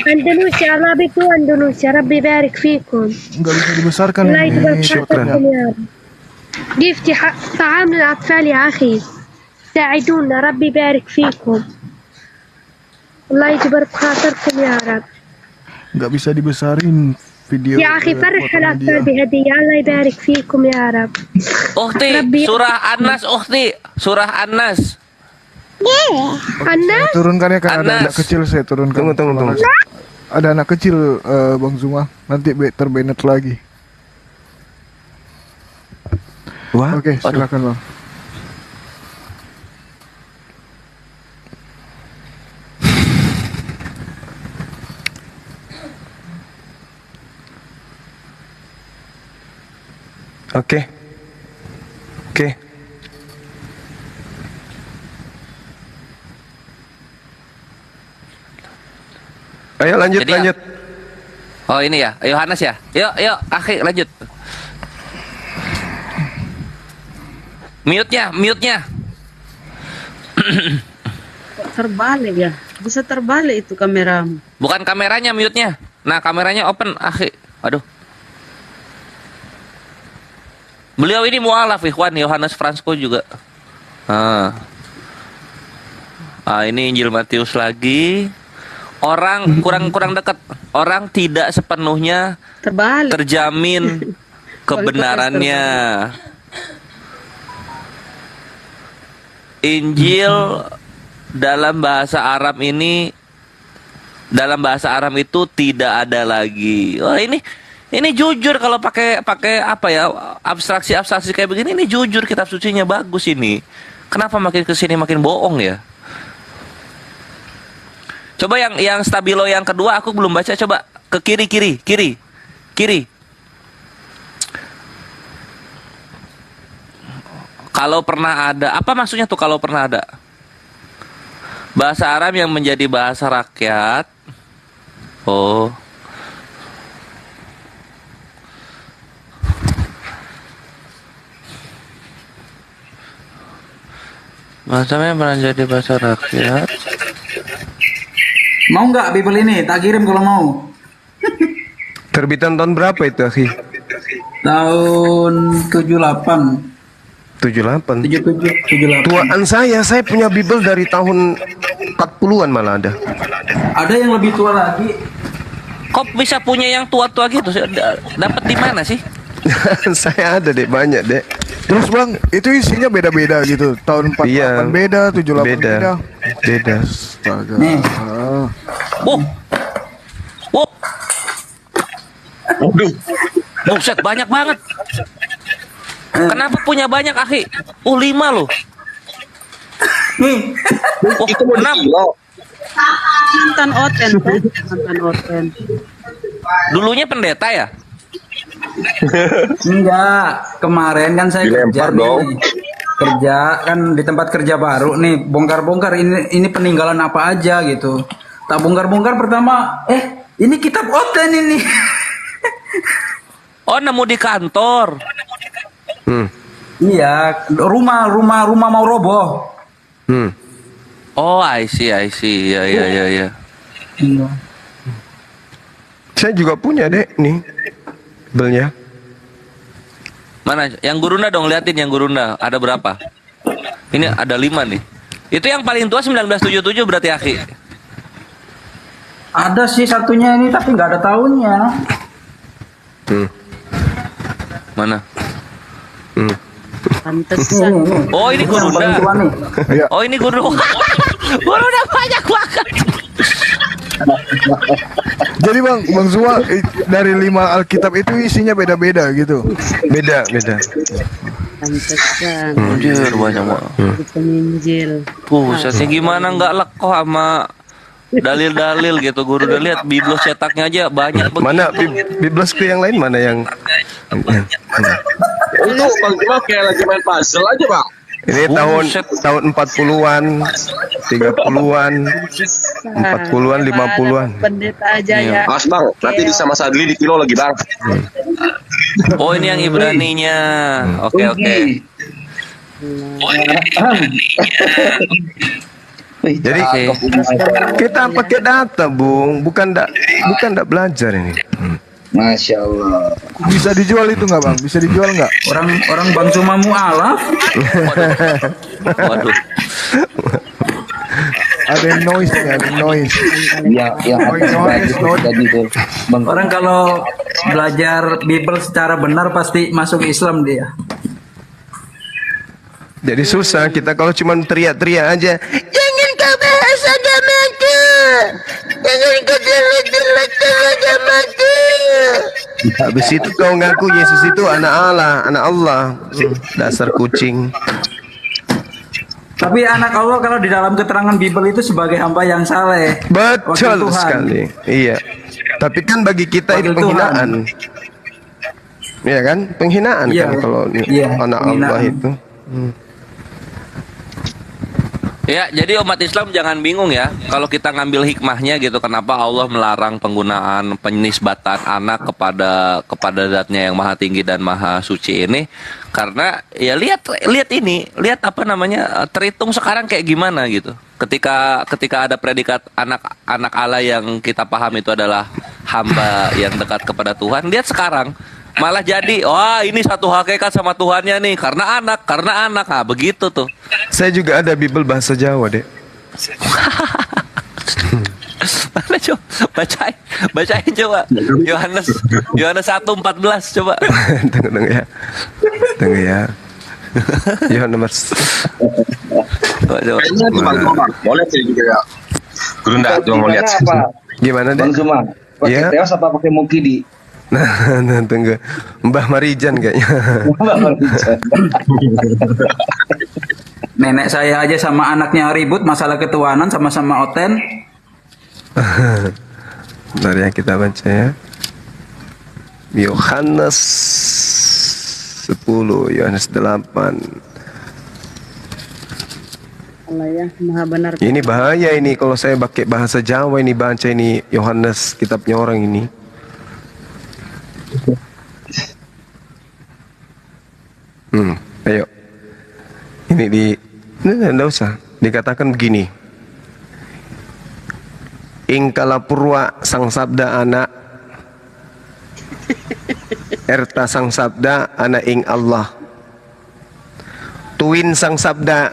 أندونيسيا الله بكم أندونيسيا ربي يبارك فيكم.
Nggak bisa dibesarkan
الله يكبر
ini.
خاطركم يا رب. ضيفتي طعام للأطفال يا أخي ساعدونا ربي يبارك فيكم. الله يجبر بخاطركم يا رب.
Nggak bisa dibesarin video.
يا أخي فرح الأطفال بهدية الله يبارك فيكم يا رب.
Ukhti, surah An-Nas.
Anas?
Turunkan ya kan ada anak kecil saya turunkan.
Tunggu.
Ada anak kecil Bang Zuma nanti terbanet lagi.
Wah.
Oke, silakan Bang.
Oke. Ayo lanjut.
Oh ini ya, Yohanes ya. Yuk, Akhi lanjut. Mute-nya.
Terbalik ya. Bisa terbalik itu kameramu.
Bukan kameranya, mute-nya. Nah, kameranya open, Akhi. Aduh. Beliau ini mualaf ikhwan, Yohanes Francisco juga. Ini Injil Matius lagi. Orang kurang dekat. Orang tidak sepenuhnya terjamin kebenarannya. Injil dalam bahasa Arab itu tidak ada lagi. Oh, ini jujur kalau pakai apa ya, abstraksi kayak begini, ini jujur kitab sucinya bagus ini. Kenapa makin kesini makin bohong ya? Coba yang stabilo yang kedua aku belum baca, coba ke kiri. Kalau pernah ada, apa maksudnya tuh kalau pernah ada? Bahasa Arab yang menjadi bahasa rakyat. Oh. Bahasanya pernah jadi bahasa rakyat.
Mau nggak Bible ini? Tak kirim kalau mau.
Terbitan tahun berapa itu, Akhi?
Tahun 78.
78.
78.
Tuaan saya punya Bible dari tahun 40-an malah ada.
Ada yang lebih tua lagi.
Kok bisa punya yang tua-tua gitu? Dapat di mana sih?
Saya ada deh, banyak deh.
Terus Bang, itu isinya beda-beda gitu. Tahun 48 beda, 78 beda. Astaga.
Waduh. Buset, banyak banget. Kenapa punya banyak, akhi? 5 loh. Oh, 6.
Mantan Oten, kan? Mantan Oten.
Dulunya pendeta ya?
Enggak, kemarin kan saya kerja nih. Kerja kan di tempat kerja baru nih, bongkar-bongkar ini peninggalan apa aja gitu. Tak bongkar-bongkar pertama, ini kitab Oten ini.
Oh, nemu di kantor.
Iya, rumah mau roboh.
Oh, I see. Iya.
Iya.
Saya juga punya, Dek, nih. Belnya.
Mana? Yang Gurunda dong, liatin yang Gurunda. Ada berapa? Ini ada 5 nih. Itu yang paling tua 1977 berarti, akhi.
Ada sih satunya ini tapi nggak ada tahunnya.
Mana?
Pantesan.
Oh, ini Gurunda. Oh, ini Gurunda. Gurunda banyak banget.
Jadi Bang Zuma, dari 5 Alkitab itu isinya beda-beda gitu.
Beda.
Pantesan.
Anjir, banyak banget.
Penginjil.
Busetnya gimana nggak lekoh sama dalil-dalil gitu. Guru udah lihat biblos cetaknya aja banyak begitu.
Mana biblos ke yang lain, mana yang
Itu Bang Zuma kayak lagi main puzzle aja, Bang.
ini tahun 40-an, 30-an, 40-an, 50-an.
Pendeta aja ya.
Mas Bang, nanti bisa Mas Adli di kilo lagi, Bang.
Oh, ini yang Ibraninya. Oke.
Jadi kita pakai data, Bung, bukan ndak belajar ini.
Masya Allah.
Bisa dijual itu nggak Bang? Bisa dijual nggak?
Orang Bang Zuma mualaf.
Waduh.
Ada noise nih, ada noise.
Yang tadi tuh.
Orang kalau belajar Bible secara benar pasti masuk Islam dia.
Jadi susah kita kalau cuma teriak-teriak aja. Jangan kau bahas agamaku. Jangan kau jelek-jelekkan agamaku. Habis itu kau ngaku Yesus itu anak Allah. Dasar kucing.
Tapi anak Allah kalau di dalam keterangan Bible itu sebagai hamba yang saleh.
Betul sekali. Iya. Tapi kan bagi kita itu penghinaan. Iya kan? Penghinaan kan kalau anak Allah itu.
Ya, jadi umat Islam jangan bingung ya kalau kita ngambil hikmahnya gitu, kenapa Allah melarang penggunaan penisbatan anak kepada zatnya yang maha tinggi dan maha suci ini. Karena ya lihat apa namanya, terhitung sekarang kayak gimana gitu. Ketika ada predikat anak Allah yang kita paham itu adalah hamba yang dekat kepada Tuhan, lihat sekarang malah jadi, wah ini satu hakikat sama Tuhannya nih, karena anak, nah begitu tuh.
Saya juga ada Bible bahasa Jawa, Dek.
Mana coba, bacain coba. Yohanes 1:14 coba.
Tunggu ya. Yohanes.
Coba.
Boleh sih juga ya. Gurunda, cuma mau lihat.
Gimana, Dek?
Bang Zuma, pakai teos apa pakai mukidi?
Nah, tunggu. Mbah Marijan kayaknya.
Nenek saya aja sama anaknya ribut masalah ketuhanan sama-sama Oten.
Bentar ya, kita baca ya. Yohanes 10, Yohanes 8.
Allah ya, maha benar.
Ini bahaya ini kalau saya pakai bahasa Jawa ini, baca ini Yohanes, kitabnya orang ini. Ayo. Ini enggak usah. Dikatakan begini. Ingkala purwa sang sabda anak erta sang sabda anak ing Allah. Tuin sang sabda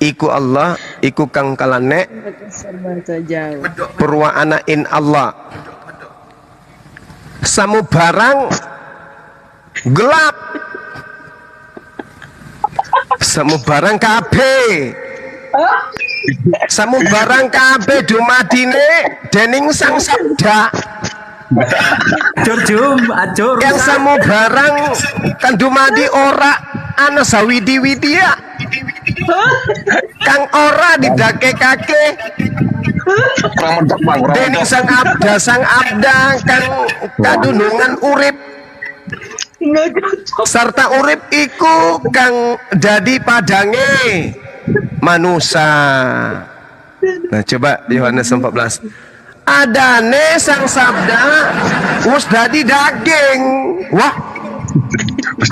iku Allah, iku kang kalane purwa anak in Allah. Samu barang gelap, samu barang kabeh, samu barang kabeh dumadine dening sang sabda.
Acur.
Yang samo barang kan dumadi ora ana sawidi-widia. Kang ora didake-kake. Dening sang abda kang kadunungan urip. Serta urip iku kang dadi padange manusa. Nah coba di Yohanes 14. Adane sang sabda wis dadi daging. Wah.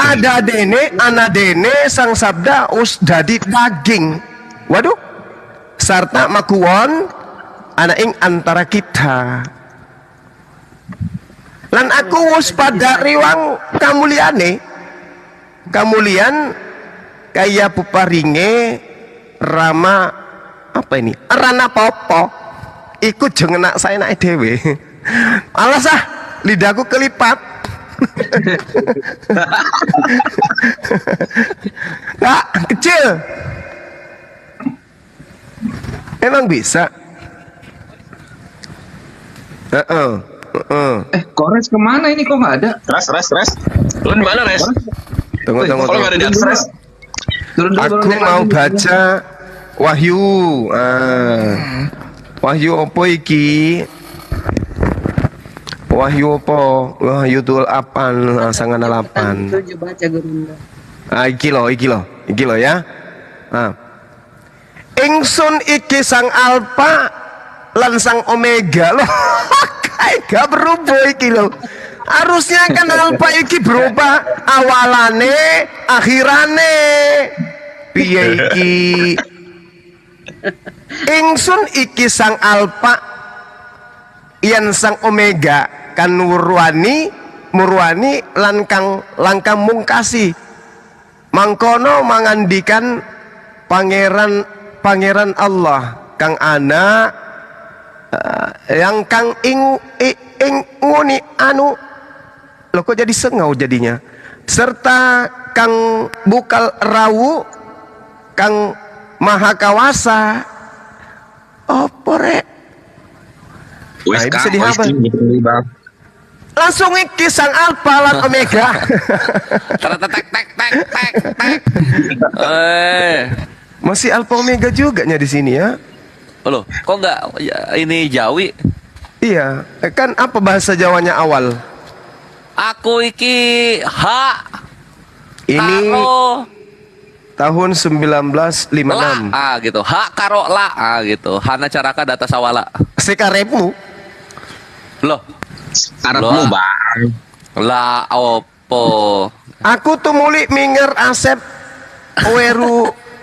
Ada dene sang sabda wis dadi daging. Waduh. Sarta makuwon ana ing antara kita. Lan aku wis pada riwang kamulian kaya puparinge rama apa ini? Rana popo. Iku jengenak saya naik dewe. Alas lidahku kelipat. Nah, kecil. Emang bisa?
Kores kemana ini kok nggak ada?
Res. Lu di mana, Res?
Tunggu.
Kalau nggak ada di atas, Res.
Aku mau baca Wahyu. Wahyu apa iki? Wahyu apa? Wahyu tul apan sangan 8.
Tujuh baca Gurunda.
Iki lo ya. Ingsun iki sang alfa lan sang omega loh. Kayak gak berubah iki lo. Harusnya kan alfa iki berubah awalane, akhirane. Piye iki? Ingsun iki sang alfa yen sang omega kan murwani lan kang mungkasi mangkono mangandikan pangeran Allah kang ana yang kang ing nguni anu lo kok jadi sengau jadinya serta kang bukal rawu kang maha kawasa opo rek. Nah, bisa dihafal. Langsung iki sang alfa lan omega. Masih alfa omega juga nya di sini ya.
Loh, kok nggak ini Jawi?
Iya, kan apa bahasa Jawanya awal?
Aku iki
ini
karo
tahun 1956.
Gitu. Karo la gitu. Hana caraka data sawala.
Sekarepmu.
Loh,
Arabmu bang.
La opo.
Aku tuh muli minger Asep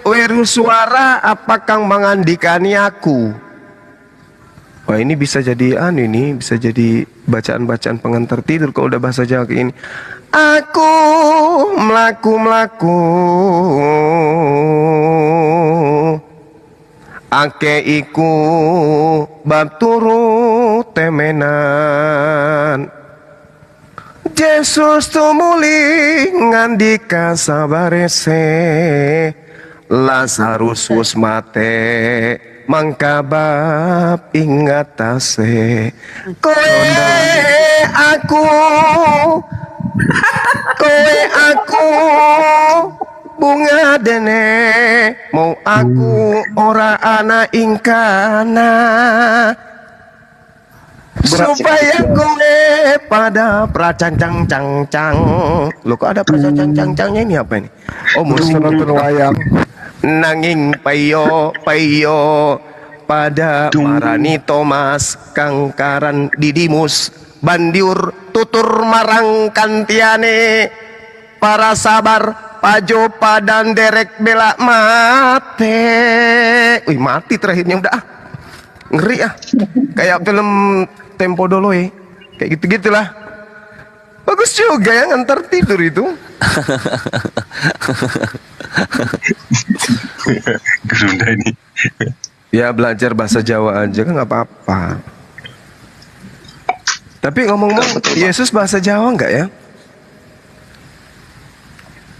weru suara apa kang mangandikani aku. Wah ini bisa jadi ini bisa jadi bacaan-bacaan pengantar tidur kalau udah bahasa Jawa kayak ini. Aku mlaku ake iku bab turu temenan. Yesus tumuli ngandika sabarese Lazarus wis mate mangka bab ingatase kowe aku bunga dene mau aku ora ana ingkana supaya kowe pada pracang-cang-cang. Lo kok ada pracang-cang-cangnya ini apa ini? Oh musik nonton wayang. Nanging payo pada marani Thomas kangkaran Didimus bandiur tutur marang kantiane para sabar pajo padan derek bela mate. Wih mati terakhirnya udah ngeri kayak film Tempo Doloy kayak gitu-gitulah. Bagus juga ya ngantar tidur itu.
Gerunda ini.
Ya belajar bahasa Jawa aja kan nggak apa-apa. Tapi ngomong-ngomong Yesus bahasa Jawa nggak ya?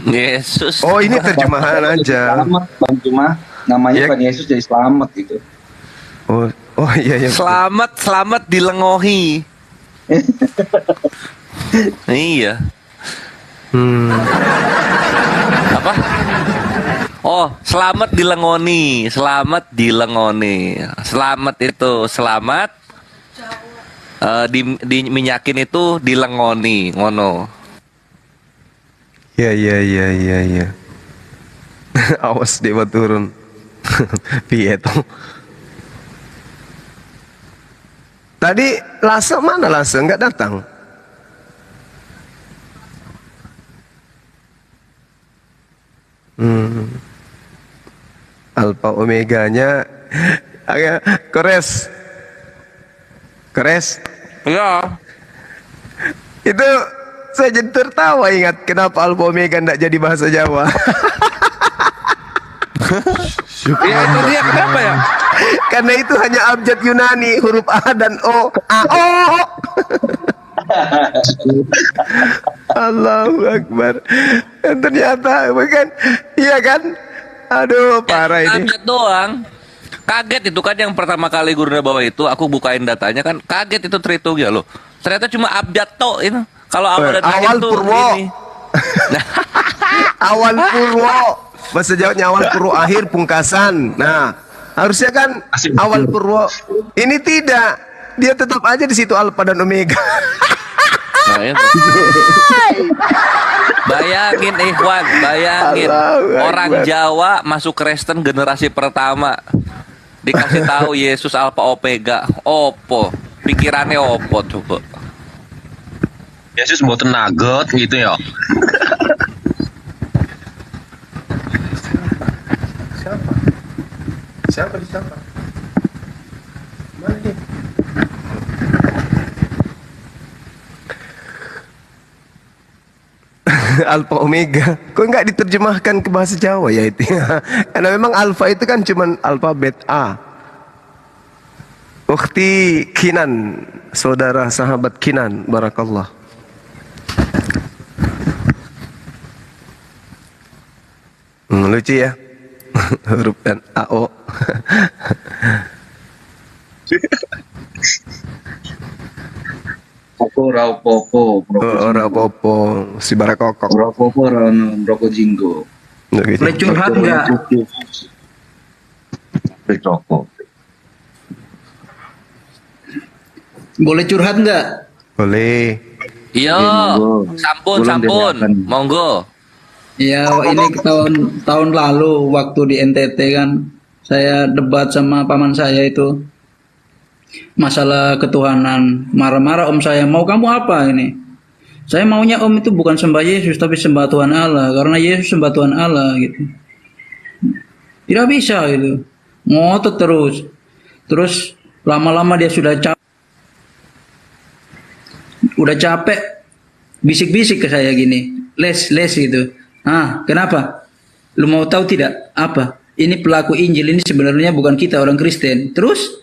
Yesus.
Oh ini terjemahan aja.
Bang Cuma namanya Bang Yesus jadi selamat gitu.
Oh iya.
Selamat dilengohi. Iya. Apa? Oh, selamat dilengoni, selamat dilengoni. Selamat itu selamat. Diminyakin itu dilengoni, ngono.
Ya. Awas dewa turun. Piye to? Tadi Lase mana Lase? Enggak datang. Alpha Omeganya Kores.
Iya.
Itu saya jadi tertawa ingat kenapa Alpha Omega enggak jadi bahasa Jawa.
Ya itu dia kenapa ya?
Karena itu hanya abjad Yunani, huruf A dan O. Allahu Akbar. Dan ternyata bukan, iya kan? Aduh, parah ini.
Kaget doang. Kaget itu kan yang pertama kali gurunya bawa itu, aku bukain datanya kan, kaget itu terhitungnya loh. Ternyata cuma abjad to itu. Kalau awal dan
awal
akhir tuh
purwo.
ini.
Awal purwo. Bahasa Jawanya awal purwo, akhir pungkasan. Nah, harusnya kan awal purwo. Ini tidak. Dia tetap aja di situ alfa dan omega.
Nah, itu. Bayangin Ikhwan, bayangin orang Jawa masuk Kristen generasi pertama dikasih tahu Yesus alfa omega, opo pikirannya opo coba?
Yesus mau tenaga gitu ya.
Siapa? Mana dia? Alfa Omega. Kok nggak diterjemahkan ke bahasa Jawa ya itu? Karena memang alfa itu kan cuman alfabet A. Ukhti Kinan, saudara sahabat Kinan, barakallah. Lucu ya. Huruf dan AO.
Popo raupopo,
Rapopo, si barakokok.
raupopo roko jinggo.
Boleh curhat nggak?
Rokok.
Boleh curhat nggak?
Boleh.
Iya, sampun, monggo.
Ya, ini tahun lalu waktu di NTT kan saya debat sama paman saya itu masalah ketuhanan. Marah-marah om saya, mau kamu apa ini? Saya maunya om itu bukan sembah Yesus tapi sembah Tuhan Allah, karena Yesus sembah Tuhan Allah gitu. Tidak bisa gitu. Ngotot terus. Terus lama-lama dia sudah capek bisik-bisik ke saya gini. Les gitu. Kenapa? Lu mau tahu tidak? Apa? Ini pelaku Injil ini sebenarnya bukan kita orang Kristen. Terus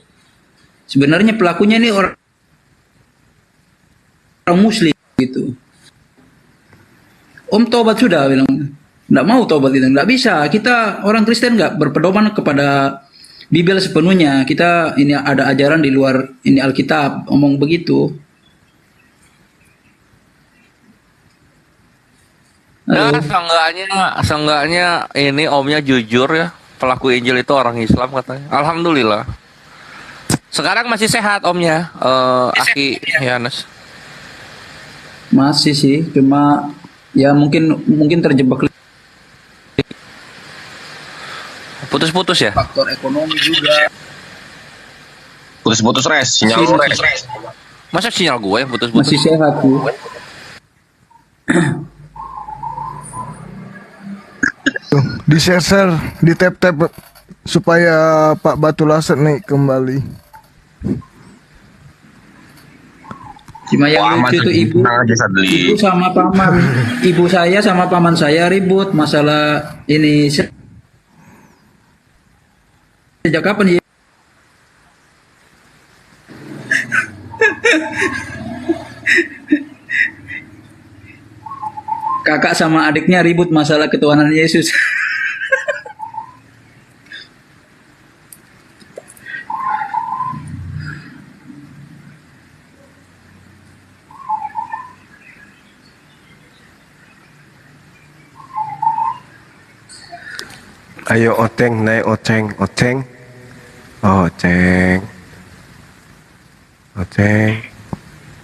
sebenarnya pelakunya ini orang Muslim gitu. Om tobat sudah bilang. Nggak mau tobat itu. Nggak bisa. Kita orang Kristen nggak berpedoman kepada Bibel sepenuhnya. Kita ini ada ajaran di luar ini Alkitab. Omong begitu.
Nah, seenggaknya ini omnya jujur ya. Pelaku Injil itu orang Islam katanya. Alhamdulillah. Sekarang masih sehat omnya, Aki Yanes.
Masih sih, cuma ya mungkin terjebak
putus-putus ya.
Faktor ekonomi juga.
Putus-putus sinyal res.
Masa sinyal gue yang putus-putus?
Masih sehat tuh.
Di share, di tap supaya Pak Batu Laset naik kembali.
Cuma yang lucu itu ibu sama paman, ibu saya sama paman saya ribut masalah ini. Sejak kapan ya? Kakak sama adiknya ribut masalah ketuhanan Yesus.
Ayo Oteng naik Oteng.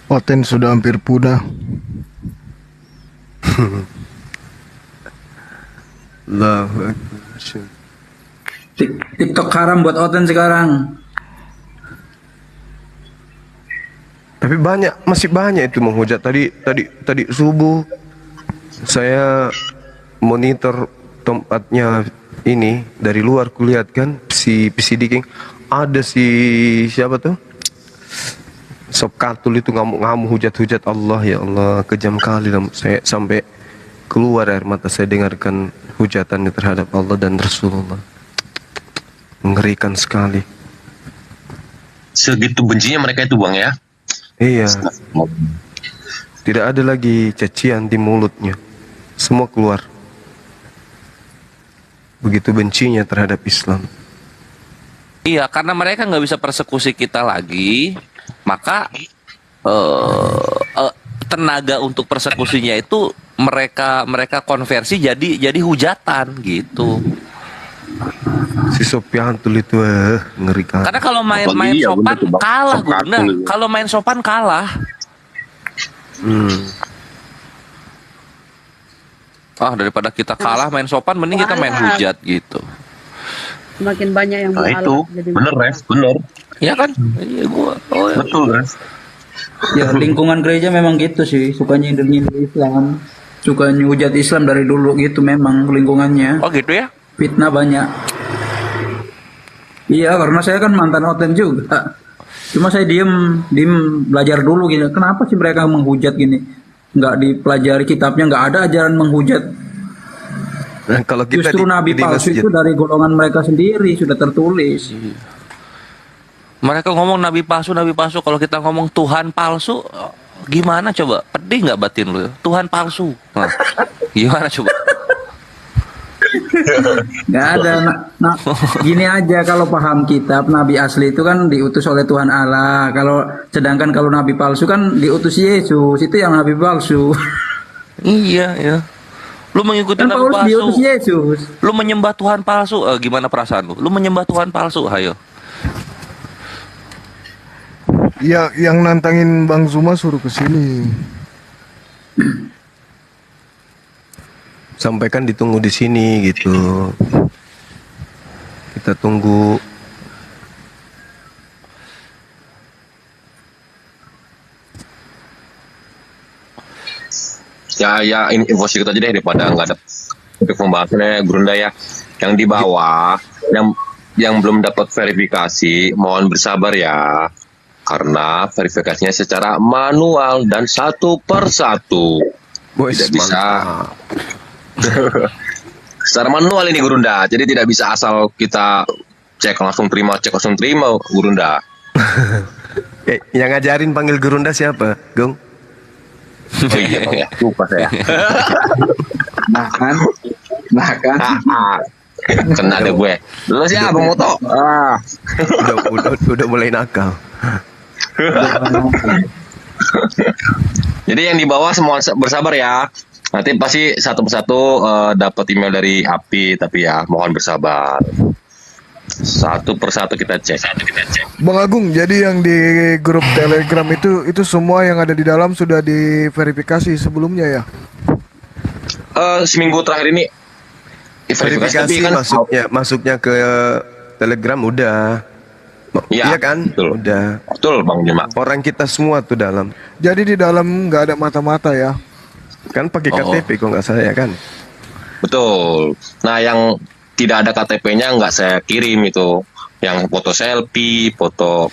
Oten sudah hampir punah.
Allahu Akbar.
TikTok haram buat Oten sekarang.
Tapi masih banyak itu menghujat. Tadi subuh saya monitor tempatnya ini dari luar, kulihat kan si PCD King, ada si siapa tuh Sob Katul itu ngamuk-ngamuk hujat-hujat Allah. Ya Allah, kejam kali lah. Saya sampai keluar air mata saya dengarkan hujatannya terhadap Allah dan Rasulullah. Mengerikan sekali.
Segitu bencinya mereka itu Bang ya.
Iya. Tidak ada lagi cacian di mulutnya. Semua keluar. Begitu bencinya terhadap Islam.
Iya, karena mereka nggak bisa persekusi kita lagi, maka tenaga untuk persekusinya itu mereka konversi jadi hujatan gitu.
Si Sopiantul itu ngerikan.
Karena kalau main sopan kalah, Guna. Kalau main sopan kalah. Daripada kita kalah main sopan, mending kita main hujat gitu.
Semakin banyak yang
Nah itu, bener Res, bener.
Iya kan? Iya gua.
Betul Res.
Ya lingkungan gereja memang gitu sih, suka nyindir-nyindir Islam, suka hujat Islam dari dulu gitu memang lingkungannya.
Oh gitu ya?
Fitnah banyak. Iya, karena saya kan mantan Oten juga. Cuma saya diem belajar dulu gitu. Kenapa sih mereka menghujat gini? Nggak dipelajari kitabnya, nggak ada ajaran menghujat.
Kalau kita
justru nabi palsu itu dari golongan mereka sendiri sudah tertulis.
Mereka ngomong nabi palsu. Kalau kita ngomong Tuhan palsu, gimana coba? Pedih nggak batin lu? Tuhan palsu. Nah, gimana coba?
Nggak ada. Gini aja, kalau paham kitab, nabi asli itu kan diutus oleh Tuhan Allah. Sedangkan kalau nabi palsu kan diutus Yesus, itu yang nabi palsu.
Iya ya. Lu mengikuti
kan
nabi palsu.
Diutus Yesus.
Lu menyembah Tuhan palsu. Gimana perasaan lu? Lu menyembah Tuhan palsu, ayo.
Ya, yang nantangin Bang Zuma suruh ke sini.
Sampaikan ditunggu di sini gitu. Kita tunggu.
Ya ini info sedikit aja deh daripada nggak ada topik pembahasannya Gurunda ya. Yang di bawah yang belum dapat verifikasi mohon bersabar ya. Karena verifikasinya secara manual dan satu persatu. Tidak bisa secara manual ini Gurunda. Jadi tidak bisa asal kita cek langsung terima Gurunda.
Yang ngajarin panggil Gurunda siapa, Gong?
Oh iya, lupa saya.
Nah kan.
Kena deh gue. Dulu sih Bang Moto.
Udah mulai nakal.
Jadi yang di bawah semua bersabar ya. Nanti pasti satu persatu dapat email dari API, tapi ya mohon bersabar. Satu persatu kita cek.
Bang Agung, jadi yang di grup Telegram itu semua yang ada di dalam sudah diverifikasi sebelumnya ya?
Seminggu terakhir ini
verifikasi kan masuknya ke Telegram udah. Iya kan?
Betul.
Udah.
Betul Bang Jema.
Orang kita semua tuh dalam.
Jadi di dalam nggak ada mata-mata ya?
Kan pakai KTP kok nggak saya kan?
Betul. Nah yang tidak ada KTP-nya nggak saya kirim itu. Yang foto selfie, foto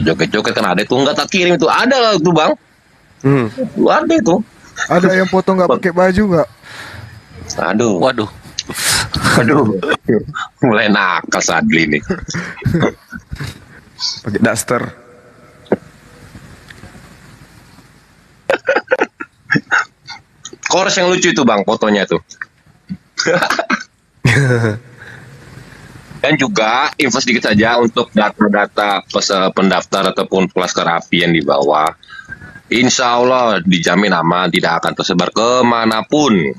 joget-joget kan ada itu nggak tak kirim itu. Ada tuh Bang. Ada itu.
Ada yang foto nggak pakai baju nggak?
Waduh. Mulai nakal Sadli nih.
Pakai daster.
Kors yang lucu itu Bang fotonya tuh. Dan juga info sedikit saja untuk data-data pendaftar ataupun pelaskar API yang di bawah. Insya Allah dijamin aman, tidak akan tersebar kemanapun.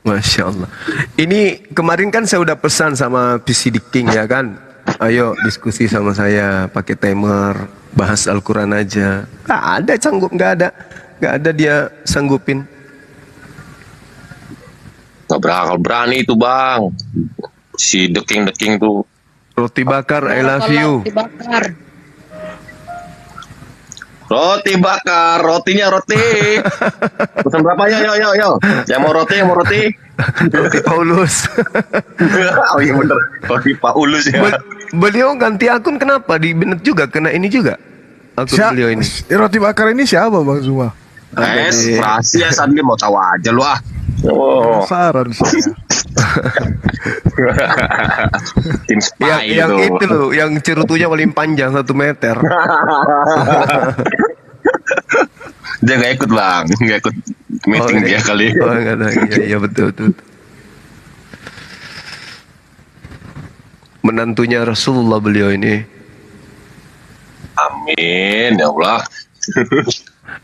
Masya Allah. Ini kemarin kan saya udah pesan sama PCD King ya kan. Ayo diskusi sama saya pakai timer, bahas Al-Quran aja. Gak ada sanggup, gak ada dia sanggupin.
Gak bakal berani itu bang. Si deking tuh.
Roti bakar, I love you.
Roti bakar.
Roti bakar, rotinya roti. Pesan berapa yo. Yang mau roti.
Roti Paulus.
Oh iya bener, roti Paulus ya.
Beliau ganti akun kenapa? Di Bennett juga kena ini juga. Akun beliau ini.
Roti bakar ini siapa Bang Zuma?
Rahasia Sadli mau tahu aja lu ah. Oh.
Saran saya.
Tim spy
yang itu loh, yang cerutunya paling panjang 1 meter.
Dia nggak ikut bang, nggak ikut meeting dia kali.
Oh nggak ada, iya betul. Menantunya Rasulullah beliau ini.
Amin ya Allah.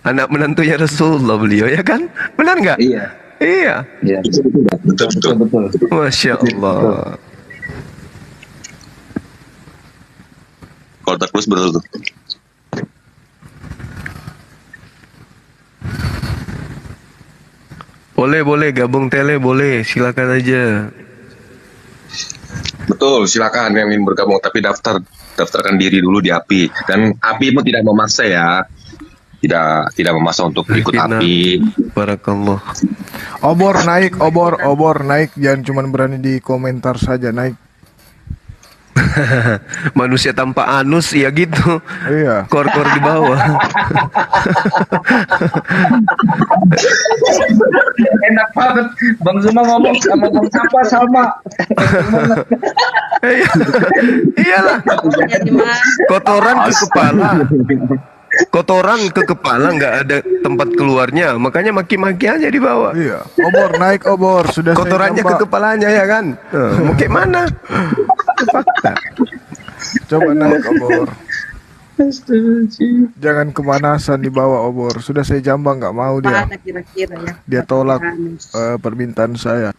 Anak menantunya Rasulullah beliau ya kan? Benar nggak? Iya.
Betul.
Masya Allah.
Kalau terus betul tuh.
Boleh gabung tele boleh, silakan aja.
Betul, silakan yang ingin bergabung tapi daftarkan diri dulu di API dan API pun tidak memaksa ya. Tidak memaksa untuk ikut API.
Barakallah.
Obor naik, jangan cuma berani di komentar saja, naik.
Manusia tanpa anus ya gitu.
Iya.
Kor-kor di bawah.
Enak banget Bang Zuma ngomong sama Bang Sapa sama.
Iyalah. Kotoran ke kepala nggak ada tempat keluarnya, makanya maki-maki aja di bawah.
Iya. Obor sudah.
Kotorannya ke kepalanya ya kan. Mau kayak mana? Fakta.
Coba naik obor. Jangan kemanasan di bawah obor. Sudah saya jambang nggak mau dia.
Mana kira-kira ya?
Dia tolak permintaan saya.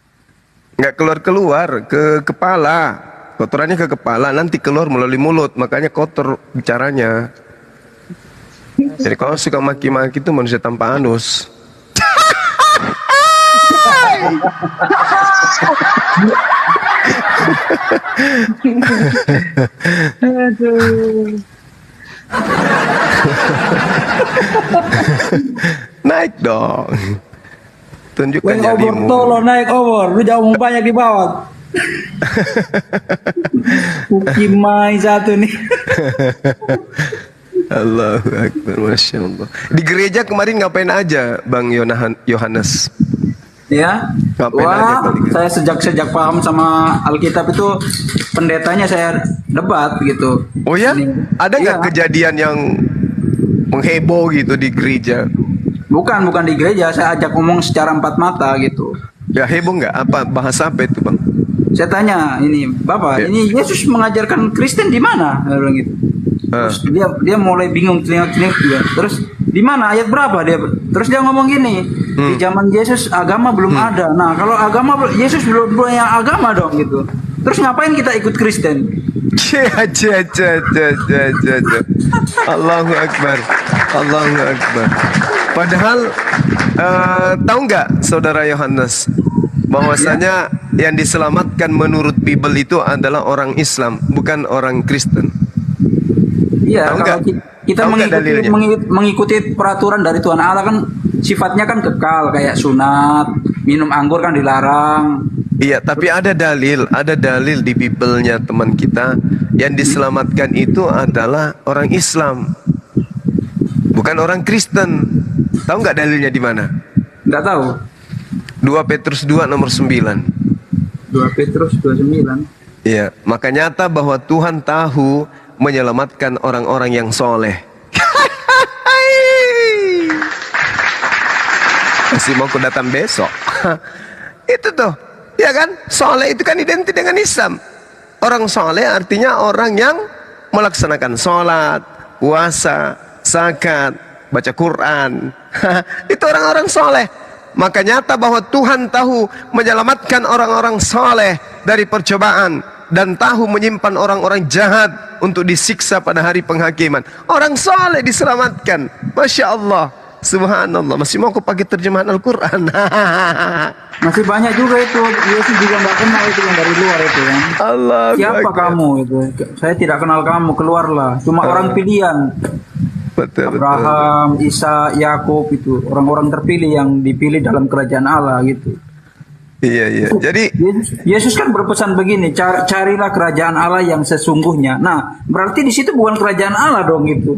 Nggak keluar ke kepala. Kotorannya ke kepala, nanti keluar melalui mulut, makanya kotor bicaranya. Jadi kalau suka maki-maki itu manusia tanpa anus. Naik dong. Tunjukkan jarimu.
Tolong naik obor, lu jauh banyak di bawah. Kimai satu nih.
Allahu Akbar, Masya Allah. Di gereja kemarin ngapain aja Bang Yohanes?
Ya,
Ngapain aja kalau di gereja?
saya sejak paham sama Alkitab itu pendetanya saya debat gitu.
Oh ya? Ada nggak kejadian yang mengheboh gitu di gereja?
Bukan di gereja, saya ajak ngomong secara empat mata gitu.
Ya heboh nggak? Apa bahasa apa itu Bang?
Saya tanya, ini Bapak, ini Yesus mengajarkan Kristen di mana? Saya bilang gitu. Terus dia mulai bingung telinga dia. Terus di mana ayat berapa dia? Terus dia ngomong gini, di zaman Yesus agama belum ada. Nah kalau agama Yesus belum punya agama dong gitu. Terus ngapain kita ikut Kristen?
Allahu Akbar, Allahu Akbar. Padahal tahu nggak saudara Yohanes bahwasanya yang diselamatkan menurut Bible itu adalah orang Islam, bukan orang Kristen.
Iya, kalau kita mengikuti peraturan dari Tuhan Allah kan sifatnya kan kekal, kayak sunat, minum anggur kan dilarang.
Iya, tapi ada dalil di Bible-nya teman kita yang diselamatkan itu adalah orang Islam, bukan orang Kristen. Tahu nggak dalilnya di mana?
Nggak tahu.
2 Petrus 2 nomor 9.
2 Petrus 29.
Iya, maka nyata bahwa Tuhan tahu menyelamatkan orang-orang yang soleh. Masih mau datang besok. Itu tuh, ya kan? Soleh itu kan identik dengan Islam. Orang soleh artinya orang yang melaksanakan sholat, puasa, zakat, baca Quran. Itu orang-orang soleh. Maka nyata bahwa Tuhan tahu menyelamatkan orang-orang saleh dari percobaan dan tahu menyimpan orang-orang jahat untuk disiksa pada hari penghakiman. Orang saleh diselamatkan. Masya Allah, subhanallah. Masih mau aku pakai terjemahan Al-Quran?
Masih banyak juga itu. Yesus juga nggak kenal itu yang dari luar itu kan.
Allah.
Siapa kamu itu? Saya tidak kenal kamu, keluarlah. Cuma orang pilihan.
Betul,
Abraham, Isa, Yakub itu orang-orang terpilih yang dipilih dalam kerajaan Allah gitu.
Iya. Jadi
Yesus kan berpesan begini, carilah kerajaan Allah yang sesungguhnya. Nah, berarti di situ bukan kerajaan Allah dong itu.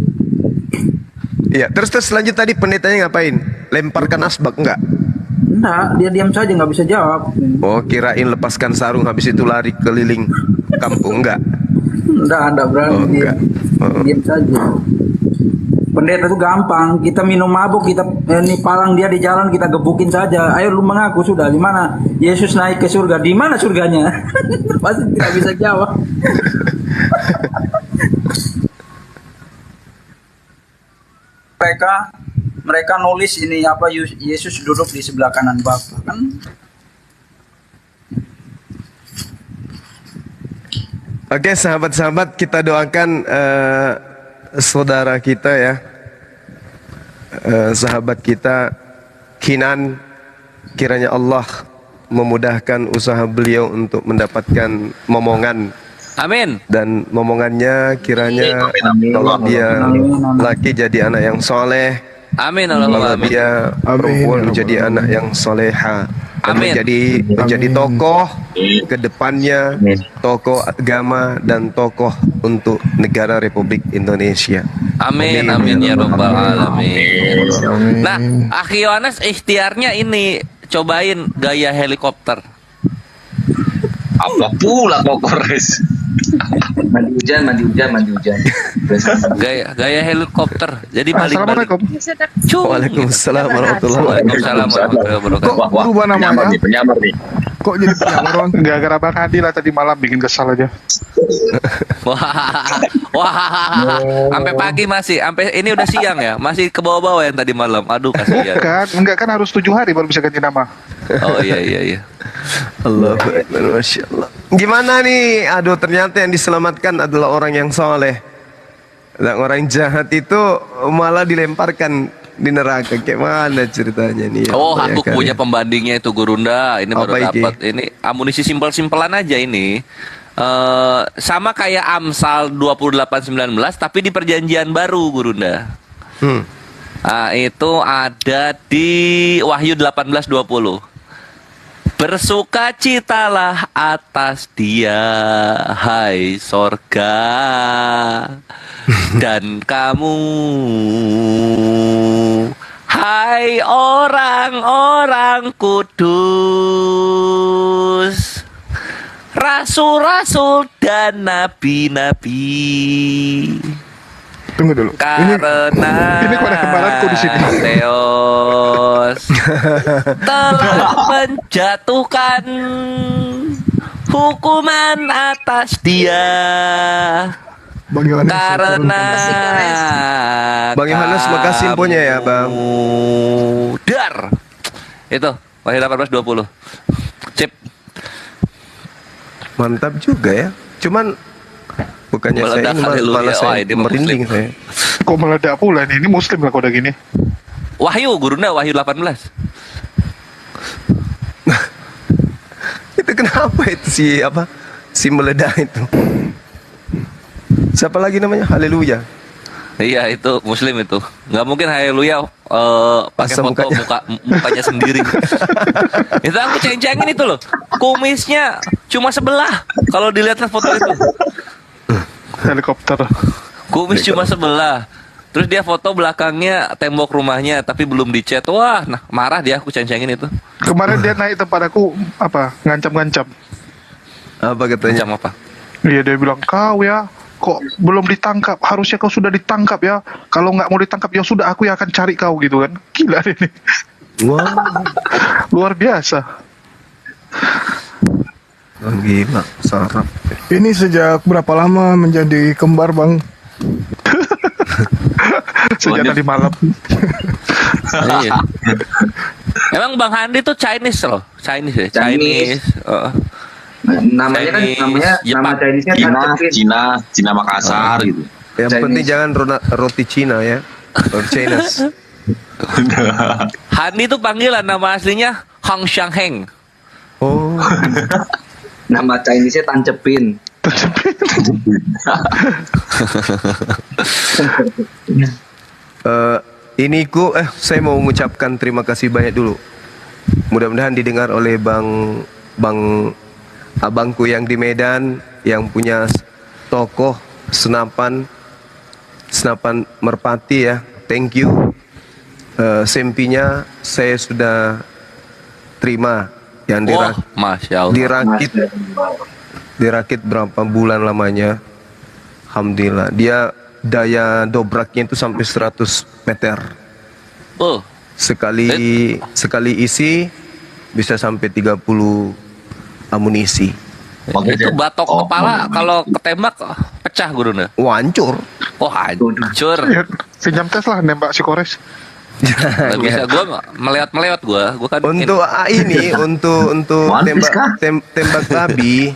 iya, terus selanjut tadi pendetanya ngapain? Lemparkan asbak enggak?
Enggak, dia diam saja nggak bisa jawab.
Oh, kirain lepaskan sarung habis itu lari keliling kampung enggak?
Enggak berani dia. Diam saja. Pendeta itu gampang, kita minum mabuk, kita ini palang dia di jalan, kita gebukin saja. Ayo lu mengaku sudah, di mana Yesus naik ke surga? Di mana surganya? Pasti tidak bisa jawab. Mereka nulis ini apa, Yesus duduk di sebelah kanan Bapa kan?
Oke, sahabat-sahabat, kita doakan saudara kita ya, sahabat kita Kinan, kiranya Allah memudahkan usaha beliau untuk mendapatkan momongan.
Amin.
Dan momongannya kiranya kalau dia laki jadi anak yang soleh.
Amin.
Kalau dia perempuan menjadi anak yang soleha. Dan menjadi tokoh ke depannya, tokoh agama dan tokoh untuk negara Republik Indonesia.
Amin ya rabbal alamin. Nah, Akhi Yohanes ikhtiarnya ini cobain gaya helikopter.
Apa pula kok kores?
Mandi hujan.
Gaya helikopter. Jadi balik.
Assalamualaikum.
Waalaikumsalam warahmatullahi wabarakatuh.
Kok berubah namanya?
Penyamar nih.
Kok jadi penyamar bang?
Gara-gara Bang Adi lah tadi malam bikin kesal aja.
Wah, sampai pagi masih, sampai ini udah siang ya, masih ke bawah-bawah yang tadi malam. Aduh kasihan.
Bukan, enggak kan harus 7 hari baru bisa ganti nama.
Oh iya.
Allahu Akbar, Masya Allah. Gimana nih? Aduh, ternyata yang diselamatkan adalah orang yang soleh. Dan orang jahat itu malah dilemparkan di neraka. Kayak mana ceritanya nih?
Oh, aku punya pembandingnya itu Gurunda. Ini baru
Apa
dapat. Ini amunisi simpel-simpelan aja ini. Sama kayak Amsal 28:19 tapi di perjanjian baru Gurunda. Itu ada di Wahyu 18:20. Bersukacitalah atas dia, hai sorga, dan kamu, hai orang-orang kudus, rasul-rasul dan nabi-nabi.
Tunggu dulu.
Karena
ini kok ada kembaranku di sini.
Theos telah menjatuhkan hukuman atas dia.
Bang Yohanes,
karena
Bang Yohanes, makasih infonya ya Bang.
Dar. Itu Wahyu 18:20. Sip.
Mantap juga ya. Cuman bukannya
Meledak,
saya ini malah saya merinding saya.
Kok meledak pula nih? Ini muslim lah kok udah gini.
Wahyu Gurunda Wahyu 18.
Itu kenapa itu si meledak itu? Siapa lagi namanya? Haleluya.
Iya itu muslim itu. Nggak mungkin haleluya pakai foto mukanya sendiri. Itu aku ceng-cengin itu loh. Kumisnya cuma sebelah kalau dilihat foto itu.
Helikopter.
Kumis cuma sebelah. Terus dia foto belakangnya tembok rumahnya tapi belum dicat. Wah, nah marah dia, aku ceng-cengin itu.
Kemarin dia naik tempat aku ngancam-ngancam.
Apa katanya?
Ngancam apa?
Iya, dia bilang, "Kau ya, kok belum ditangkap? Harusnya kau sudah ditangkap ya. Kalau nggak mau ditangkap ya sudah, aku yang akan cari kau," gitu kan. Gila ini.
Wow.
Luar biasa.
Oh, gila, sarap.
Ini sejak berapa lama menjadi kembar bang?
Sejak tadi malam.
Iya. Emang Bang Handi tuh Chinese loh, Chinese.
Namanya kan nama Chinese-nya
Cina Makassar gitu.
Yang penting jangan roti Cina ya. Roti Chinese.
Handi tuh panggilan, nama aslinya Hang Xiang Heng.
Oh.
Nama Chinese-nya Tancepin.
Saya mau mengucapkan terima kasih banyak dulu. Mudah-mudahan didengar oleh abangku yang di Medan, yang punya tokoh senapan merpati ya. Thank you. Sempinya saya sudah terima yang
Masya Allah.
dirakit berapa bulan lamanya. Alhamdulillah. Dia daya dobraknya itu sampai 100 meter. Sekali isi bisa sampai 30 amunisi.
Itu batok kepala kalau ketembak pecah Guruna.
Hancur.
Oh hancur.
Pinjam tes lah nembak si Kores.
Gak bisa, gue melewat gue kan
untuk ini untuk tembak babi.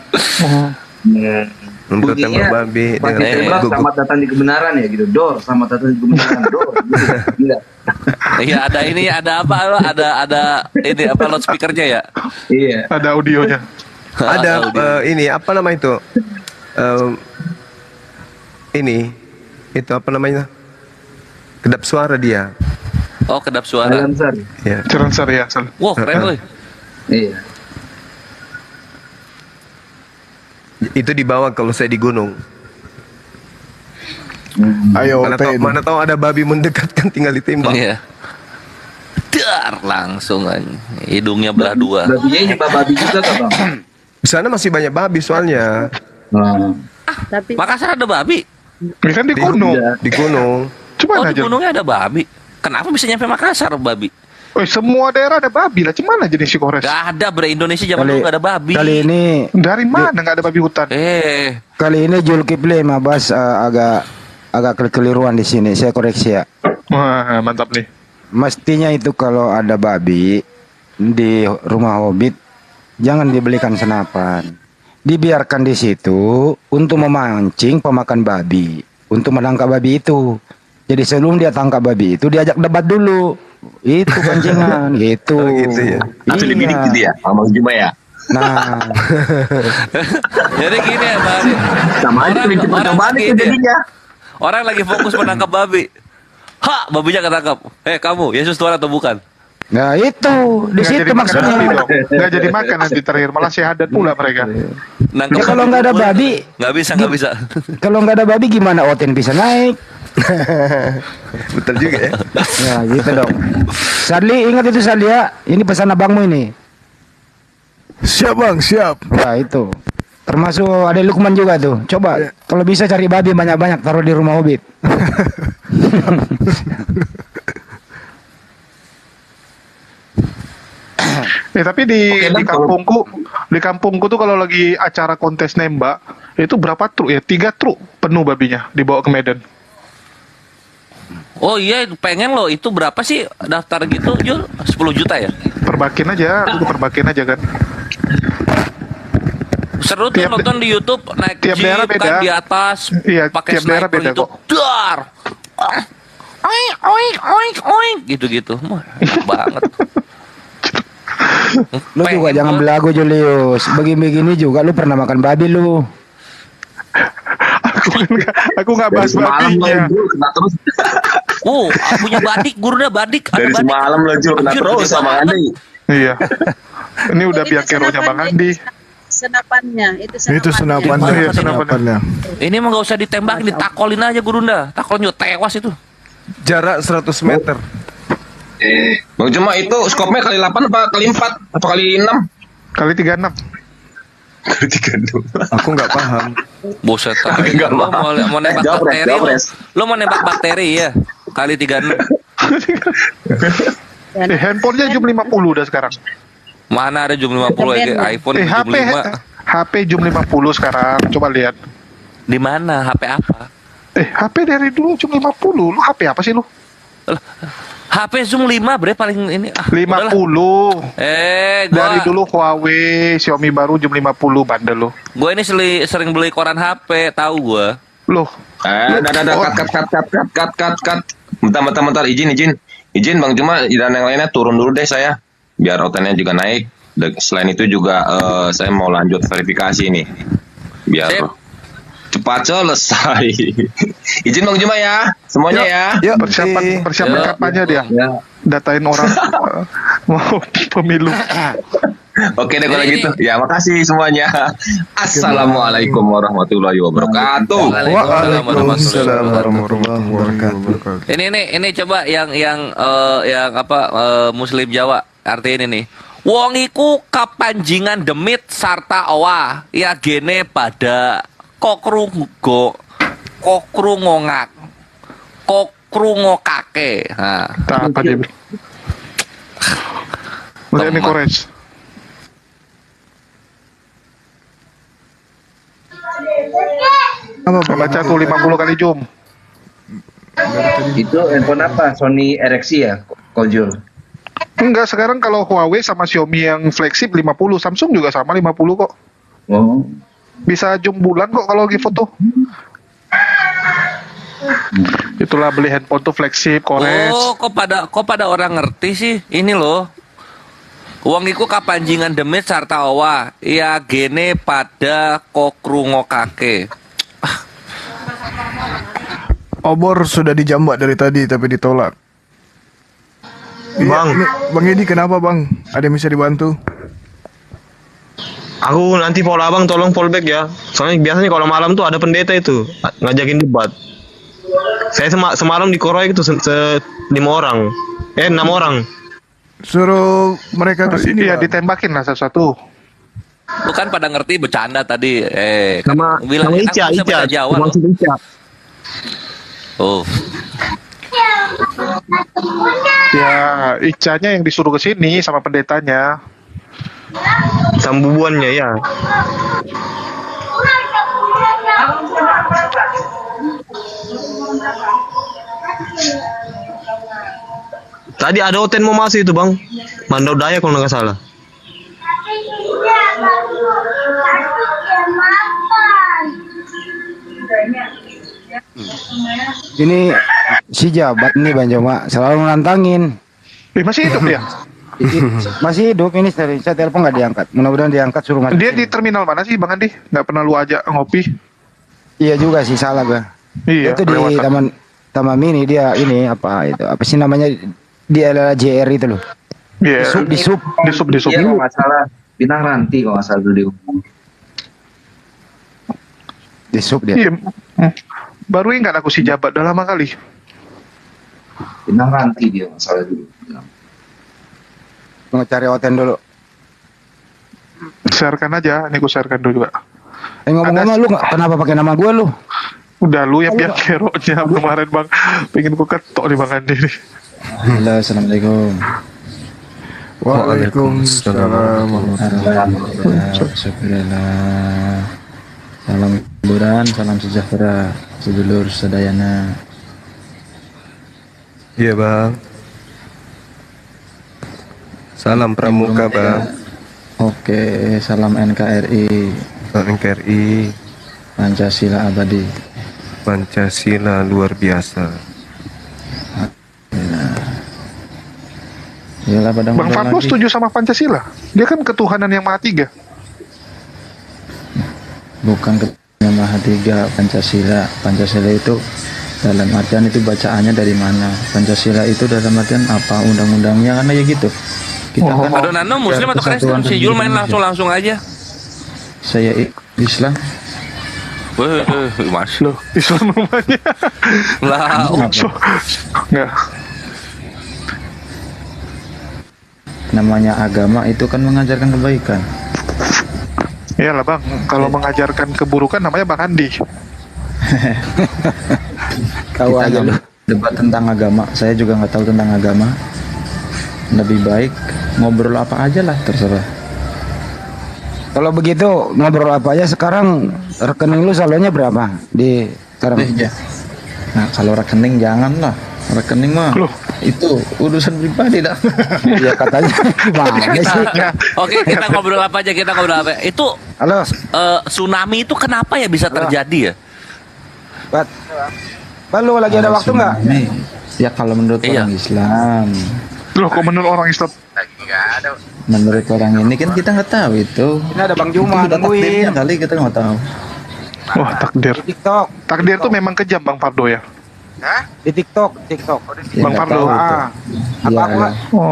Untuk tembak babi
dengan selamat datang di kebenaran ya gitu. Dor, selamat datang di kebenaran. Dor.
Iya, ada ini, ada apa? Ada ini apa loudspeakernya ya?
Iya.
Ada audionya.
Ada ini apa nama itu? Itu apa namanya? Kedap suara dia.
Oh, kedap suara.
Ya.
Ceransar ya.
Wah, keren loh.
Iya.
Itu dibawa kalau saya di gunung.
Ayo,
mana tahu ada babi mendekat kan tinggal ditembak.
Iya. Dar langsung aja. Hidungnya belah dua.
Babinya nyembah babi juga kan, Bang?
Di sana masih banyak babi soalnya.
Tapi
Makassar ada babi.
Ini kan di gunung.
Di gunung.
Cuman
di gunungnya ada babi. Kenapa bisa nyampe Makassar babi?
Semua daerah ada babi lah. Cuman aja nih si Kores.
Gak ada Indonesia zaman dulu gak ada babi.
Kali ini
dari mana nggak ada babi hutan?
Kali ini Zulkifli Mabas agak keliruan di sini. Saya koreksi ya.
Wah, mantap nih.
Mestinya itu kalau ada babi di rumah Hobbit, jangan dibelikan senapan. Dibiarkan di situ untuk memancing pemakan babi, untuk menangkap babi itu. Jadi sebelum dia tangkap babi itu diajak debat dulu. Itu pancingan gitu.
Gitu ya.
Langsung dibidik gitu ya, Bang Juma ya.
Nah.
Jadi gini ya, Bang.
Sama aja percobaan itu jadinya.
Orang lagi fokus menangkap babi. Babinya ketangkap. Kamu, Yesus Tuhan atau bukan?
Nah itu di situ maksudnya.
Nggak jadi makan nanti terakhir, malah syahadat pula mereka.
Ya kalau nggak ada babi,
nggak bisa.
Kalau nggak ada babi gimana Oten bisa naik?
Betul juga ya.
Ya gitu dong. Sadli, ingat itu Sadli ya. Ini pesan abangmu ini.
Siap Bang, siap.
Ya itu. Termasuk ada Lukman juga tuh. Coba kalau bisa cari babi banyak-banyak taruh di rumah Hobbit.
Tapi di kampungku tuh kalau lagi acara kontes nembak itu berapa truk ya? 3 truk penuh babinya dibawa ke Medan.
Oh iya, pengen loh. Itu berapa sih daftar gitu, Jul? 10 juta ya?
Perbakin aja kan.
Seru tuh nonton di YouTube naik
tiap daerah
jeep
beda.
kan di atas, pakai
tiap daerah
sniper
beda
itu.
kok.
Dar. Oink gitu-gitu. Enak banget.
Lu juga jangan belagu Julius. Begini-begini juga lu pernah makan babi lu.
Aku nggak bahas babinya.
Punya badik, gurunya badik.
Dari semalam lo Jul, kena terus sama Andi.
Iya. Ini udah biangkeronya Bang Andi.
Senapannya,
Itu senapannya.
Ini mah nggak usah ditembak, ditakolin aja gurunda. Takolin juga tewas itu.
Jarak 100 meter.
Bang Juma itu skopnya kali 8 apa kali 4 atau kali 6?
Kali 36.
Kali 36.
Aku nggak paham.
Buset, lo mau nembak bakteri, lo mau nembak bakteri ya? Kali 36.
Handphonenya jam 50 udah sekarang.
Mana ada jam 50 iPhone jam 5.
HP jam 50 sekarang. Coba lihat.
Di mana? HP apa?
HP dari dulu jam 50. Lu HP apa sih lu?
HP Zoom 5 bre paling ini
50.
Gua
Dari dulu Huawei, Xiaomi baru jam 50 bandel lo.
Gue ini sering beli koran HP, tahu gue.
Loh.
Cut. Bentar, izin Bang Juma dan yang lainnya turun dulu deh saya, biar OTN-nya juga naik. Selain itu juga saya mau lanjut verifikasi nih, biar cepat selesai. Izin Bang Juma ya, semuanya ya.
Yuk, persiapan kampanye dia. Datain orang mau pemilu.
Oke deh kalau gitu. Ya, makasih semuanya. Assalamualaikum warahmatullahi wabarakatuh.
Waalaikumsalam warahmatullahi wabarakatuh.
Ini coba yang Muslim Jawa artinya ini nih. Wong iku kapanjingan demit sarta owa ya gene pada kokrungokake. Nah,
apa dia? Mulai ini kores. Baca tuh 50 kali zoom.
Itu handphone apa? Sony Ericsson ya, Koljul?
Enggak, sekarang kalau Huawei sama Xiaomi yang flagship 50, Samsung juga sama 50 kok.
Oh.
Bisa zoom bulan kok kalau lagi foto. Itulah beli handphone tuh flagship, kores.
Oh, kok pada orang ngerti sih? Ini loh. Wong iku kapanjingan demit sarta owa, ya gene pada kokrungokake.
Obor sudah dijambak dari tadi tapi ditolak.
Bang.
Bang Edi kenapa bang? Ada yang bisa dibantu?
Aku nanti follow abang, tolong fallback ya. Soalnya biasanya kalau malam tuh ada pendeta itu ngajakin debat. Saya semalam dikoroy itu 5 orang, 6 orang.
Suruh mereka ke sini.
Iya, ditembakin lah satu-satu.
Bukan pada ngerti bercanda tadi.
Sama Ica.
Jawa. Oh.
Ya, Icanya yang disuruh ke sini sama pendetanya.
Sambubuannya ya. Tadi ada Oten mau masuk itu bang, Mandau Daya kalau nggak salah.
Ini si jabat nih Bang Joma selalu nantangin.
Masih hidup dia?
Masih hidup ini, saya telepon nggak diangkat. Mudah-mudahan diangkat, suruh masuk.
Dia di terminal mana sih Bang Andi? Nggak pernah lu ajak ngopi?
Iya juga sih, salah Bang.
Iya.
Itu di Taman Mini dia ini apa sih namanya, di LJR itu loh.
Iya.
Di sub.
Iya kalau nggak salah Pinang Ranti kalau nggak salah dulu dia.
Di sub dia.
Iya. Baru ingat aku si jabat, udah lama kali.
Pinang Ranti dia nggak salah dulu.
Mau cari Oten dulu.
Sharekan aja, ini aku sharekan dulu juga.
Ngomong-ngomong lu kenapa pakai nama gue lu?
Udah lu yang biar keroknya kemarin Bang. Pengen ku ketok nih Bang Andi nih.
Halo, assalamualaikum.
Waalaikumsalam.
Salam hiburan, salam sejahtera, sedulur sedayana.
Iya bang. Salam pramuka bang.
Oke, salam NKRI.
NKRI.
Pancasila abadi.
Pancasila luar biasa.
Yalah,
Bang Fatmo setuju sama Pancasila? Dia kan ketuhanan yang maha tiga.
Bukan ketuhanan maha tiga, Pancasila. Pancasila itu dalam artian itu bacaannya dari mana? Pancasila itu dalam artian apa? Undang-undangnya karena ya gitu. Kita kan
Aduh Nano Muslim atau Kristen? Si Jul main langsung aja.
Saya Islam.
Mas
loh, Islam rumahnya.
Lah,
enggak.
Namanya agama itu kan mengajarkan kebaikan.
Iyalah Bang, kalau mengajarkan keburukan namanya Bang Andi.
Kau aja lu debat tentang agama, saya juga nggak tahu tentang agama. Lebih baik ngobrol apa aja lah, terserah.
Kalau begitu ngobrol apa aja. Sekarang rekening lu saldonya berapa di sekarang?
Nah kalau rekening jangan lah. Rekening mah itu urusan pribadi dah.
Ya katanya gimana sih?
Oke, kita ngobrol apa aja? Itu
halo.
Tsunami itu kenapa ya bisa terjadi ya?
Pak, lu lagi ada waktu nggak?
Ya kalau menurut orang Islam.
Loh, kok menurut orang Islam?
Menurut orang ini kan kita nggak tahu itu.
Ini ada Bang Juma nungguin.
Kali kita nggak tahu.
Wah, takdir.
TikTok.
Takdir tuh memang kejam Bang Pardo ya.
Di TikTok.
Bang Pardo.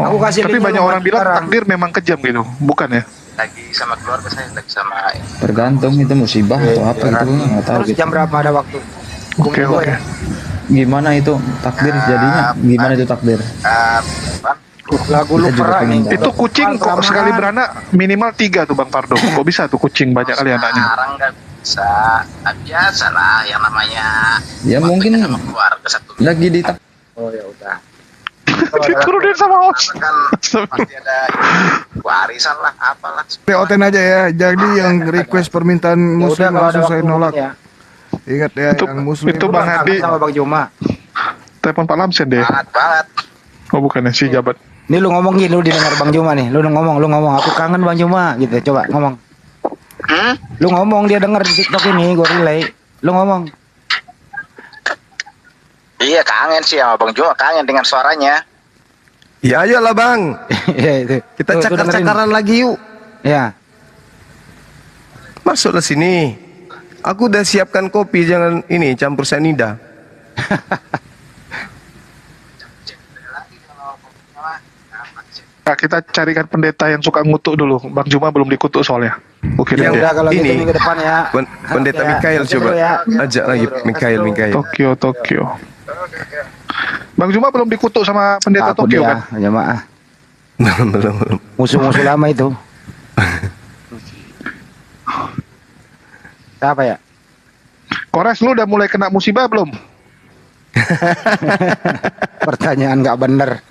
Aku kasih
Tapi
link
banyak
dulu,
orang
Mas,
bilang
sekarang.
takdir memang kejam gitu, bukan ya?
Lagi sama keluarga saya, lagi sama
Tergantung itu musibah atau apa gitu nggak tahu.
Terus
Gitu.
jam berapa ada waktu?
Oke.
Gimana itu takdir jadinya? Gimana itu takdir?
Lagu lu perang
Itu kucing kok sekali beranak minimal 3 tuh Bang Pardo. Kok bisa tuh kucing banyak kali anaknya?
sekarang nggak bisa. Biasa lah yang namanya
Ya mungkin
keluarga satu.
lagi di
Oh ya udah.
Diturunin sama os.
Kan pasti ada warisan lah, apalah.
Oten aja ya. Jadi yang request permintaan muslim
kalau ada
langsung saya
waktu
nolak.
ya.
Ingat ya, yang muslim.
Itu Bang Hadi
sama Bang Juma.
telepon Pak Lamsen deh.
Banget.
Oh bukan ya, si jabat.
Nih lu ngomong gini, lu didengar Bang Juma nih. Lu ngomong. Aku kangen Bang Juma gitu. Coba ngomong. Lu ngomong, dia denger di TikTok ini, gue relay. Lu ngomong.
Iya kangen sih sama Bang Juma, kangen dengan suaranya.
Ya ayolah Bang.
Ya itu.
Kita cakar-cakaran lagi yuk.
Ya.
Masuklah sini. Aku udah siapkan kopi, jangan ini campur cyanida.
Nah, kita carikan pendeta yang suka ngutuk dulu. Bang Juma belum dikutuk soalnya. Oke,
Ya udah kalau gitu minggu depan ya.
Pendeta
Oke,
Mikael
oke
coba.
dulu ya.
Ajak lagi Mikael.
Tokyo. Bang Juma belum dikutuk sama pendeta
Aku
Tokyo
dia,
kan?
jamaah.
belum.
Musuh-musuh lama itu. Siapa ya?
Kores, lu udah mulai kena musibah belum?
Pertanyaan nggak bener.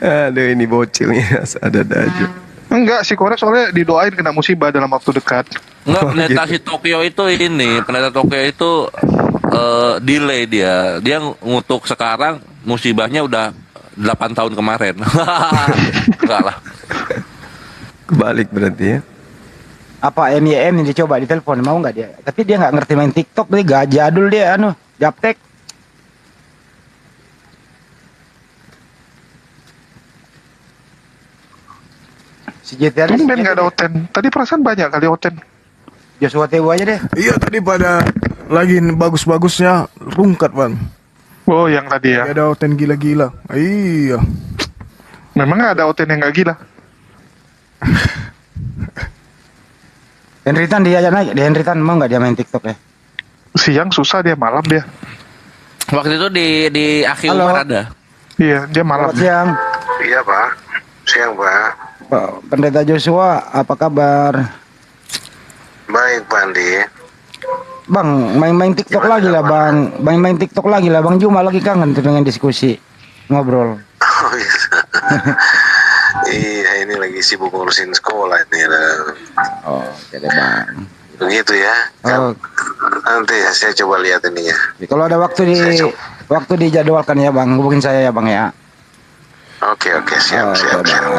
Aduh ini bocilnya ada aja.
Enggak, si Kores soalnya didoain kena musibah dalam waktu dekat.
Enggak, pendeta si Tokyo itu pendeta Tokyo itu delay dia. Dia ngutuk sekarang, musibahnya udah 8 tahun kemarin. Enggak lah.
Kebalik berarti ya.
Apa MYM yang dicoba di telepon, mau nggak dia? Tapi dia nggak ngerti main TikTok, dia gak jadul dia, japtek. Si JTR
Tumben nggak ada Oten. Tadi perasaan banyak kali Oten.
Joshua Tewo aja deh.
Iya tadi pada lagi bagus-bagusnya rungkat Bang.
Oh yang tadi ya.
Ada Oten gila-gila. Iya.
Memang nggak ada Oten yang nggak gila.
Henritan dia aja naik. Di Henritan mau nggak dia main TikTok ya?
Siang susah dia, malam dia.
Waktu itu di akhir
Halo.
Umar ada.
Iya, dia malam.
Selamat siang.
Iya Pak, siang Pak.
Pak Pendeta Joshua, apa kabar?
Baik Pak Andi.
Bang, main-main TikTok lagi lah Bang. Main-main TikTok lagi lah Bang Juma lagi kangen tuh pengen diskusi. Ngobrol.
Oh iya. Iya ini lagi sibuk ngurusin sekolah ini.
Oh, jadi Bang.
Begitu ya.
Oh,
Nanti ya saya coba lihat ininya.
kalau ada waktu dijadwalkan ya Bang, hubungin saya ya Bang ya.
Oke siap.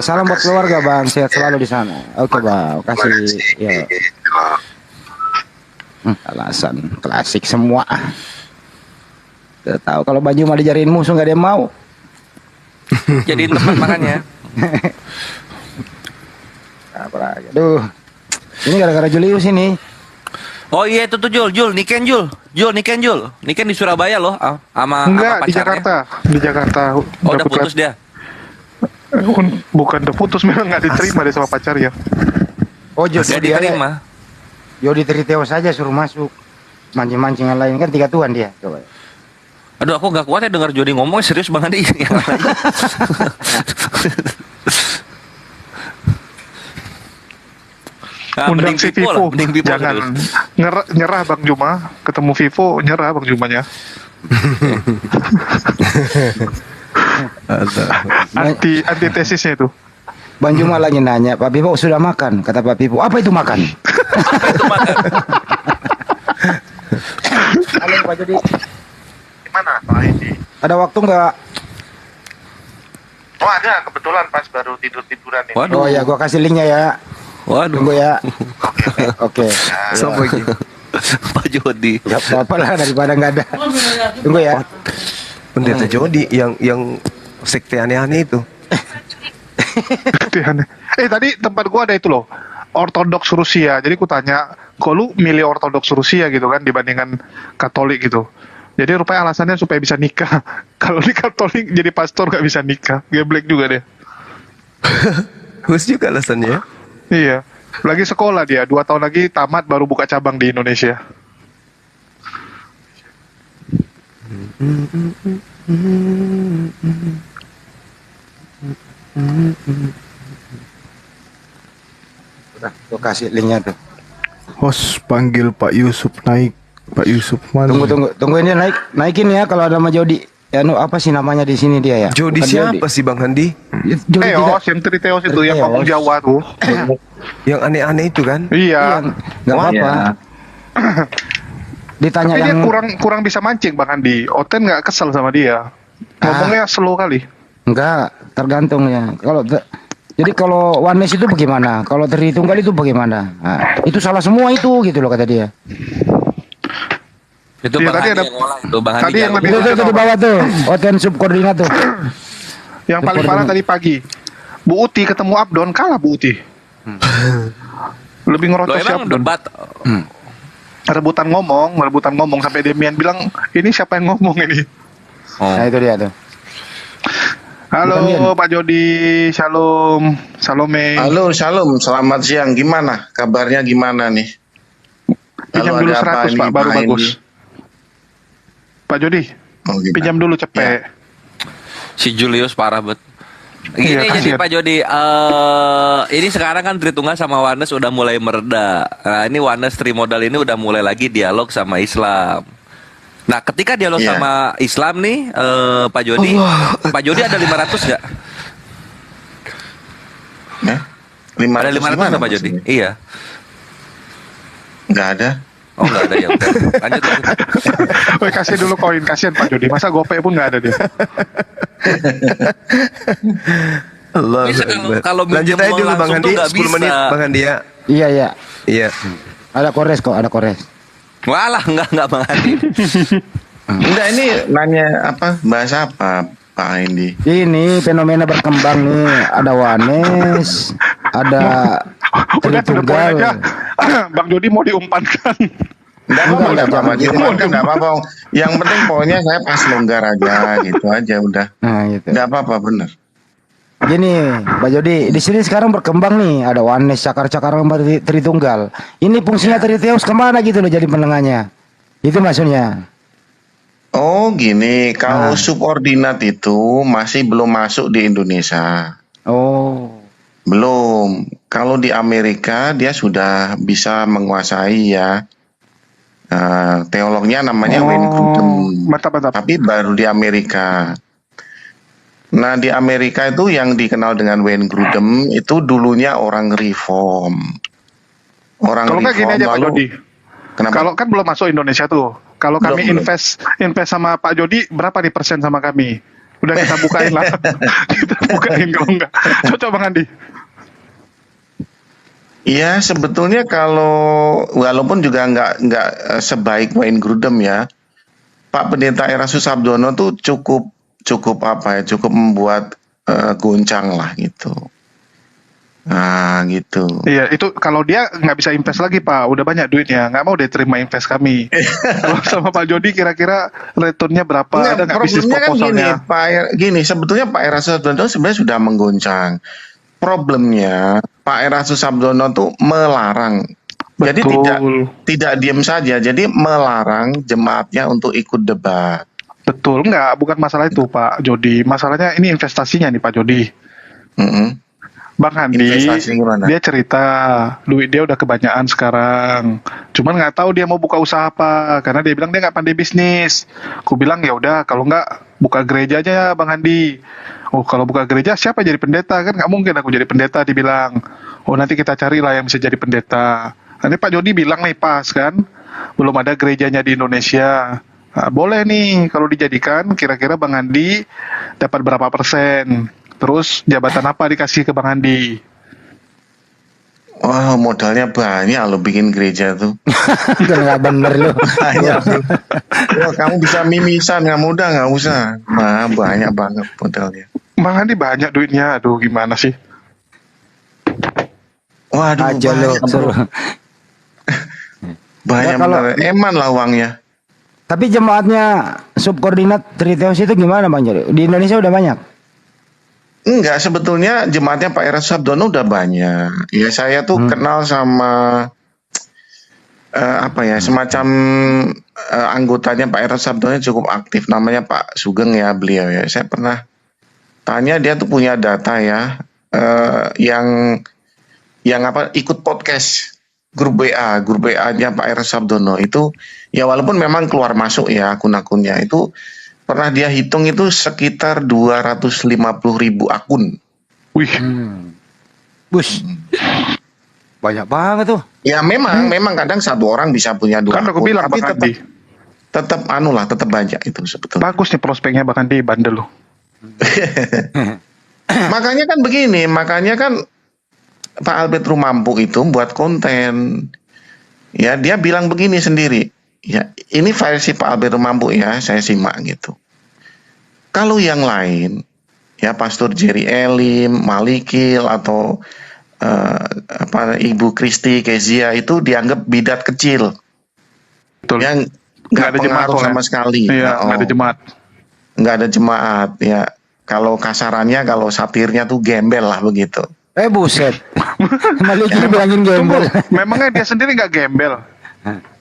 Salam buat keluarga Bang, sehat selalu di sana. Oke Bang, kasih. Ya. Alasan klasik semua. Udah tahu kalau baju mah dijariin musuh nggak ada yang mau.
Jadiin teman makanya.
Apa lagi? Aduh. Ini gara-gara Julius ini.
Oh iya itu tuh Jul, Niken di Surabaya loh, sama
Enggak,
sama
di
pacarnya.
Jakarta. Di Jakarta.
Oh udah putus dia.
Bukan udah putus, memang nggak diterima deh sama pacarnya.
Oh
Dia
dia
diterima.
Yodi Triteo saja suruh masuk. Mancing-mancing yang lain kan 3 tuan dia. Coba.
Aduh aku nggak kuat ya dengar Jody ngomong serius banget nih. Nah,
Undang si Vivo.
mending Vivo
Jangan
serius.
nyerah Bang Juma. Ketemu Vivo, nyerah Bang Jumanya. Antitesisnya itu.
Bang Juma lagi nanya, Pak Pipo sudah makan? Kata Pak Pipo, apa itu makan? Halo Pak Jody.
Gimana Pak ini?
Ada waktu nggak?
Oh ada, kebetulan pas baru tiduran ini.
Oh ya, gua kasih linknya ya.
Waduh.
Tunggu ya. Oke.
Sampai gitu. Pak Jody.
Gak apa-apa lah daripada nggak ada. Tunggu ya.
Pendeta Jody yang sekte aneh-aneh itu.
Tadi tempat gua ada itu loh, Ortodoks Rusia. Jadi ku tanya, kok lu milih Ortodoks Rusia gitu kan dibandingkan Katolik gitu. Jadi rupanya alasannya supaya bisa nikah. Kalau di Katolik jadi pastor gak bisa nikah. Geblek juga deh.
Bagus juga alasannya.
Iya. Lagi sekolah dia, 2 tahun lagi tamat baru buka cabang di Indonesia.
Udah, gua kasih linknya tuh.
Host panggil Pak Yusuf naik. Pak Yusuf mana?
Tunggu ini naikin ya kalau ada sama Jody. Ya, apa sih namanya di sini dia ya?
Jody siapa sih Bang Handi?
Teos, yang Triteos itu yang ngomong Jawa tuh.
Yang aneh-aneh itu kan?
Iya.
Nggak apa-apa. Ditanya
tapi
yang
dia kurang bisa mancing Bang Andi. Oten nggak kesel sama dia. Ngomongnya slow kali.
Enggak, tergantung ya. Jadi kalau Oneness itu bagaimana? Kalau Tritunggal itu bagaimana? Nah, itu salah semua itu gitu loh kata dia.
Itu
Iya,
Bang
tadi
Handi
ada-
yang ngolah itu. Bang Handi
tadi yang lebih
Itu di bawah tuh, Oten subkoordinat tuh.
Yang paling parah tadi pagi, Bu Uti ketemu Abdon, kalah Bu Uti. Lebih
Loh,
ngerotos si
emang
Abdon.
debat.
Rebutan ngomong sampai Demian bilang, ini siapa yang ngomong ini?
Nah itu dia tuh.
Halo Pak Jody, Shalom, Salome.
Halo, Shalom, selamat siang. Gimana? Kabarnya gimana nih?
Pinjam
Lalu
dulu
ada apa
100
ini,
Pak, baru
main
bagus. Pak Jody, pinjam dulu cepet.
Si Julius parah bet. Gini
Iya,
jadi
kasihan.
Pak Jody, ini sekarang kan Tritunggal sama Oneness udah mulai mereda. Nah ini Oneness Trimodal ini udah mulai lagi dialog sama Islam. Nah ketika dialog
Iya.
sama Islam nih, Pak Jody, Pak Jody ada 500 nggak?
500
Ada 500
gimana
nggak Pak Jody? Iya.
Nggak ada.
Oh nggak ada ya udah. Lanjut.
Woi kasih dulu koin, kasihan Pak Jody. Masa gopay pun nggak ada dia.
Allah.
Bisa kalau
Lanjut
minjem
aja
uang
dulu Bang
langsung
Handi,
tuh nggak
10 menit
bisa.
Bang Handi ya.
Iya iya.
Iya.
Ada kores kok, ada kores.
Walah nggak Bang Handi.
Enggak, ini nanya apa? Bahasa apa Pak Indi?
Ini fenomena berkembang nih. Ada Oneness, ada
Udah to the point
Tritunggal.
aja. Bang Jody mau diumpankan.
Enggak apa-apa,
gitu.
enggak apa-apa. Yang penting pokoknya saya pas longgar aja, gitu aja udah.
Nah gitu.
Enggak apa-apa, bener.
Gini, Pak Jody, di sini sekarang berkembang nih, ada Oneness, cakar-cakar Tritunggal. Ini fungsinya Triteos kemana gitu loh jadi penengahnya? Itu maksudnya.
Oh gini, kalau subordinat itu masih belum masuk di Indonesia.
Oh.
Belum. Kalau di Amerika dia sudah bisa menguasai ya. Teolognya namanya Wayne Grudem. Tapi baru di Amerika. Nah di Amerika itu yang dikenal dengan Wayne Grudem itu dulunya orang reform. Orang
Kalau nggak gini aja Pak Jody.
Kenapa?
Kalau kan belum masuk Indonesia tuh. Kalau kami
Belum.
invest sama Pak Jody, berapa nih persen sama kami? Udah kita bukain lah. Kita bukain kalau enggak. Cocok Bang Andi.
Iya sebetulnya kalau walaupun juga nggak sebaik Wayne Grudem ya, Pak Pendeta Erastus Sabdono tuh cukup apa ya, cukup membuat goncang lah gitu. Nah gitu.
Iya, itu kalau dia nggak bisa invest lagi Pak, udah banyak duitnya, nggak mau dia terima invest kami. Kalau sama Pak Jody kira-kira returnnya berapa?
Nggak,
Ada nggak bisnis
problemnya kan gini,
proposalnya?
sebetulnya Pak Erastus Sabdono sebenarnya sudah menggoncang. Problemnya Pak Erastus Sabdono tuh melarang. Jadi tidak diam saja, jadi melarang jemaatnya untuk ikut debat.
Betul, nggak, bukan masalah itu Pak Jody. Masalahnya ini investasinya nih Pak Jody. Bang Handi,
Investasi gimana?
dia cerita duit dia udah kebanyakan sekarang. Cuman nggak tahu dia mau buka usaha apa, karena dia bilang dia nggak pandai bisnis. Aku bilang ya udah, kalau nggak buka gereja aja ya Bang Handi. Oh kalau buka gereja siapa jadi pendeta, kan nggak mungkin aku jadi pendeta. Dibilang, oh nanti kita carilah yang bisa jadi pendeta. Nanti Pak Jody bilang nih pas kan, belum ada gerejanya di Indonesia. Nah, boleh nih kalau dijadikan, kira-kira Bang Andi dapat berapa persen? Terus jabatan apa dikasih ke Bang Andi?
Wah, modalnya banyak lo bikin gereja tuh.
Nggak bener lo.
Banyak tuh. Wah, kamu bisa mimisan, kamu udah nggak usah. Nah, banyak banget modalnya.
Bang Andi banyak duitnya, aduh gimana sih?
Waduh,
Aja lo,
banyak,
suruh.
banyak
Ya, kalau-
bener. Eman lah uangnya.
Tapi jemaatnya subkoordinat Triteos itu gimana Bang Jari? Di Indonesia udah banyak.
Enggak, sebetulnya jemaatnya Pak Era Sabdono udah banyak. Ya saya tuh kenal sama semacam anggotanya Pak Era Sabdono cukup aktif, namanya Pak Sugeng ya beliau ya. Saya pernah tanya, dia tuh punya data ya, yang ikut podcast grup WA-nya Pak Era Sabdono itu ya, walaupun memang keluar masuk ya akun-akunnya itu. Pernah dia hitung itu sekitar 250.000 akun.
Wih.
Bus. Banyak banget tuh.
Ya memang kadang satu orang bisa punya 2
Kan aku
akun.
bilang
Tapi
Bang Andi.
tetap tetap banyak itu sebetulnya.
Bagus nih prospeknya Bang Andi, bandel loh.
Makanya kan Pak Albert Rumampu itu buat konten. Ya, dia bilang begini sendiri. Ya, ini versi Pak Albert Rumampu ya, saya simak gitu. Kalau yang lain, ya Pastor Jerry Elim, Malikil atau Ibu Kristi Kezia itu dianggap bidat kecil.
Betul.
Yang
Nggak
nggak
ada jemaat
pengaruh sama
soalnya.
sekali.
Iya, nggak ada jemaat.
Nggak ada jemaat. Ya, kalau kasarannya, kalau satirnya tuh gembel lah begitu.
Buset. Malikil bilangin gembel.
Memangnya dia sendiri nggak gembel?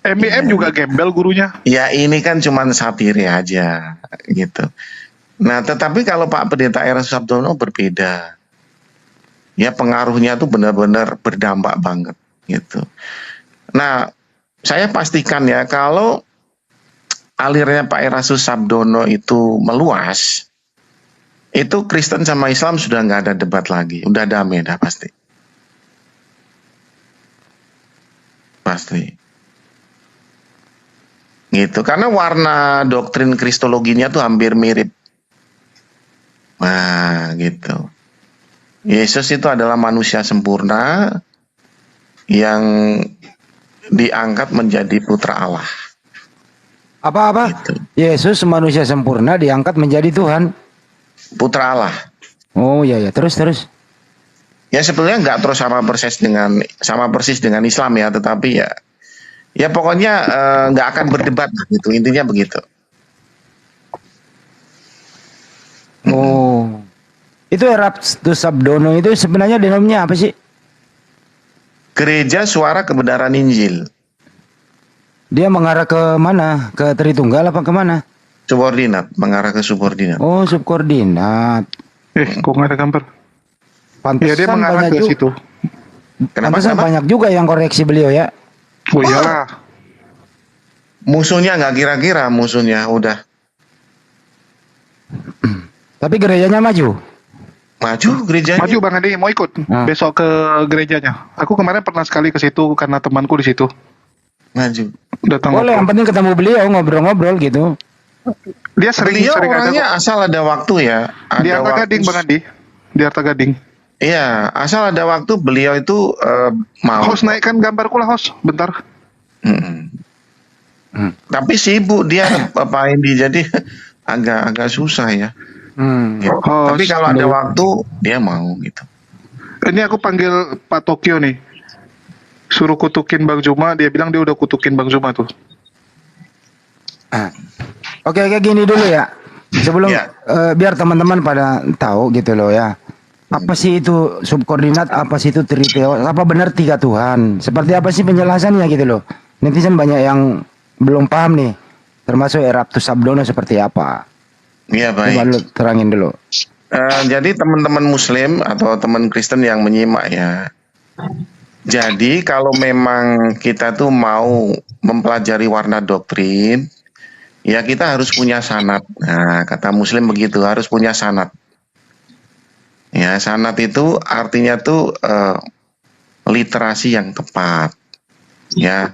MBM juga gembel gurunya.
Ya ini kan cuman satir aja gitu. Nah tetapi kalau Pak Pendeta Era Sabdono berbeda. Ya pengaruhnya tuh benar-benar berdampak banget gitu. Nah saya pastikan ya kalau alirnya Pak Erasus Sabdono itu meluas, itu Kristen sama Islam sudah nggak ada debat lagi, udah damai dah pasti. Pasti. Gitu, karena warna doktrin kristologinya tuh hampir mirip. Nah, gitu. Yesus itu adalah manusia sempurna yang diangkat menjadi putra Allah.
Apa-apa?
Gitu.
Yesus manusia sempurna diangkat menjadi Tuhan.
Putra Allah.
Oh iya ya, terus.
Ya sebenarnya nggak terus sama persis dengan Islam ya, tetapi ya pokoknya nggak akan berdebat gitu, intinya begitu.
Oh. Itu Eratus Sabdono itu sebenarnya denomnya apa sih?
Gereja Suara Kebenaran Injil.
Dia mengarah ke mana? Ke Tritunggal apa ke mana?
Subordinat, mengarah ke subordinat.
Oh, subkoordinat.
Kok nggak ada gambar?
Pantesan
Ya dia mengarah
banyak
ke
juga.
situ.
Pantesan banyak juga yang koreksi beliau ya.
Oh iyalah.
Musuhnya nggak kira-kira, musuhnya udah.
Tapi gerejanya maju.
Maju gerejanya.
Maju Bang Andi, mau ikut besok ke gerejanya. Aku kemarin pernah sekali ke situ karena temanku di situ.
Maju.
Datang
Boleh, yang penting ketemu beliau ngobrol-ngobrol gitu.
Dia sering
Beliau
ada
orangnya
kok.
asal ada waktu ya.
Di
Ada
Arta
waktu.
Gading Bang Andi. Di Arta Gading.
Iya, asal ada waktu beliau itu mau.
Host naikkan gambarku lah host, bentar.
Tapi sibuk dia apain dia, jadi agak susah ya. Gitu. Tapi kalau ada waktu dia mau gitu.
Ini aku panggil Pak Tokyo nih. Suruh kutukin Bang Juma, dia bilang dia udah kutukin Bang Juma tuh.
Oke, gini dulu ya. Sebelum biar teman-teman pada tahu gitu loh ya. Apa sih itu subkoordinat, apa sih itu Triteos, apa benar 3 Tuhan? Seperti apa sih penjelasannya gitu loh. Netizen banyak yang belum paham nih. Termasuk Eratus Sabdono seperti apa.
Iya
Coba
baik.
lu terangin dulu.
Jadi teman-teman Muslim atau teman Kristen yang menyimak ya. Jadi kalau memang kita tuh mau mempelajari warna doktrin, ya kita harus punya sanad. Nah, kata Muslim begitu, harus punya sanad. Ya, sanad itu artinya tuh literasi yang tepat. Ya,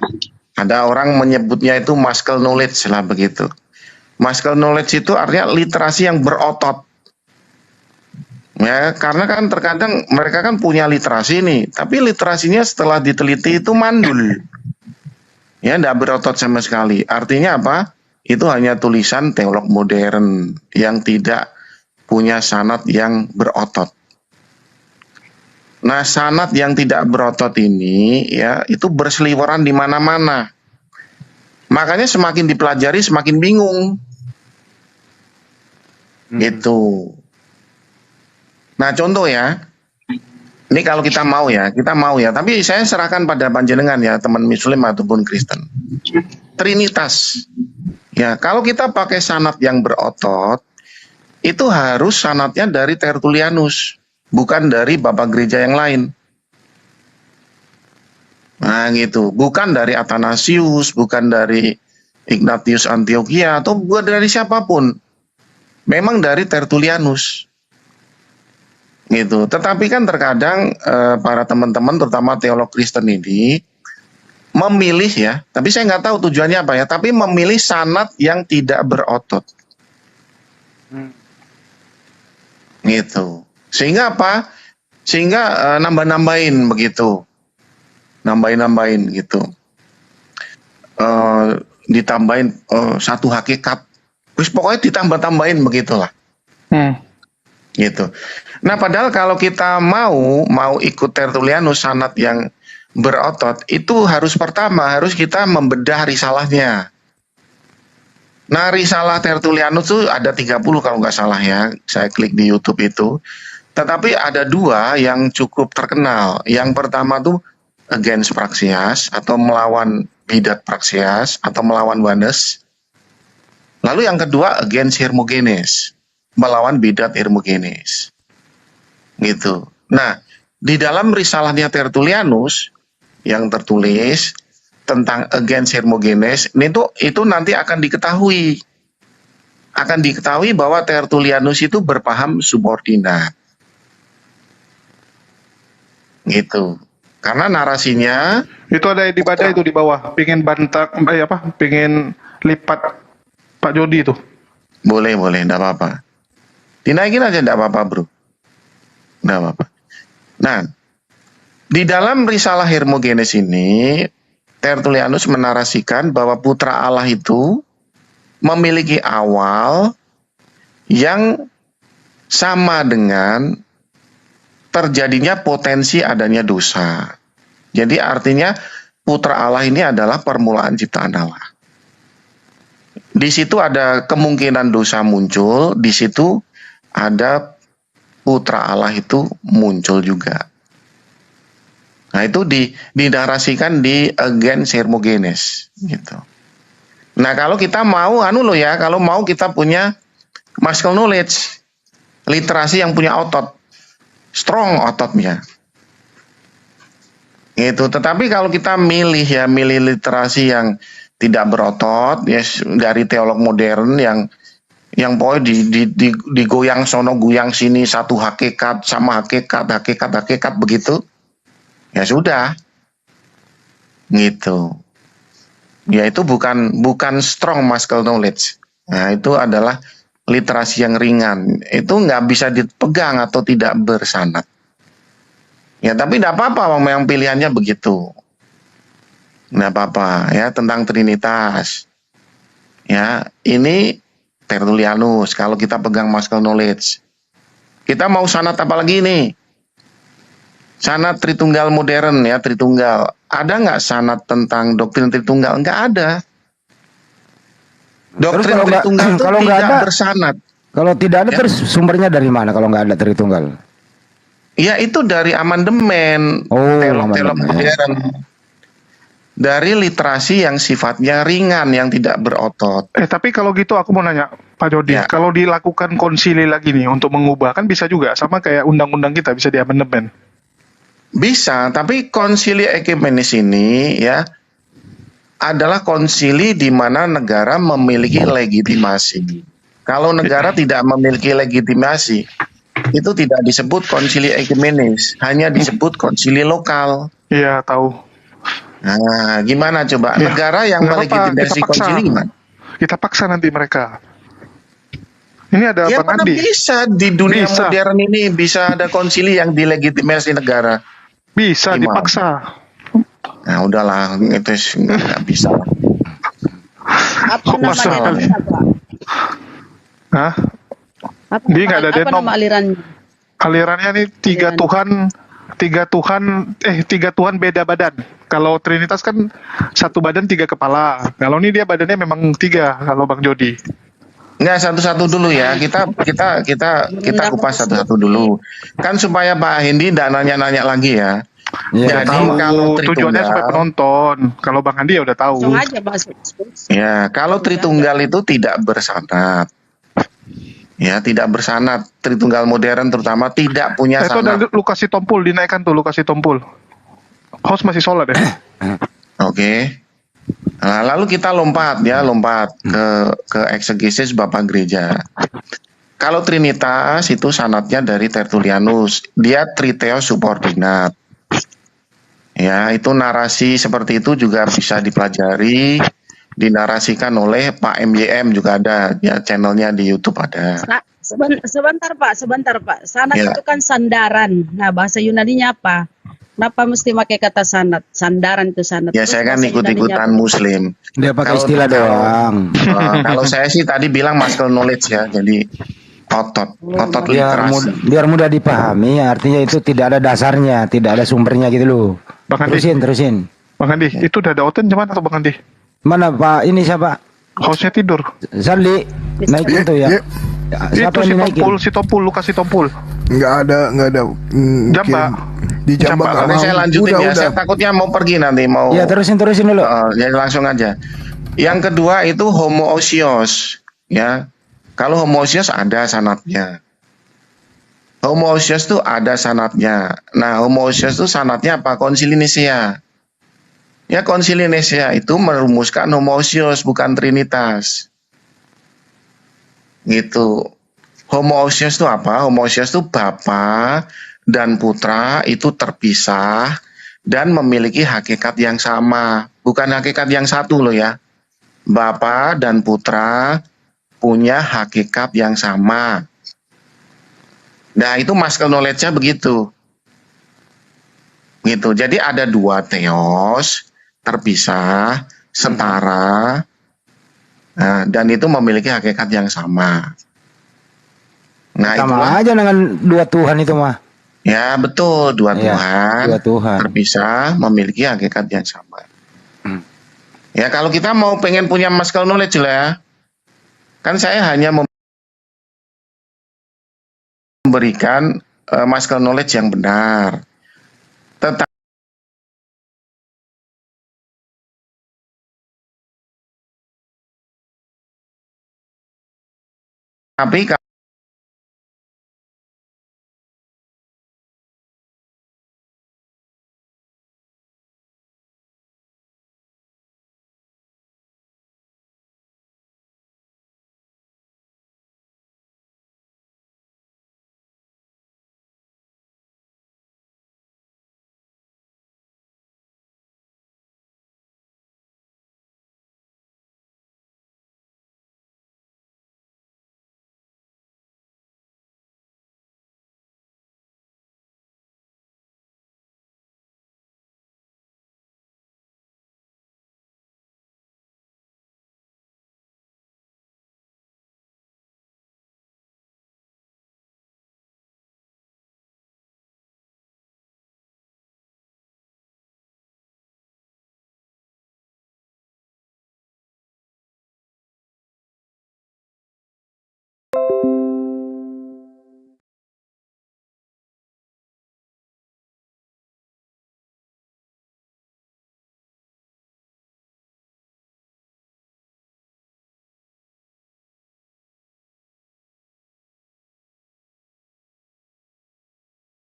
ada orang menyebutnya itu muscle knowledge lah begitu. Muscle knowledge itu artinya literasi yang berotot. Ya, karena kan terkadang mereka kan punya literasi nih, tapi literasinya setelah diteliti itu mandul. Ya, tidak berotot sama sekali. Artinya apa? Itu hanya tulisan teolog modern yang tidak punya sanad yang berotot. Nah, sanad yang tidak berotot ini ya itu berseliweran di mana-mana. Makanya semakin dipelajari semakin bingung. Gitu. Nah, contoh ya. Ini kalau kita mau ya, tapi saya serahkan pada panjenengan ya, teman Muslim ataupun Kristen. Trinitas. Ya, kalau kita pakai sanad yang berotot, itu harus sanadnya dari Tertullianus, bukan dari bapak gereja yang lain. Nah, gitu. Bukan dari Athanasius, bukan dari Ignatius Antioquia, atau bukan dari siapapun. Memang dari Tertullianus. Gitu. Tetapi kan terkadang para teman-teman terutama teolog Kristen ini memilih ya, tapi saya nggak tahu tujuannya apa ya, tapi memilih sanad yang tidak berotot. Gitu. Sehingga apa? Sehingga nambah-nambahin begitu. Nambahin gitu. Ditambahin satu hakikat. Terus pokoknya ditambah-tambahin begitulah. Gitu. Nah, padahal kalau kita mau ikut Tertullianus sanad yang berotot, itu harus kita membedah risalahnya. Nah, risalah Tertullianus itu ada 30 kalau nggak salah ya. Saya klik di YouTube itu. Tetapi ada 2 yang cukup terkenal. Yang pertama tuh Against Praxeas atau melawan bidat Praxeas atau melawan Oneness. Lalu yang kedua Against Hermogenes, melawan bidat Hermogenes. Gitu. Nah, di dalam risalahnya Tertullianus yang tertulis tentang Against Hermogenes, itu nanti akan diketahui. Akan diketahui bahwa Tertullianus itu berpaham subordinat. Gitu. Karena narasinya
itu ada di badan itu di bawah, pengen bantah pengen lipat Pak Jody itu.
Boleh, enggak apa-apa. Dinaikin aja enggak apa-apa, Bro. Enggak apa-apa. Nah, di dalam risalah Hermogenes ini Tertullianus menarasikan bahwa putra Allah itu memiliki awal yang sama dengan terjadinya potensi adanya dosa. Jadi artinya putra Allah ini adalah permulaan ciptaan Allah. Di situ ada kemungkinan dosa muncul, di situ ada putra Allah itu muncul juga. Nah, itu dinarasikan di Against Hermogenes gitu. Nah, kalau kita mau kalau mau kita punya muscle knowledge, literasi yang punya otot, strong ototnya. Gitu. Tetapi kalau kita milih literasi yang tidak berotot, ya dari teolog modern yang pokoknya digoyang sono goyang sini, satu hakikat sama hakikat begitu. Ya sudah. Gitu. Ya itu bukan strong muscle knowledge. Nah, itu adalah literasi yang ringan. Itu nggak bisa dipegang atau tidak bersanad. Ya tapi tidak apa-apa, yang pilihannya begitu. Nggak apa-apa ya, tentang Trinitas. Ya, ini Tertullianus kalau kita pegang muscle knowledge. Kita mau sanad apa lagi nih? Sanad Tritunggal modern ya, Tritunggal. Ada nggak sanad tentang doktrin Tritunggal? Nggak ada. Doktrin Tritunggal itu tidak bersanad.
Kalau tidak ada, terus sumbernya dari mana kalau nggak ada Tritunggal?
Ya itu dari amandemen, teolog-teolog modern. Dari literasi yang sifatnya ringan, yang tidak berotot.
Tapi kalau gitu aku mau nanya, Pak Jody, kalau dilakukan konsili lagi nih untuk mengubah, kan bisa juga, sama kayak undang-undang kita bisa diamandemen.
Bisa, tapi konsili ekumenis ini ya adalah konsili di mana negara memiliki legitimasi. Kalau negara tidak memiliki legitimasi, itu tidak disebut konsili ekumenis, hanya disebut konsili lokal.
Iya, tahu.
Nah, gimana coba? Negara yang melegitimasi konsili gimana?
Kita paksa nanti mereka. Ini ada
Ya
Bang
mana
Andi.
bisa di dunia
Bisa.
modern ini bisa ada konsili yang dilegitimasi negara.
Bisa
Gimana?
dipaksa.
Nah udahlah itu nggak bisa.
Apa nama alirannya, Pak?
Hah?
Apa
Dia
nama,
nggak ada
apa
denom.
nama alirannya?
Alirannya nih tiga Tuhan beda badan. Kalau Trinitas kan satu badan tiga kepala. Kalau ini dia badannya memang tiga. Kalau Bang Jody.
Nggak, satu-satu dulu ya. Kita kupas satu-satu dulu. Kan supaya Pak Hendy tidak nanya-nanya lagi ya.
Udah
Jadi
tahu
kalau
tujuannya supaya
Tritunggal,
penonton. Kalau Bang Andi ya udah tahu.
Langsung aja bahas.
ya kalau Tritunggal itu tidak bersanad. Ya, tidak bersanad. Tritunggal modern terutama tidak punya
Itu ada
sanad.
Lukasi Tompul, dinaikkan tuh Lukasi Tompul. Host masih sholat ya?
Oke. Nah, lalu kita lompat ke eksegesis Bapak Gereja. Kalau Trinitas itu sanadnya dari Tertullianus, dia Triteos subordinat. Ya, itu narasi seperti itu juga bisa dipelajari, dinarasikan oleh Pak MYM juga ada, ya channelnya di YouTube ada.
Nah, sebentar Pak. Sanad
Ya.
itu kan sandaran. Nah, bahasa Yunaninya apa? Kenapa mesti pakai kata sanad? Sandaran itu sanad.
Ya
Terus
saya kan
bahasa
ikut-ikutan
Yunaninya apa?
Muslim.
Dia pakai
Kalau-
istilah
kalau-
doang.
Kalau saya sih tadi bilang muscle knowledge ya, jadi otot literasi.
Biar mudah dipahami, artinya itu tidak ada dasarnya, tidak ada sumbernya gitu loh.
Bang Andi.
Terusin.
Bang Andi, itu udah ada Oten cuman atau Bang Andi?
Mana Pak? Ini siapa?
Hostnya tidur.
Sandi, naikin tuh ya. Siapa
Itu
yang dinaikin?
si Tompul, Lukasi Tompul.
Nggak ada.
Jamba.
Di Jamba nggak
Oke,
mau.
saya lanjutin
Udah,
ya.
udah.
Saya takutnya mau pergi nanti mau.
Ya terusin dulu.
Ya langsung aja. Yang kedua itu homoousios, ya. Kalau homoousios ada sanadnya. Homoousios itu ada sanadnya. Nah, homoousios itu sanadnya apa? Konsili Nicea. Ya, Konsili Nicea itu merumuskan homoousios bukan trinitas. Gitu. Homoousios itu apa? Homoousios itu Bapa dan Putra itu terpisah dan memiliki hakikat yang sama. Bukan hakikat yang satu loh ya. Bapa dan Putra punya hakikat yang sama. Nah, itu muscle knowledge-nya begitu. Gitu. Jadi ada dua teos terpisah, setara, dan itu memiliki hakikat yang sama. Nah,
Sama
itulah.
aja dengan dua Tuhan itu mah.
Ya, betul. Dua
Iya,
Tuhan,
dua Tuhan.
terpisah, memiliki hakikat yang sama. Ya, kalau kita mau pengen punya muscle knowledge lah ya. Kan saya hanya memberikan muscle knowledge yang benar. Tapi